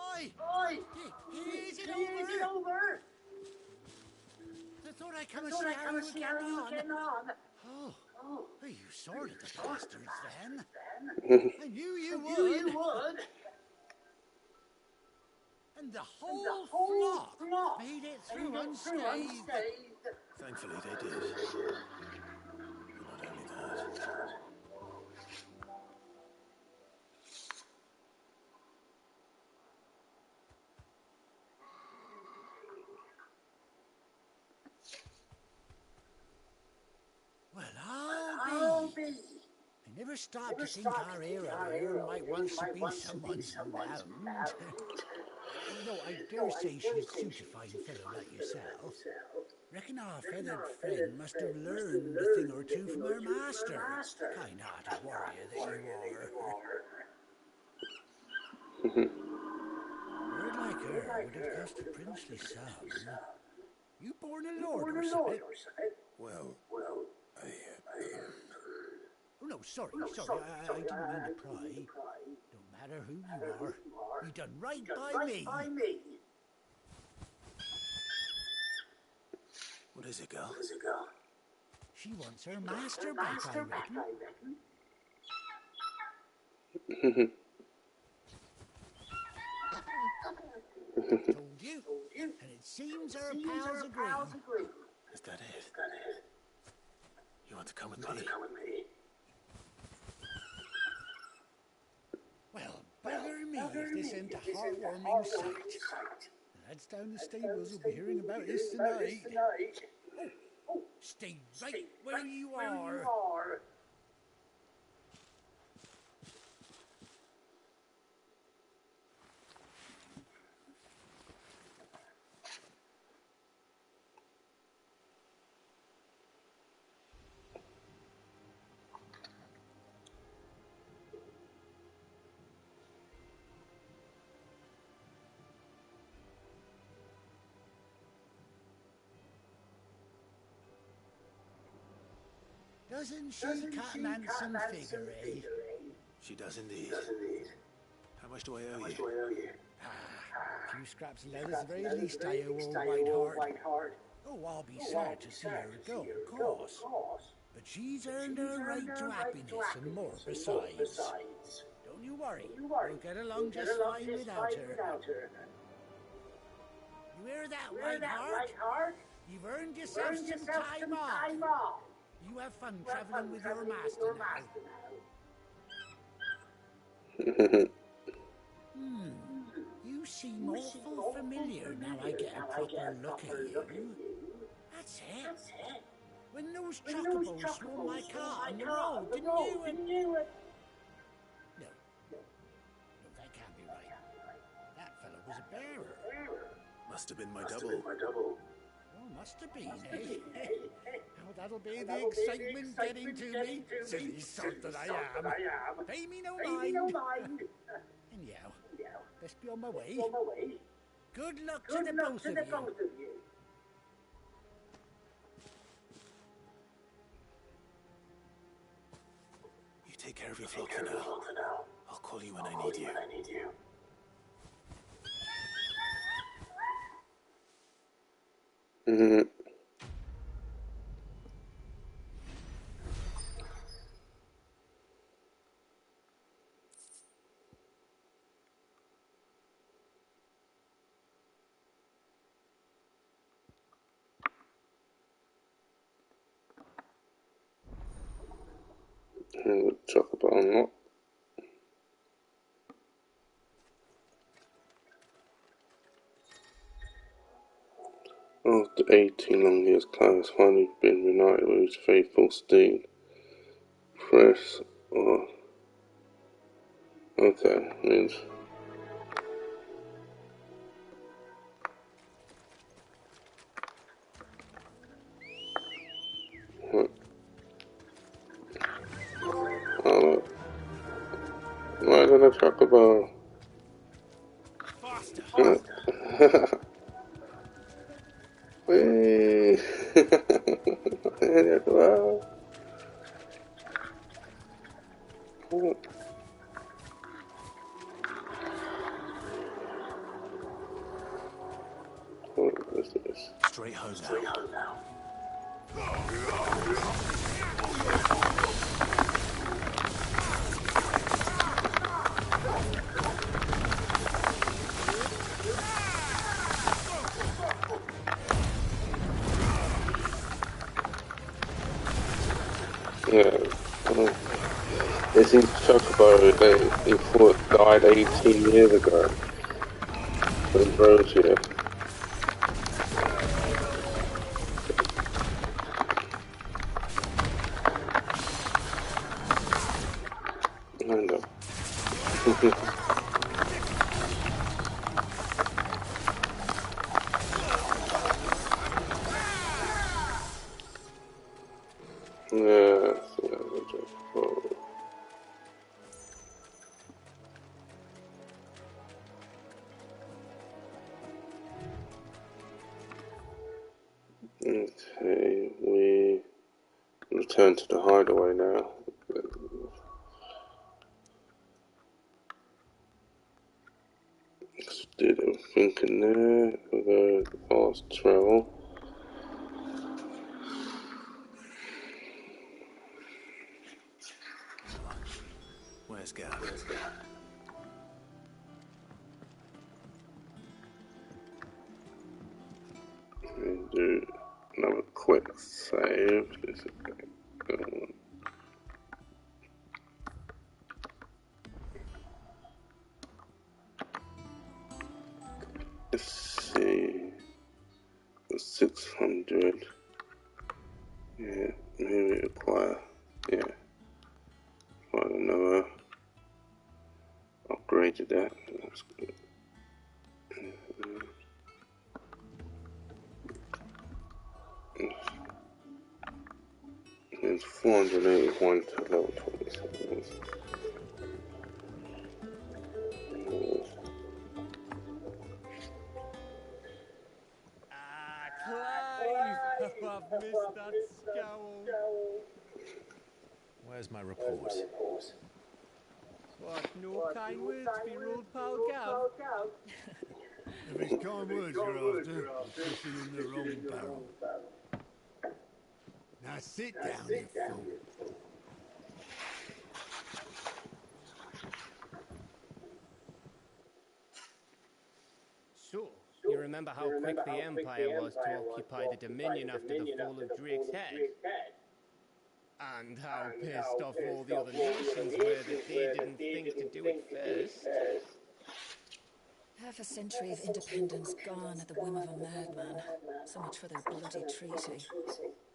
Oi! Is it over? I thought I'd come and see how you were getting on. Oh, you sorted the bastards then. I knew you would. And the whole flock made it through unscathed. Thankfully they did. But not only that. Well, I'll be. I never stopped to think our era here might once have been someone's round. Though I dare say she'd suit a fine fellow like yourself. Reckon our feathered friend must have learned a thing or two from her master. Kind-hearted warrior that you are. Word like her would have cost a princely sum. You born a lord or something? Well, Oh, no, sorry, I didn't mean to pry. Don't matter who you are. You done right by me. What is it, girl? She wants her master back, I reckon. Told you. And it seems our pals agree. Is that it? You want to come with me? Well, bugger me if this ain't a heartwarming sight. The lads down the stables will be hearing about this tonight. Oh, stay right where you are. Doesn't she cut an handsome figure, eh? She does indeed. How much do I owe you? A few scraps of leather's the very least I owe old Whiteheart. Oh, I'll be sad to see her go, of course. But she's earned her right to happiness and more besides. Don't you worry, we'll get along just fine without her. You hear that, Whiteheart? You've earned yourself some time off. You have fun traveling with your master now. You seem awful familiar now I get a proper look at you. That's it. When those chocobos swarmed my car on the road, didn't you? No, that can't be right. That fellow was a bearer. Must have been my double. Oh, must have been, eh? How that'll be the excitement getting to me. Silly sod that I am. Pay me no mind. Anyhow, best be on my way. Good luck to the both of you. You take care of your flock for now. I'll call you when I need you. Chocolate unlock. After 18 long years, Clive has finally been reunited with his faithful steed. Press or okay, means what? Oh, why did I talk about? Faster! Whee! Wow. What is this? Straight home now. Yeah. It seems Chocobo, he thought died 18 years ago. When Rose here. I know. Yes, okay, we return to the hideaway now. Let's do everything in there. We'll go fast travel. Where's Gav? And do another quick save. Let's see. 600. Yeah, maybe acquire. Yeah. Acquire another. Upgraded that. That's good. It's 481 to level 27. Clive! Oh, I've missed that scowl. Where's my report? What, no kind words for your old pal Gav? If it's kind words you're after, you're fishing in the wrong barrel. Now sit down, you fool. So, you remember how quick the Empire was to occupy the Dominion after the fall of Drake's head? And how pissed off all the other nations were that they didn't think to do it first? Half a century of independence gone at the whim of a madman. So much for their bloody treaty.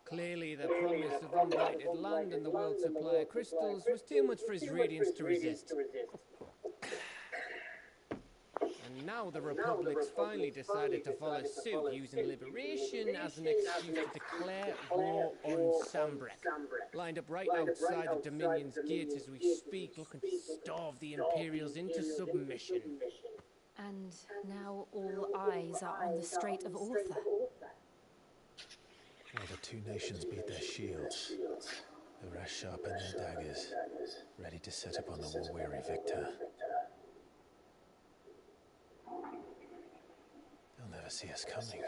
Clearly, the promise of unblighted land and the world's supply of crystals was too much for his radiance to resist. And now the Republic's finally decided to follow suit, using liberation as an excuse to declare war on Sambrek. Lined up right outside the Dominion's gates as we speak, looking to starve the Imperials into submission. And now all eyes are on the Strait of Ortha. While the two nations beat their shields, the rest sharpen their daggers, ready to set upon the war-weary victor. They'll never see us coming.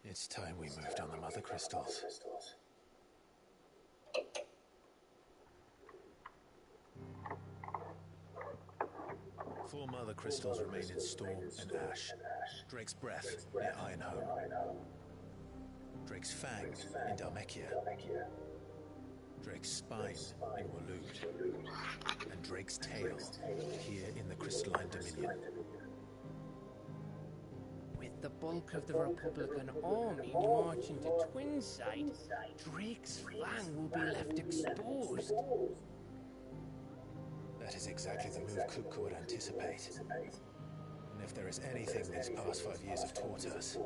It's time we moved on the mother crystals. 4 mother crystals remain in Storm and Ash. Drake's breath near Ironhome. Drake's fang in Dhalmekia, Drake's spine in Waloed, and Drake's tail here in the Crystalline Dominion. With the bulk of the Republican army marching to Twinside, Drake's fang will be left exposed. That is exactly the move Kupka would anticipate. And if there is anything these past 5 years have taught us,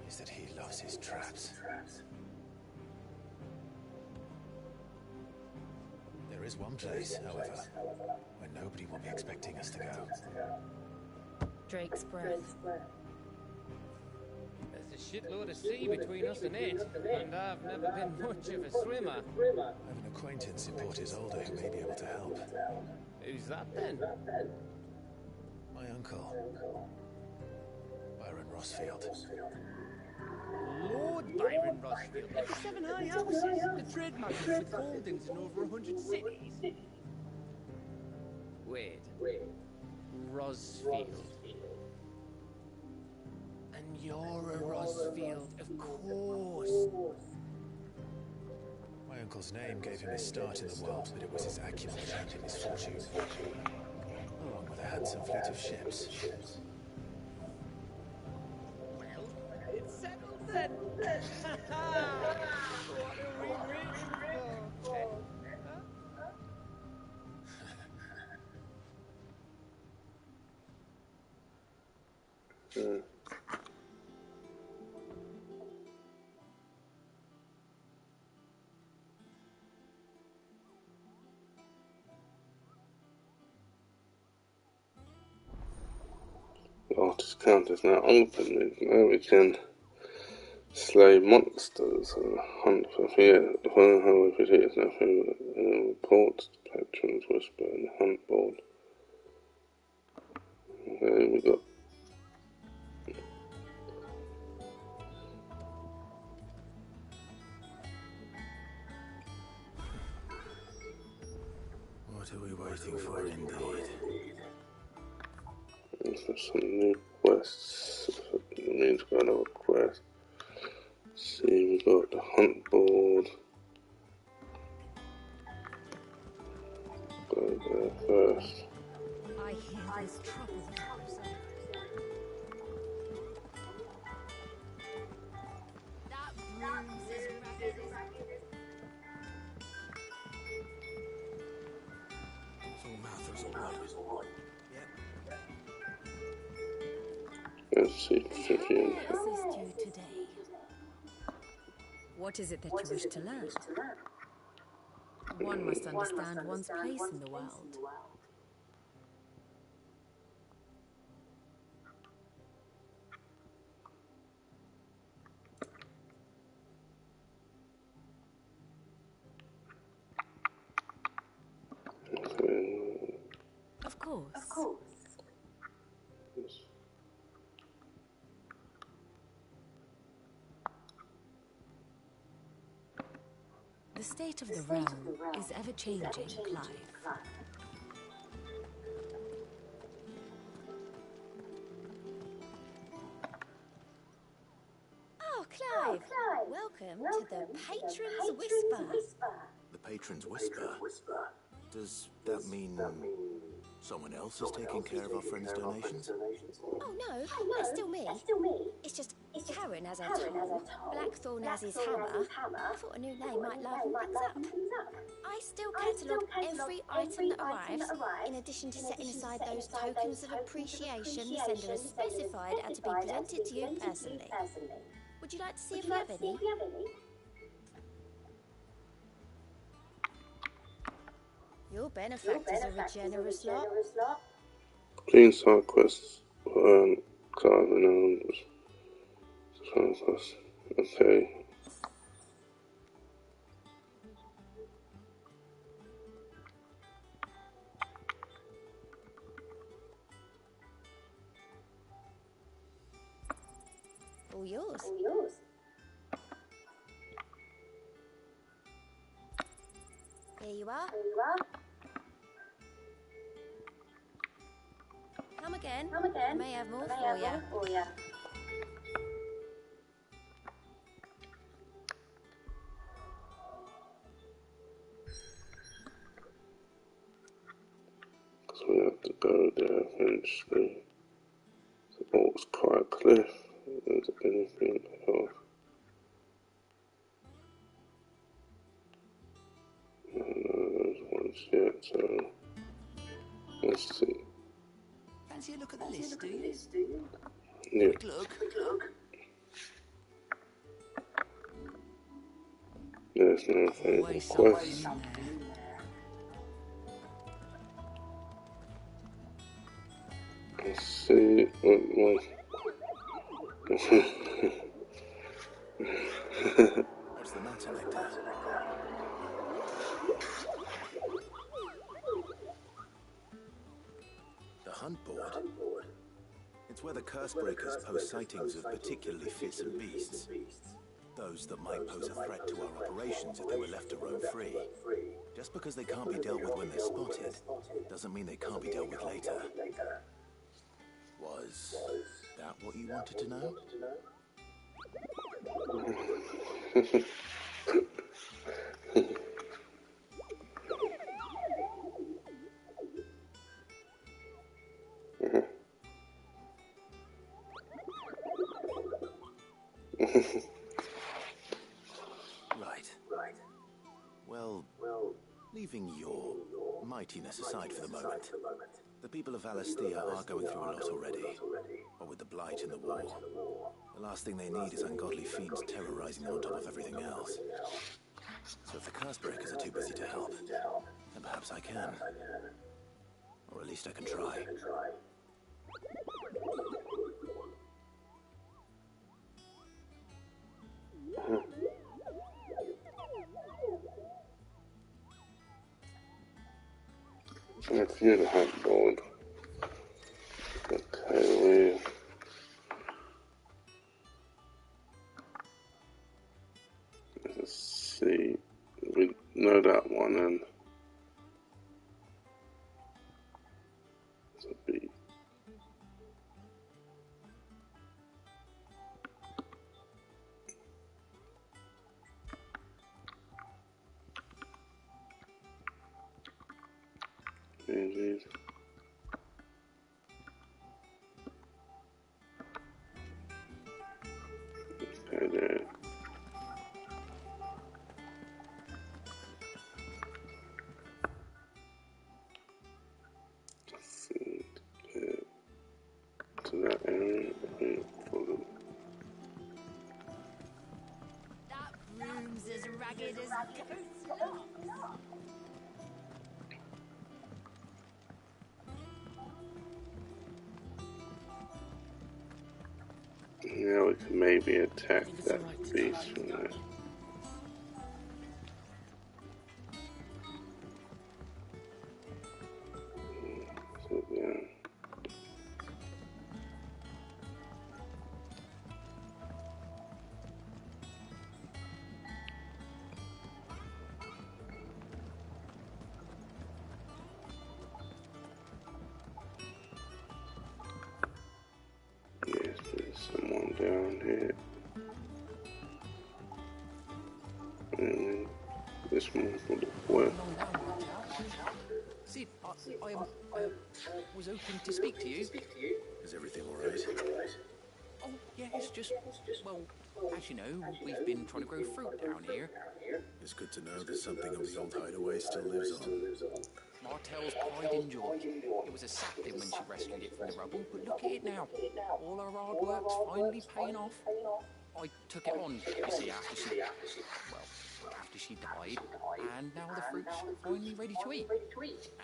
is that he loves his traps. There is one place, however, where nobody will be expecting us to go. Drake's breath. There's a shitload of sea between us and it, and I've never been much of a swimmer. I have an acquaintance in Port Isolde who may be able to help. Who's that then? My uncle, Byron Rossfield. Lord Byron Rossfield, with the 7 high houses, the trade magnate with holdings in over 100 cities. Wait. Rossfield. And you're a Rossfield, of course. My uncle's name gave him his start in the world, but it was his acumen that earned him his fortune, along with a handsome fleet of ships. Well, it's settled then. What are we waiting for? The artist count is now open. Now we can slay monsters and hunt for fear. The phone, however, it is now favourite reports. The patrons whisper in the hunt board. Okay, we got. What are we waiting for, indeed? There's some new quests. It means we've got another quest. See, we got the hunt board. Go there first. I hear there's trouble there. That broom's as ragged It's all Mather's all right. Let's see, How may I assist you today? What is it that you wish to learn? One must understand one's place in the world. Of course. The state of the realm is ever-changing, Clive. Oh, Clive! Welcome to the Patron's Whisper. The Patron's Whisper? Does that mean someone else is taking care of our friends' donations? Oh no, it's still me. It's just Karen has her tool, Blackthorn has his hammer. I thought a new name might liven things up. I still catalogue every item that arrives, in addition to setting aside those tokens of appreciation the sender has specified are to be presented to you personally. Would you like to see if we have any? Your benefactors are a generous lot. Clean side quests. Clive and okay. All yours. Here you are. Come again. I may have more for you. So we have to go there eventually. So, oh, it's quite a cliff. Is there anything else? No, those ones yet, so let's see. Fancy a look at the list, do you? Yeah. Quick look. There's no favourite quest. Let's see what was. What's the matter, Nectar? The hunt board. It's where the curse breakers post sightings of particularly fearsome beasts. Those that might pose a threat to our operations if they were left to roam free. Just because they can't be dealt with when they're spotted, doesn't mean they can't be dealt with later. Was that what you wanted to know? Right. Well, leaving your mightiness aside for the moment, the people of Alastia are going through a lot already. What with the Blight and the war. The last thing they need is ungodly fiends terrorizing them on top of everything else. So if the curse breakers are too busy to help, then perhaps I can. Or at least I can try. Let's view the hunt board. Okay, let's see. We know that one, and it's a B. Indeed. Okay, there. See, to that area. That broom's as ragged as goat's locks. Yeah, we can maybe attack that beast from there. So, yeah. Yes, there's someone down here. And this one for the west. Sid, I was hoping to speak to you. Is everything all right? Oh, yeah, it's just, well, as you know, we've been trying to grow fruit down here. It's good to know that something of the old hideaway still lives on. Martell's pride and joy. It was a sapling when she rescued it from the rubble, but look at it now. All her hard work's finally paying off. I took it on, you see, after she died, and now the fruit's finally ready to eat.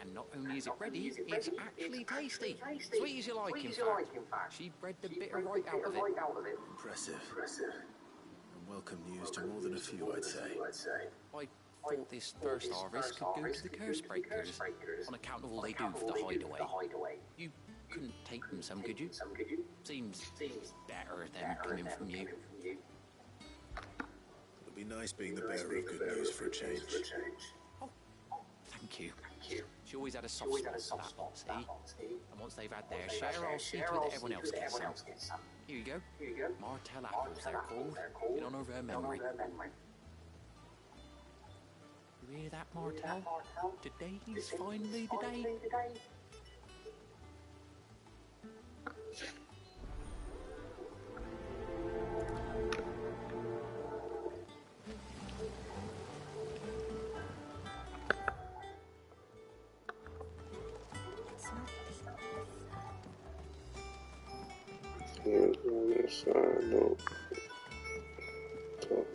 And not only is it ready, it's actually tasty. Sweet as you like, in fact. She bred the bitter right out of it. Impressive. And welcome news to more than a few, I'd say. I thought this first harvest could go to the curse breakers, on account of all they do for the hideaway. You couldn't take them some, could you? Seems better than coming from you. It'll be nice being the bearer of good news for a change. Oh, thank you. She always had a soft spot for that, see? And once they've had their share, I'll see to it that everyone else gets some. Here you go. Martell apples, they're called, in honour of her memory. You hear that, Martell? Today's finally the day. Here's on this side, no. Top.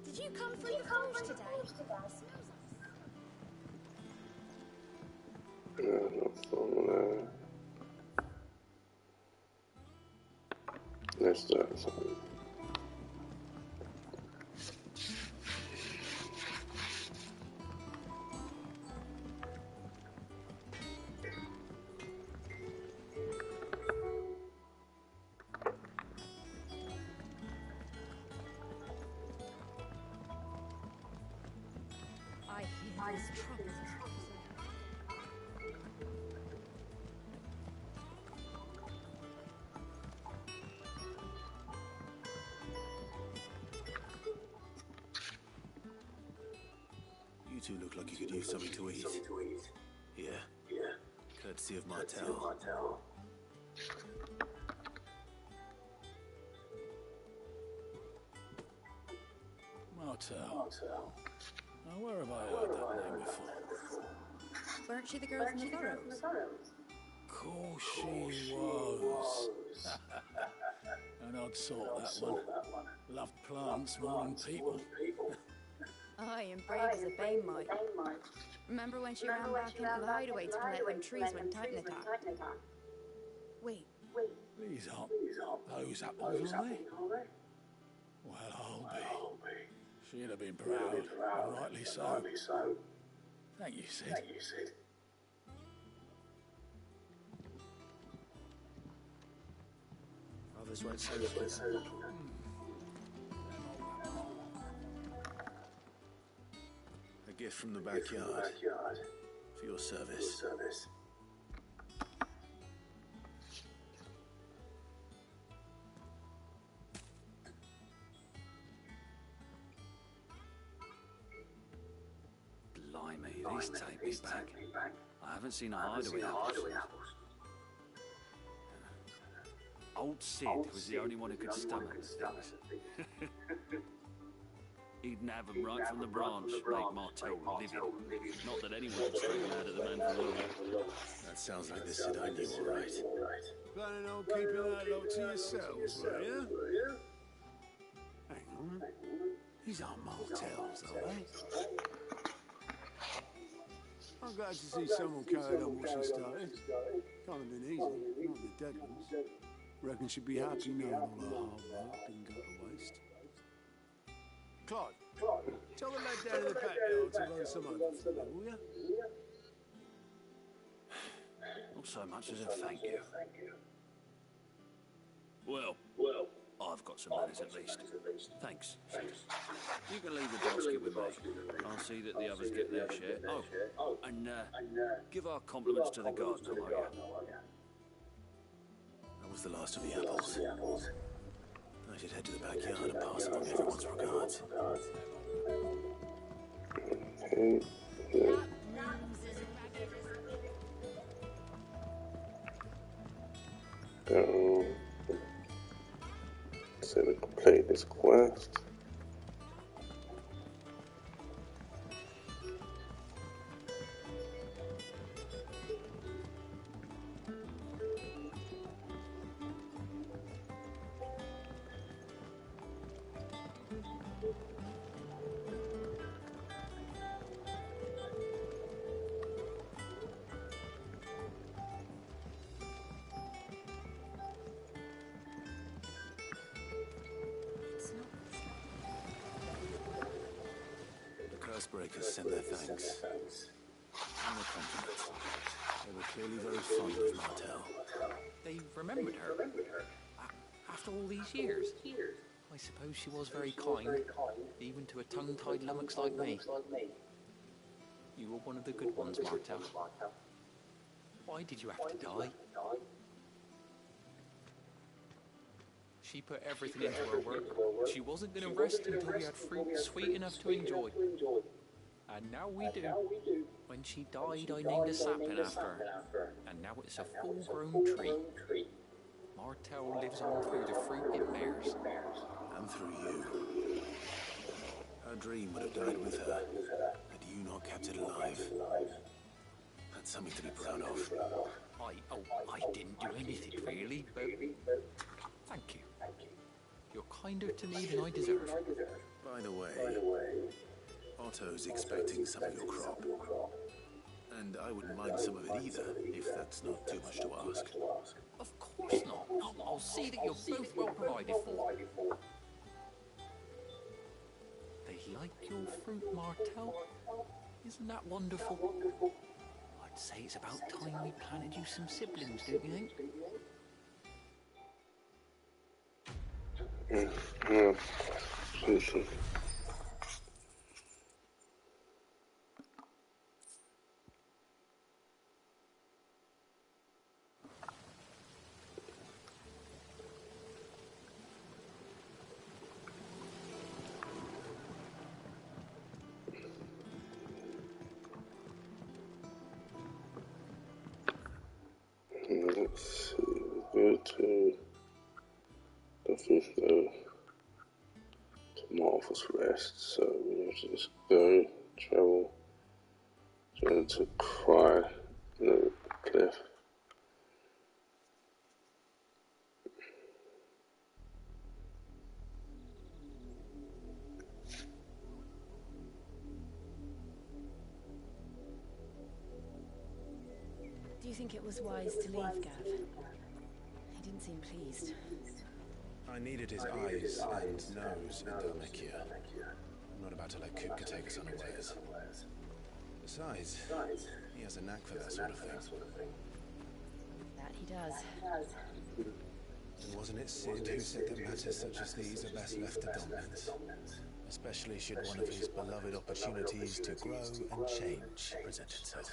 Did you come from the forge today? No phone there. Let's start something. I hear there's trouble. You two look like you could use something to eat. Yeah? Courtesy of Martel. Martel. Now, where have I heard that name before? Weren't she the girl from the Furrows? Course she was. An odd sort, that one. Loved plants more than people. Aye, and brave as a bane might. Remember when she ran back into the hideaway to collect them trees when Titan attacked? Wait. These aren't those apples, are they? Well, I'll be. She'd have been proud, and rightly so. Thank you, Sid. Others won't say that. A gift from the backyard. For your service. Blimey, these take me back. I haven't seen a hideaway apples. Old Sid was the only one who could stomach the things. He'd nab them right from the branch, make Martel livid. Not that anyone could strangle out of the man for long. That sounds like the Sid I knew, all right. Planning on keeping that lot to yourselves, were you? Hang on. These aren't Martels, are they? I'm glad to see someone carried on what she started. Can't have been easy, not the dead ones. Reckon she'd be happy knowing all her hard work didn't go to waste. Clive, tell the lad down in the backyard to run some over for me, will you? Not so much as a thank you. Well, I've got some manners at least. Thanks. You can leave the basket with me. I'll see that the others get their share. Oh, and give our compliments to the gardener, won't you? That was the last of the apples. I should head to the backyard and pass along everyone's regards. Okay. Yeah. So we complete this quest. Breakers send their thanks. And their compliments. They were clearly very fond of Martel. They remembered her. After all these years. I suppose she was very kind, even to a tongue-tied lummox like me. You were one of the good ones, Martel. Why did you have to die? She put everything into her work. She wasn't going to rest until we had fruit sweet enough to enjoy. And now we do. When she died, I named a sapling after her. And now it's a full-grown tree. Martel lives on through the fruit it bears. And through you. Her dream would have died with her, had you not kept it alive. That's something to be proud of. I didn't do anything really, but thank you. You're kinder to me than I deserve. By the way, Otto's expecting some of your crop. And I wouldn't mind some of it either, if that's not too much to ask. Of course not. I'll see that you're both well provided for. They like your fruit, Martel. Isn't that wonderful? I'd say it's about time we planted you some siblings, don't you think? Yeah. Let's see, go to definitely go to Marvel's Rest, so we have to just go, travel to Cry, no, Cliff. Do you think it was wise to leave, Gav? He didn't seem pleased. I needed his eyes and nose in Dalmekia. I'm not about to let Kupka take us unawares. Besides, he has a knack for that sort of thing. That he does. And wasn't it Sid who said that matters such as these are best left to dominance? Especially should one of his beloved opportunities to grow and change present itself.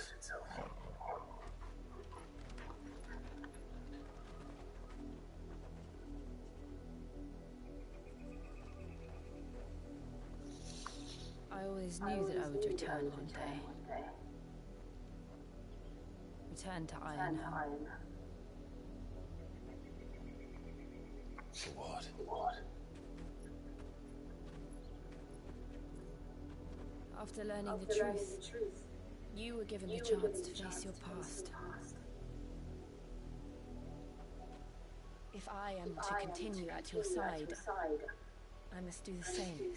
I always knew that I would return one day. Return to Ironhome. For what? After learning the truth, you were given the chance to face your past. If I am to continue at your side, I must do the same.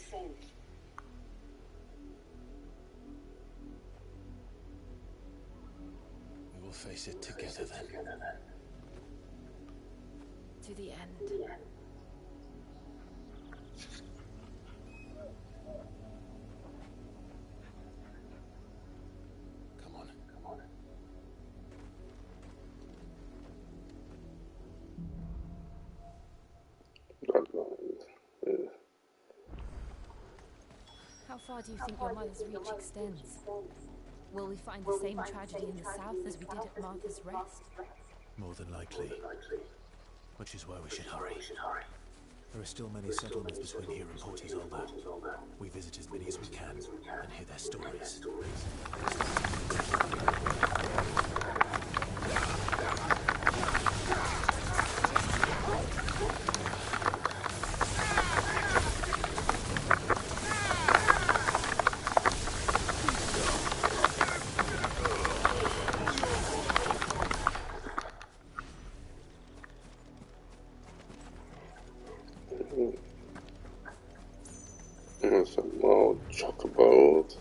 We will face it together then. To the end. Come on. How far do you think your mother's reach extends? Will we find the same tragedy in the south as we did at Martha's Rest? More than likely. Which is why we should hurry. There are still many settlements between here and Port Isolde. We visit as many as we can and hear their stories. Some more chocobos.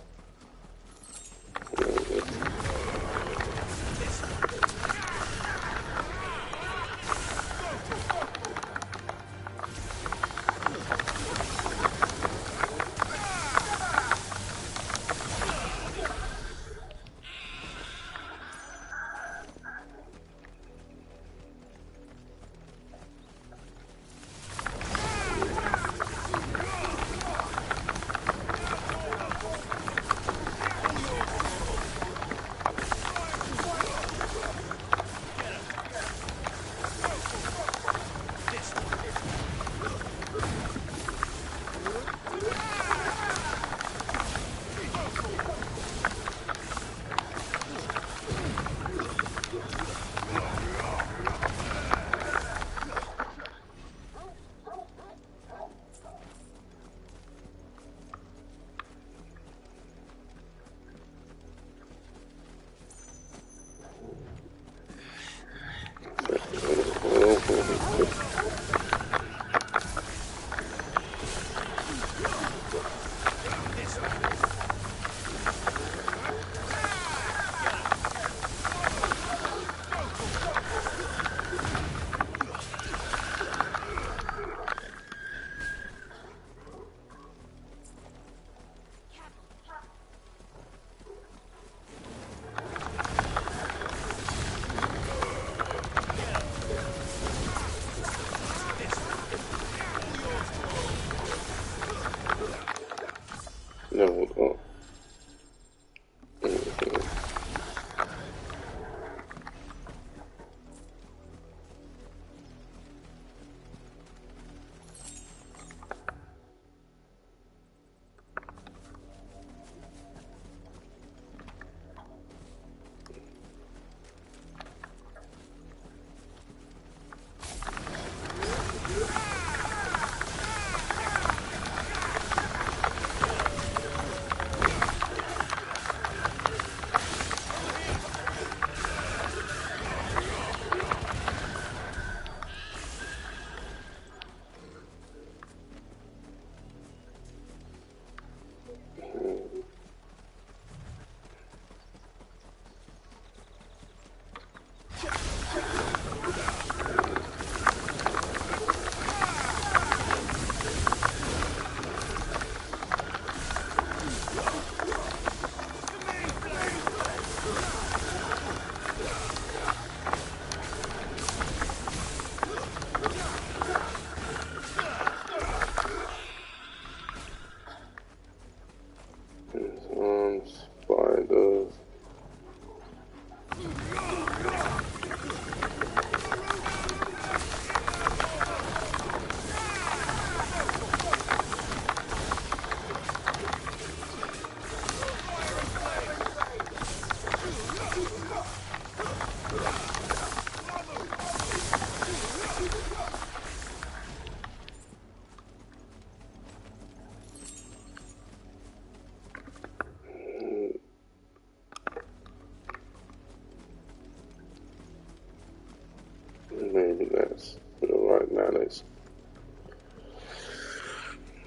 maybe that's alright now. Let's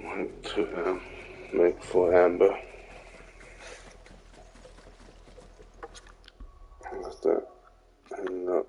want to make for Amber. What's that? Hanging up.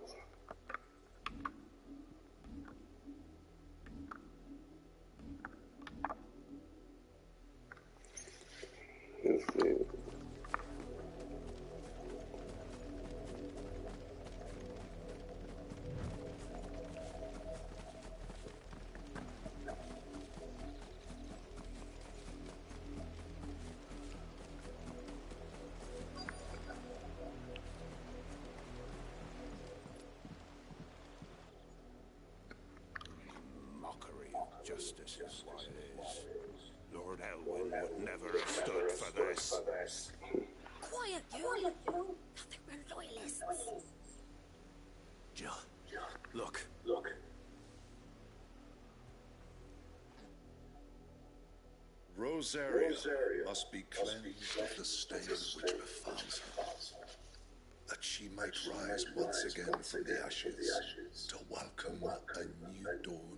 Justice is what it is. Lord Elwyn would never have stood for this. Quiet, you! Thought they were loyalists. Jill, look. Rosaria must be cleansed of the stain which befalls her, that she might rise once again from the ashes to welcome a new dawn.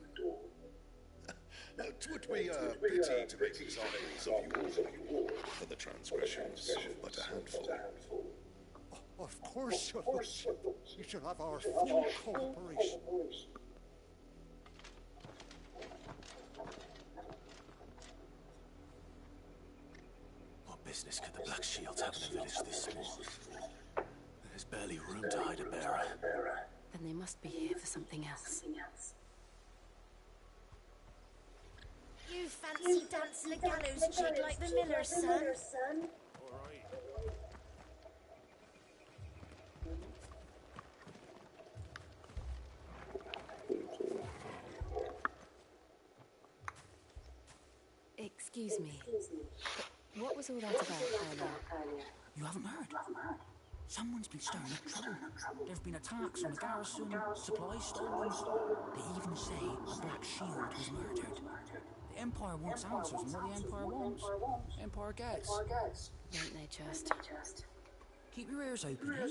It would be a pity to make examples of you all, for the transgressions of but a handful. Of course, Your Lordship. You shall have our full cooperation. What business could the Black Shields have in a village this small? There's barely room to hide a bearer. Then they must be here for something else. You fancy dancing a gallows jig like the miller's son? Excuse me. But what was all that about earlier? You haven't heard? Someone's been stirring up trouble. There have been attacks on the garrison, supplies stolen. They even say a Black Shield was murdered. The Empire wants answers, and what the Empire wants, the Empire gets. Don't they just? Keep your ears open, eh?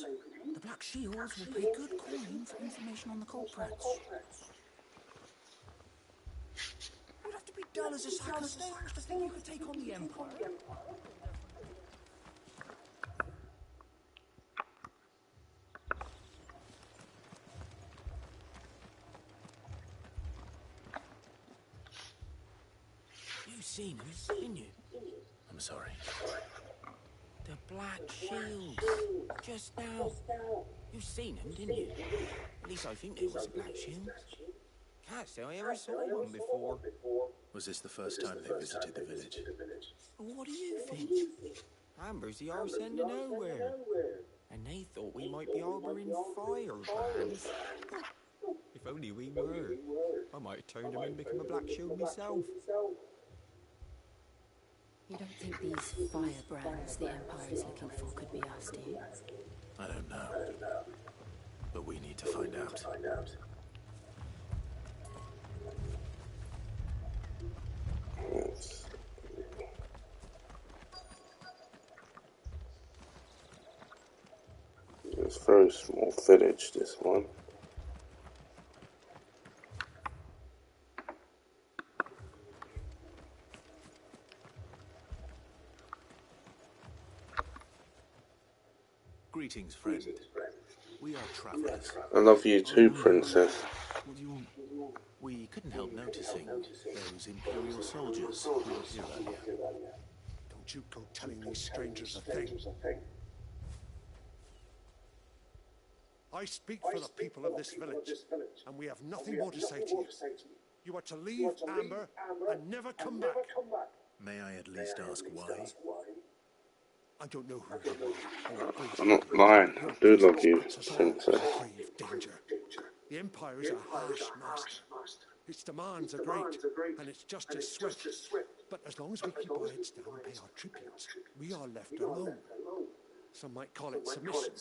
The Black Shields will pay good coin for information on the culprits. You'd have to be dull as a sack of stones to think you could take on the Empire. You seen him, didn't you? I'm sorry. The Black Shields. Just now. You seen him, didn't you? At least I think there was a Black Shield. Can't say I ever saw one before. Was this the first time they visited the village? What do you think? Amber's the arse end of nowhere. And they thought we might be harbouring firebrands. If only we were. I might have turned him and become a Black Shield myself. You don't think these firebrands the Empire is looking for could be us, do you? I don't know. But we need to find out. It's a very small village, this one. Greetings, friend. We are travelers. I love you too, Princess. What do you want? We couldn't help noticing those Imperial soldiers who were here earlier. Don't you go telling these strangers a thing. I speak for the people of this village, and we have nothing more to say to you. You are to leave Amber and never come back. May I at least ask why? I don't know who you are. I'm not lying. I do love you, Princess. Grave danger. The Empire is a harsh master. Its demands are great, and its justice swift. But as long as we keep our heads down and pay our tributes, we are left alone. Some might call it submission.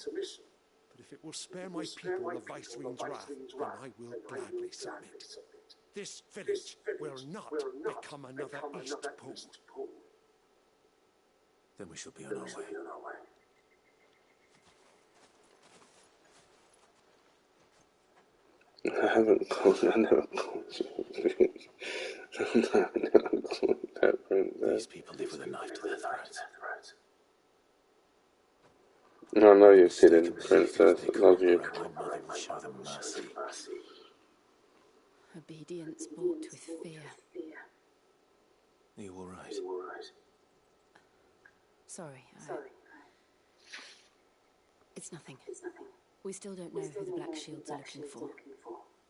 But if it will spare my people the Viceroy's wrath, then I will gladly submit. This village will not become another East Pole. Then we shall be on our way. I haven't called. I never called you. No, I never called that princess. These people live with a knife to their throats. No, I know you're kidding, princess. I love you. My mother will show them mercy. Obedience bought with fear. Are you all right? Sorry. It's nothing. We still don't know who the Black Shields are looking for.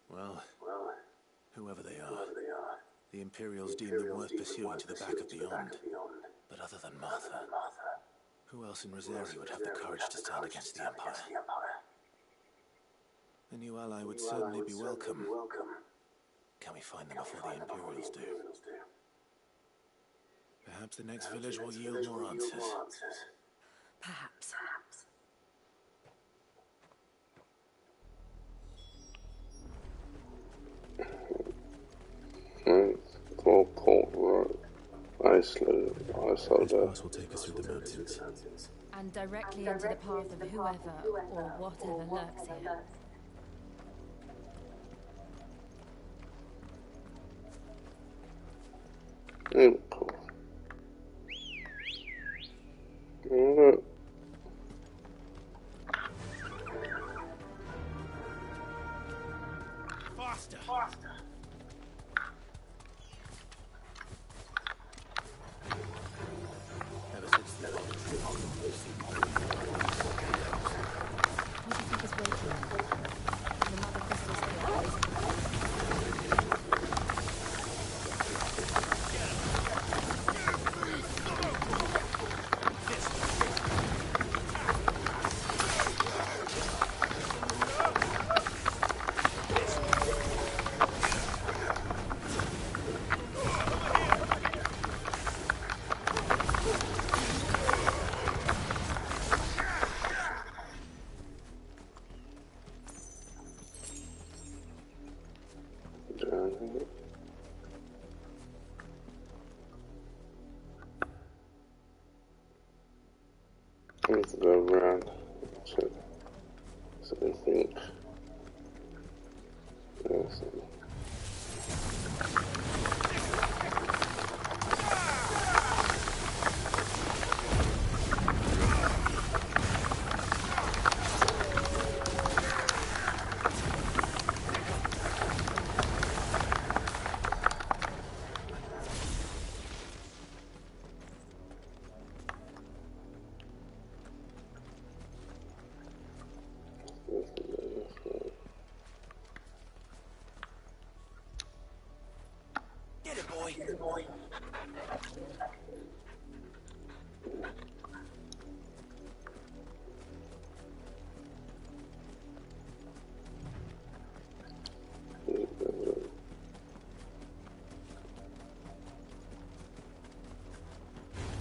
Well, whoever they are, the Imperials deem them worth pursuing to the back of beyond. But other than Martha, who else in Rosari would have the courage to stand against the Empire? A new ally would certainly be welcome. Can we find them before the Imperials do? Perhaps the next village will yield more answers. Perhaps. Four Port Road. Iceland. This pass will take us through the mountains. And directly into the path of whoever or whatever lurks here. Cool. Look. Faster! Ever since the What do you think is waiting? The Mother Crystal's here. Let's go around. So I think. Yes. Get it, boy! Get it, boy!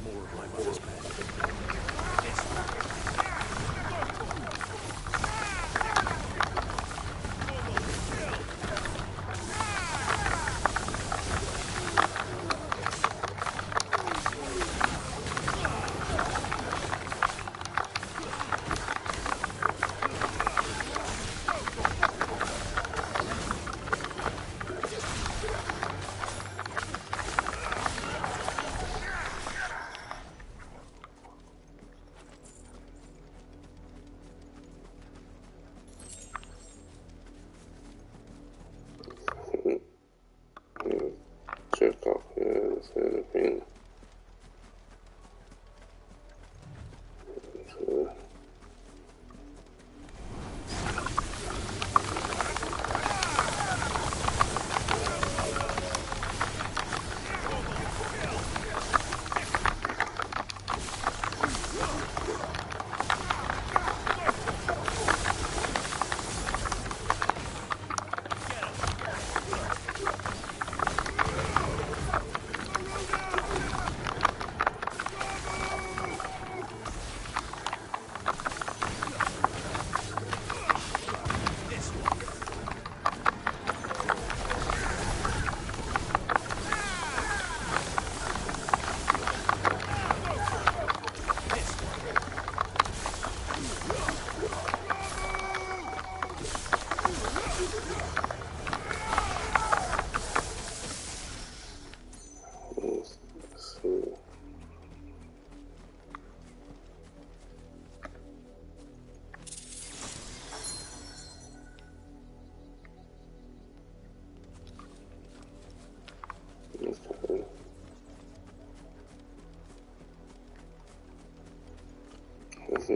More of my mother's men.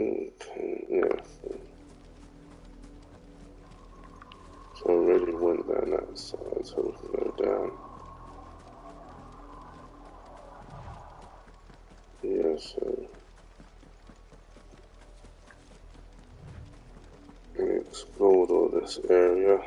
Okay, yeah. So I already went down that side, so we can go down. Yeah, so we explored all this area.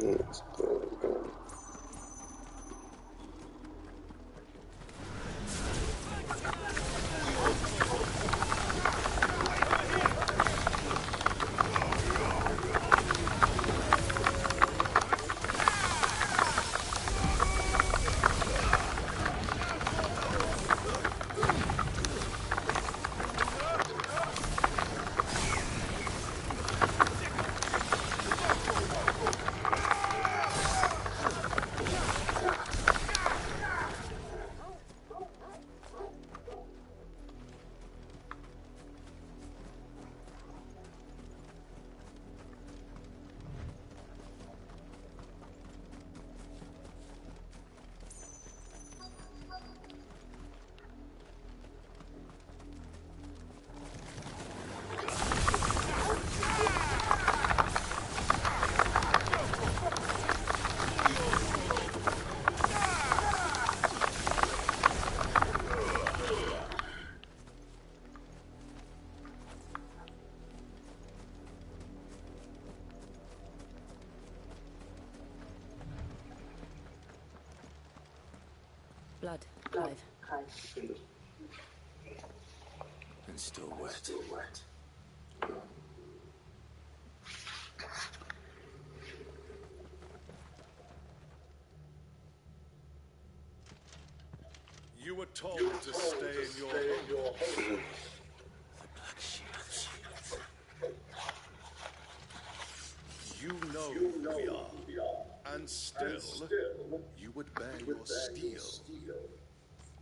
Let's go down. Blood, Clive. And still wet. You were told to stay in your home. The Black Shields. You know who we are. And still, you would bear your steel.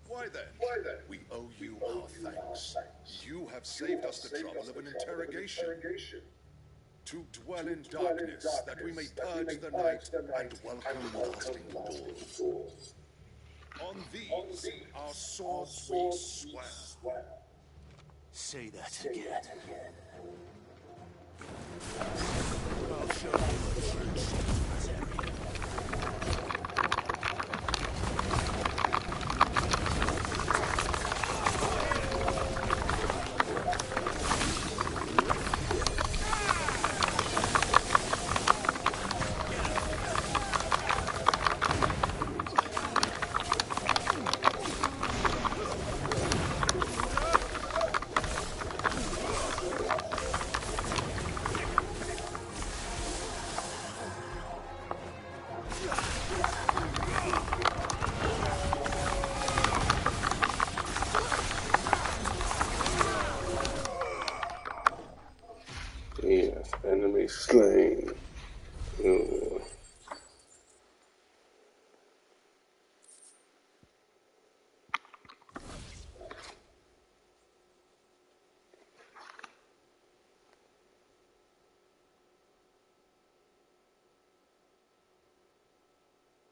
Why then? We owe you our thanks. You have saved us the trouble of an interrogation. To dwell in darkness, that we may purge the night and welcome lasting dawn. On these, our swords we swear. Say that again. I'll show you what true secretaries.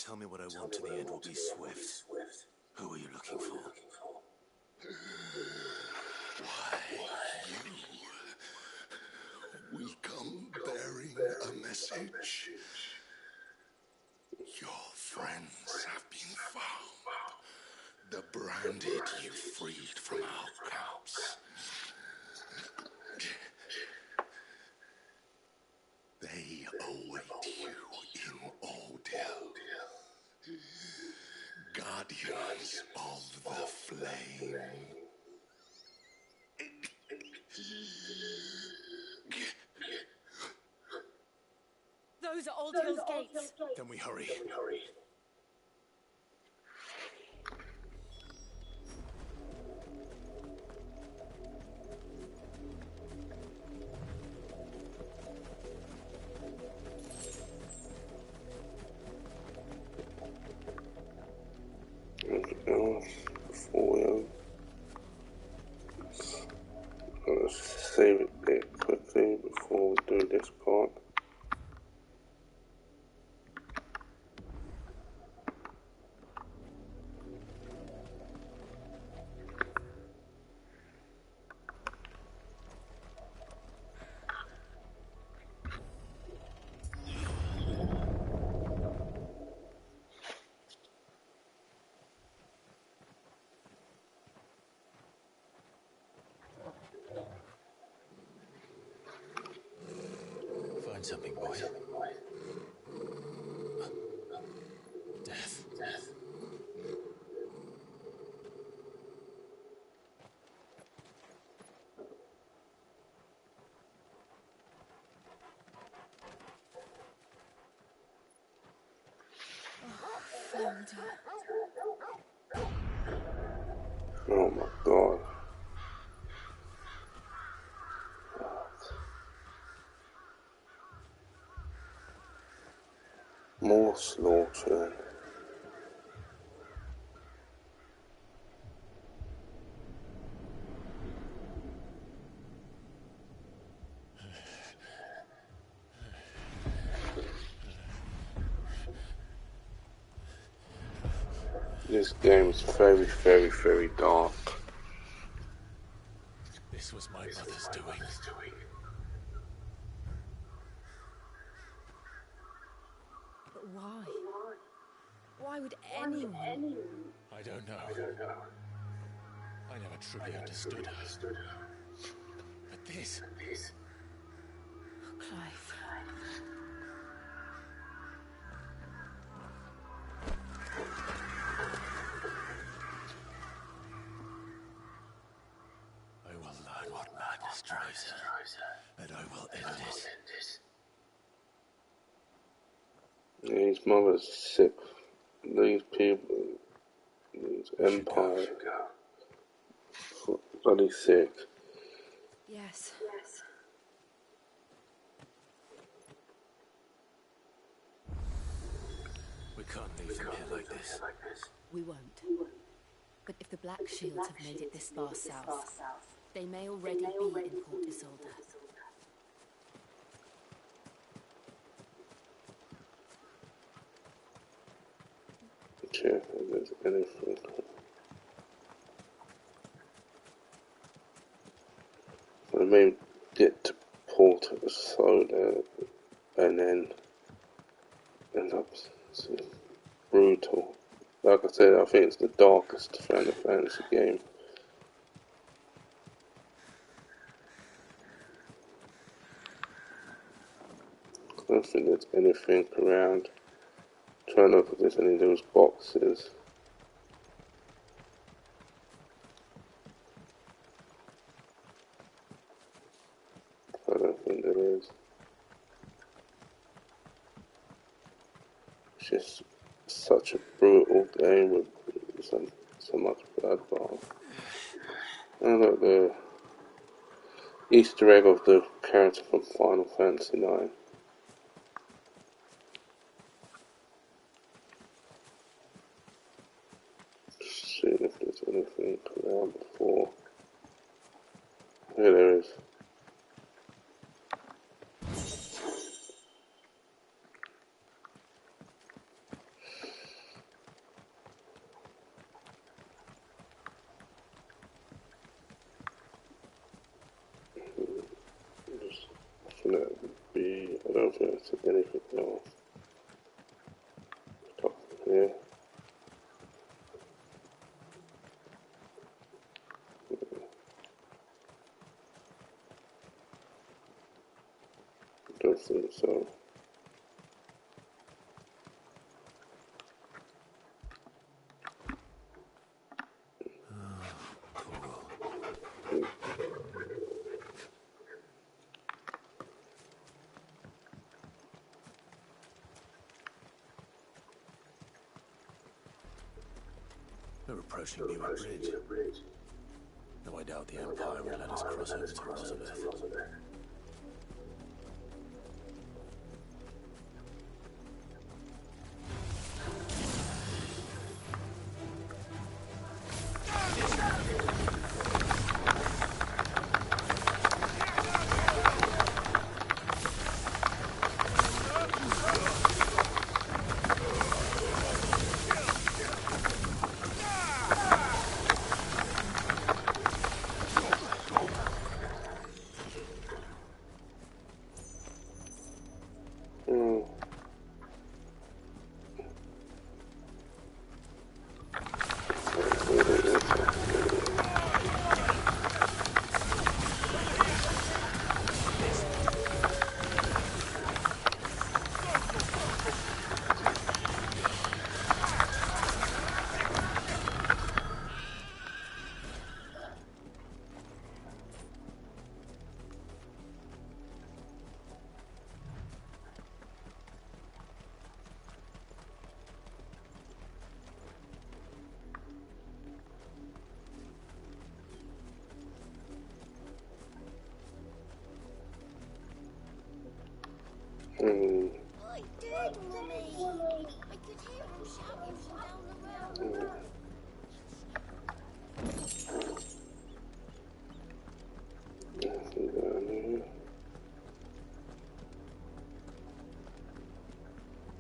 tell me what I want to the end will be swift. Who are you looking for? Why, you. We come bearing a message. Your friends have been found. The branded you freed from our camps. They await you in Ordeal. Guardians of the Flame. Those are Old Hill's gates. Then we hurry. Let's save it there quickly before we do this part. Find something, boy. Death. Found her. Oh my god. More slaughter. This game is very, very, very dark. This was my mother's doing. But why? Why would anyone? I don't know. I never truly understood her. But this... Clive. I will learn what madness drives her, and I will end it. His mother's sick. These people, these empire, bloody sick. Yes. We can't leave them here like this. We won't. But if the Black Shields have made it this far south, they may already be in Port Isolde. Check if there's anything. I may get to Port Isolde and then end up brutal. Like I said, I think it's the darkest Final Fantasy game. I don't think there's anything around. Try not to look if there's any of those boxes. I don't think there is. It's just such a brutal game with so much bloodbath. And look, the Easter egg of the character from Final Fantasy 9. See if there's anything around before. Here there is. see anything else. Top here. Don't think so. We're approaching Newer Bridge. Though I doubt the Empire will let us cross over to Elizabeth. I did, Mummy. I could hear him shouting from down the road. Nothing down here.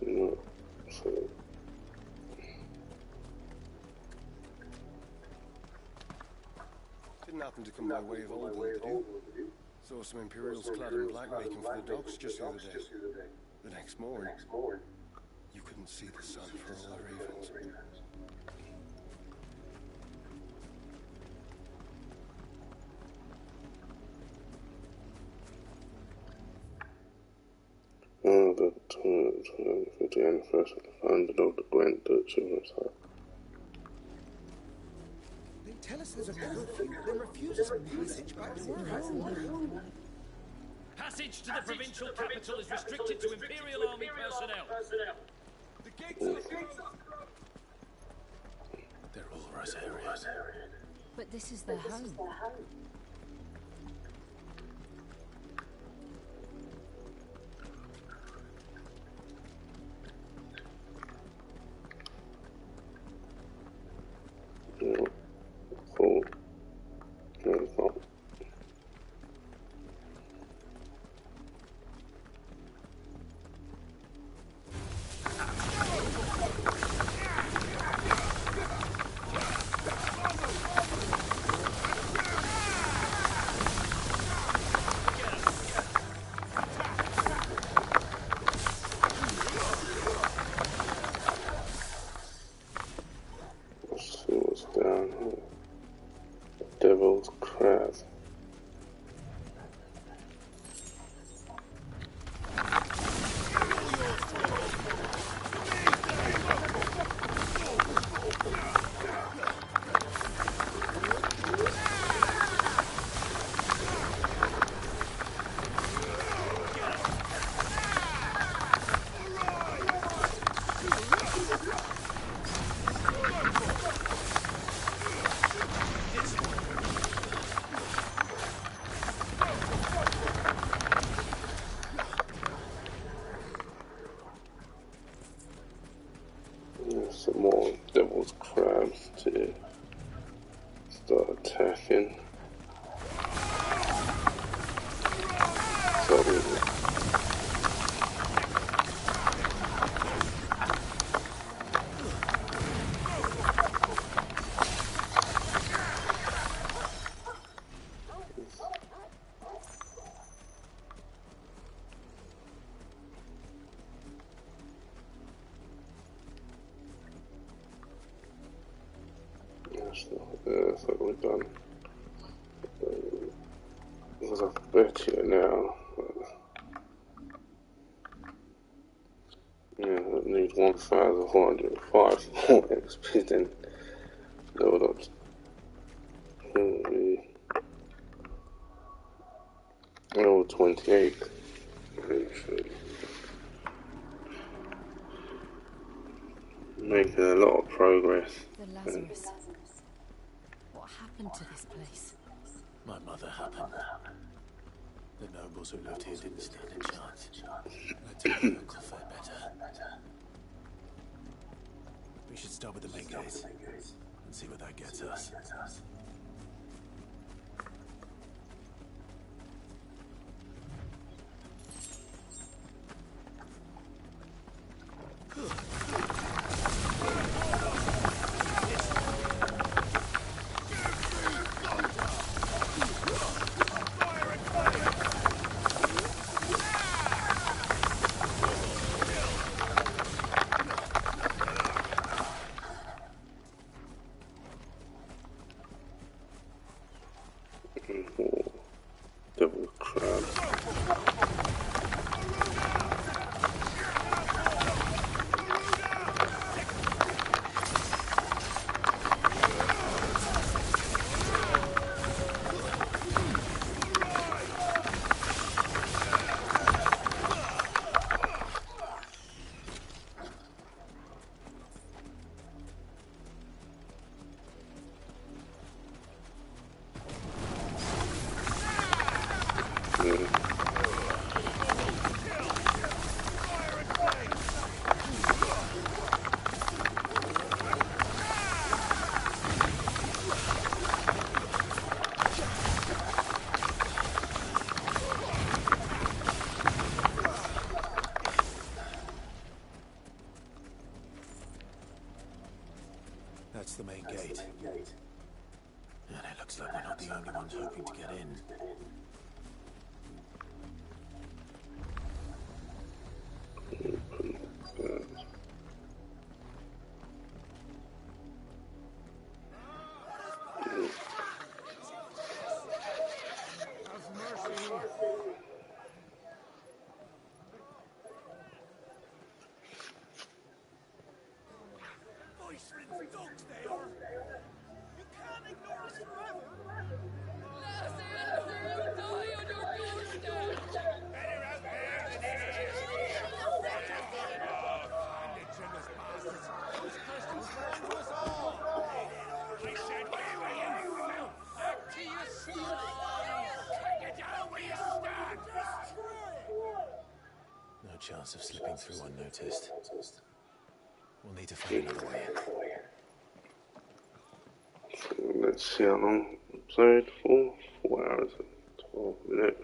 No. So. Didn't happen to come by way of Oldham, did you? Saw some Imperials clad in black making for the docks just the other day. The next morning, you couldn't see the sun for all the ravens. Oh, the 250th anniversary of the founding of the Grand Duchy of Versailles. They tell us there's a curfew, then refuse us passage back to our home. Passage to the provincial capital is restricted to Imperial Army personnel. The gates are closed! They're all Rosarian. But this is their home. No. Cool. No, cool. Let's see what's down here. Devil's Crab. There's some more devil's crabs to start attacking. So That's what we've done. Because I bet you now. Yeah, I need 1,405 more XP then leveled up. Level 28. Making a lot of progress. The Lazarus. What happened to this place? My mother happened. The nobles who lived here didn't stand a chance. Let's hope my uncle fared better. We should start with the main gate and see where that gets us. Double crab. That's the main gate. And it looks like we're not the only ones hoping to get in. No chance of slipping through unnoticed. We'll need to find another way in. Let's see how long I'm played for. 4 hours and 12 minutes.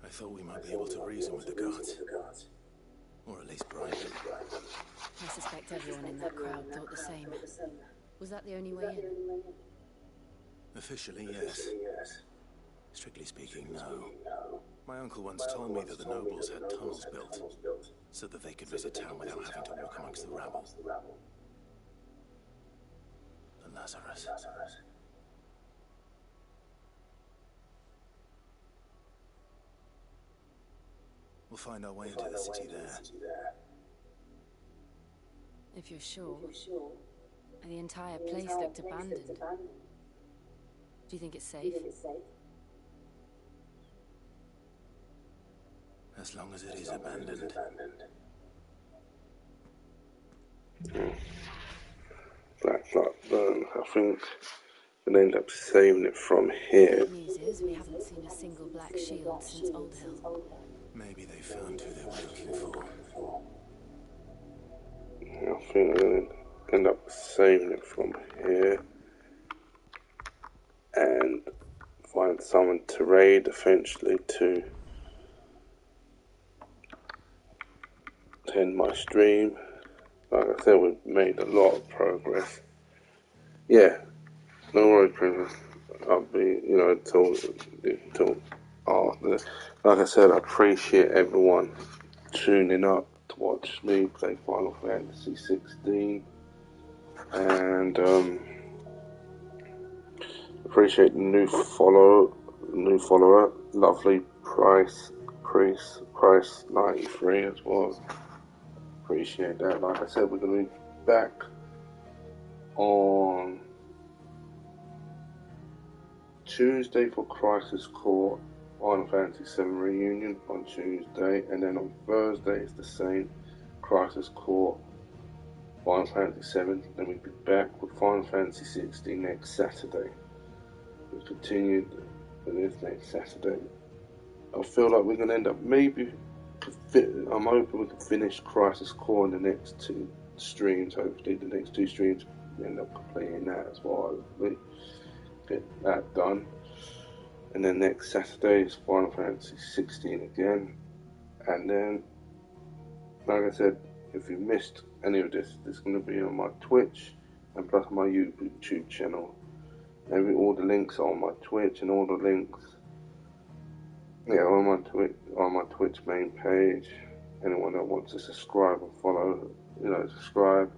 I thought we might be able to reason with the guards. Or at least bribe them. I suspect everyone in that crowd thought the same. Was that the only way in? Officially, yes. Strictly speaking, no. My uncle once told me that the nobles had tunnels built so that they could visit town without having to walk amongst the rabble. The Lazarus. We'll find our way into the city there. If you're sure. The entire place looked abandoned. Do you think it's safe? As long as it is abandoned. Black burn. I think we'll end up saving it from here. The news is we haven't seen a single black shield since Old Hill. Maybe they found who they were looking for. I think we're going to end up saving it from here. And find someone to raid eventually to end my stream. Like I said, we've made a lot of progress. Yeah, no worries, Princess. I'll be, until after this. Like I said, I appreciate everyone tuning up to watch me play Final Fantasy 16, and appreciate the new follower, lovely Price 93 as well. Appreciate that. Like I said, we're gonna be back on Tuesday for Crisis Core Final Fantasy 7 reunion on Tuesday, and then on Thursday it's the same Crisis Core Final Fantasy 7. Then we'll be back with Final Fantasy 16 next Saturday. We continued with this next Saturday. I feel like we're gonna end up I'm hoping we can finish Crisis Core in the next 2 streams. Hopefully the next 2 streams we end up completing that as well. Hopefully get that done. And then next Saturday is Final Fantasy 16 again. And then, like I said, if you missed any of this, it's going to be on my Twitch and plus my YouTube channel. Maybe all the links are on my Twitch and all the links, on my Twitch main page. Anyone that wants to subscribe and follow, subscribe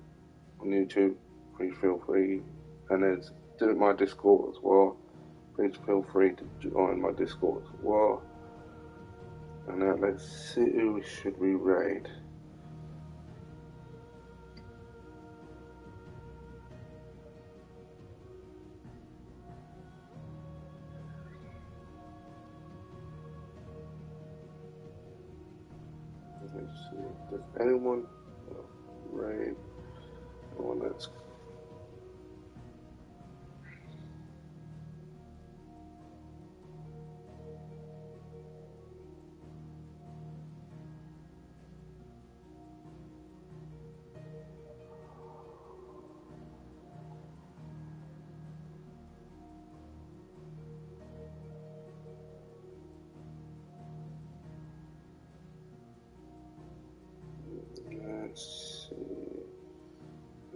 on YouTube, please feel free. And there's my Discord as well. Please feel free to join my Discord as well. And now let's see who should we raid. Let's see. Does anyone raid? Anyone that's let's see.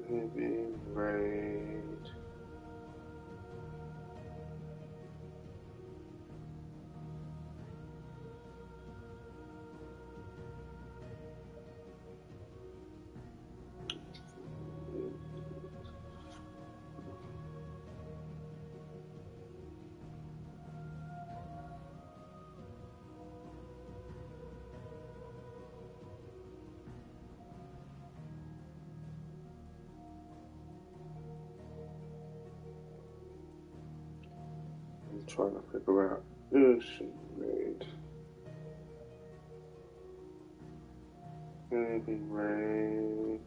Maybe raid. I'm trying to figure out who should raid. Maybe raid.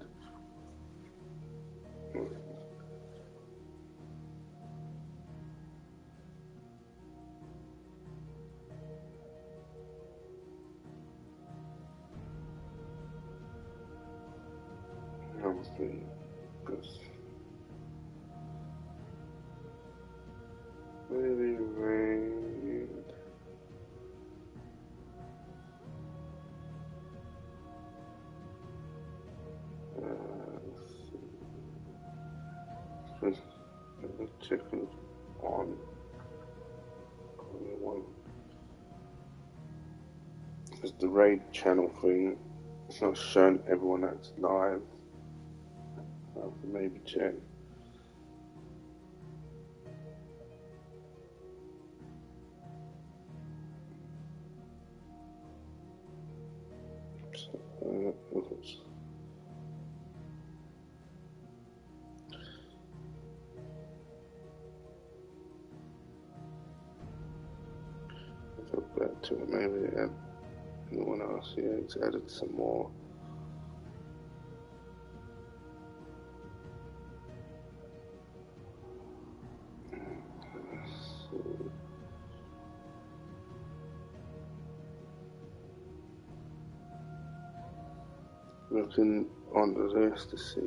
Maybe raid. Let's see. Let me check it on one. It's the raid channel thing. It's not showing everyone that's live. I have to maybe check. Go back to it. Maybe add anyone else. Yeah, it's added some more. Looking on the list to see.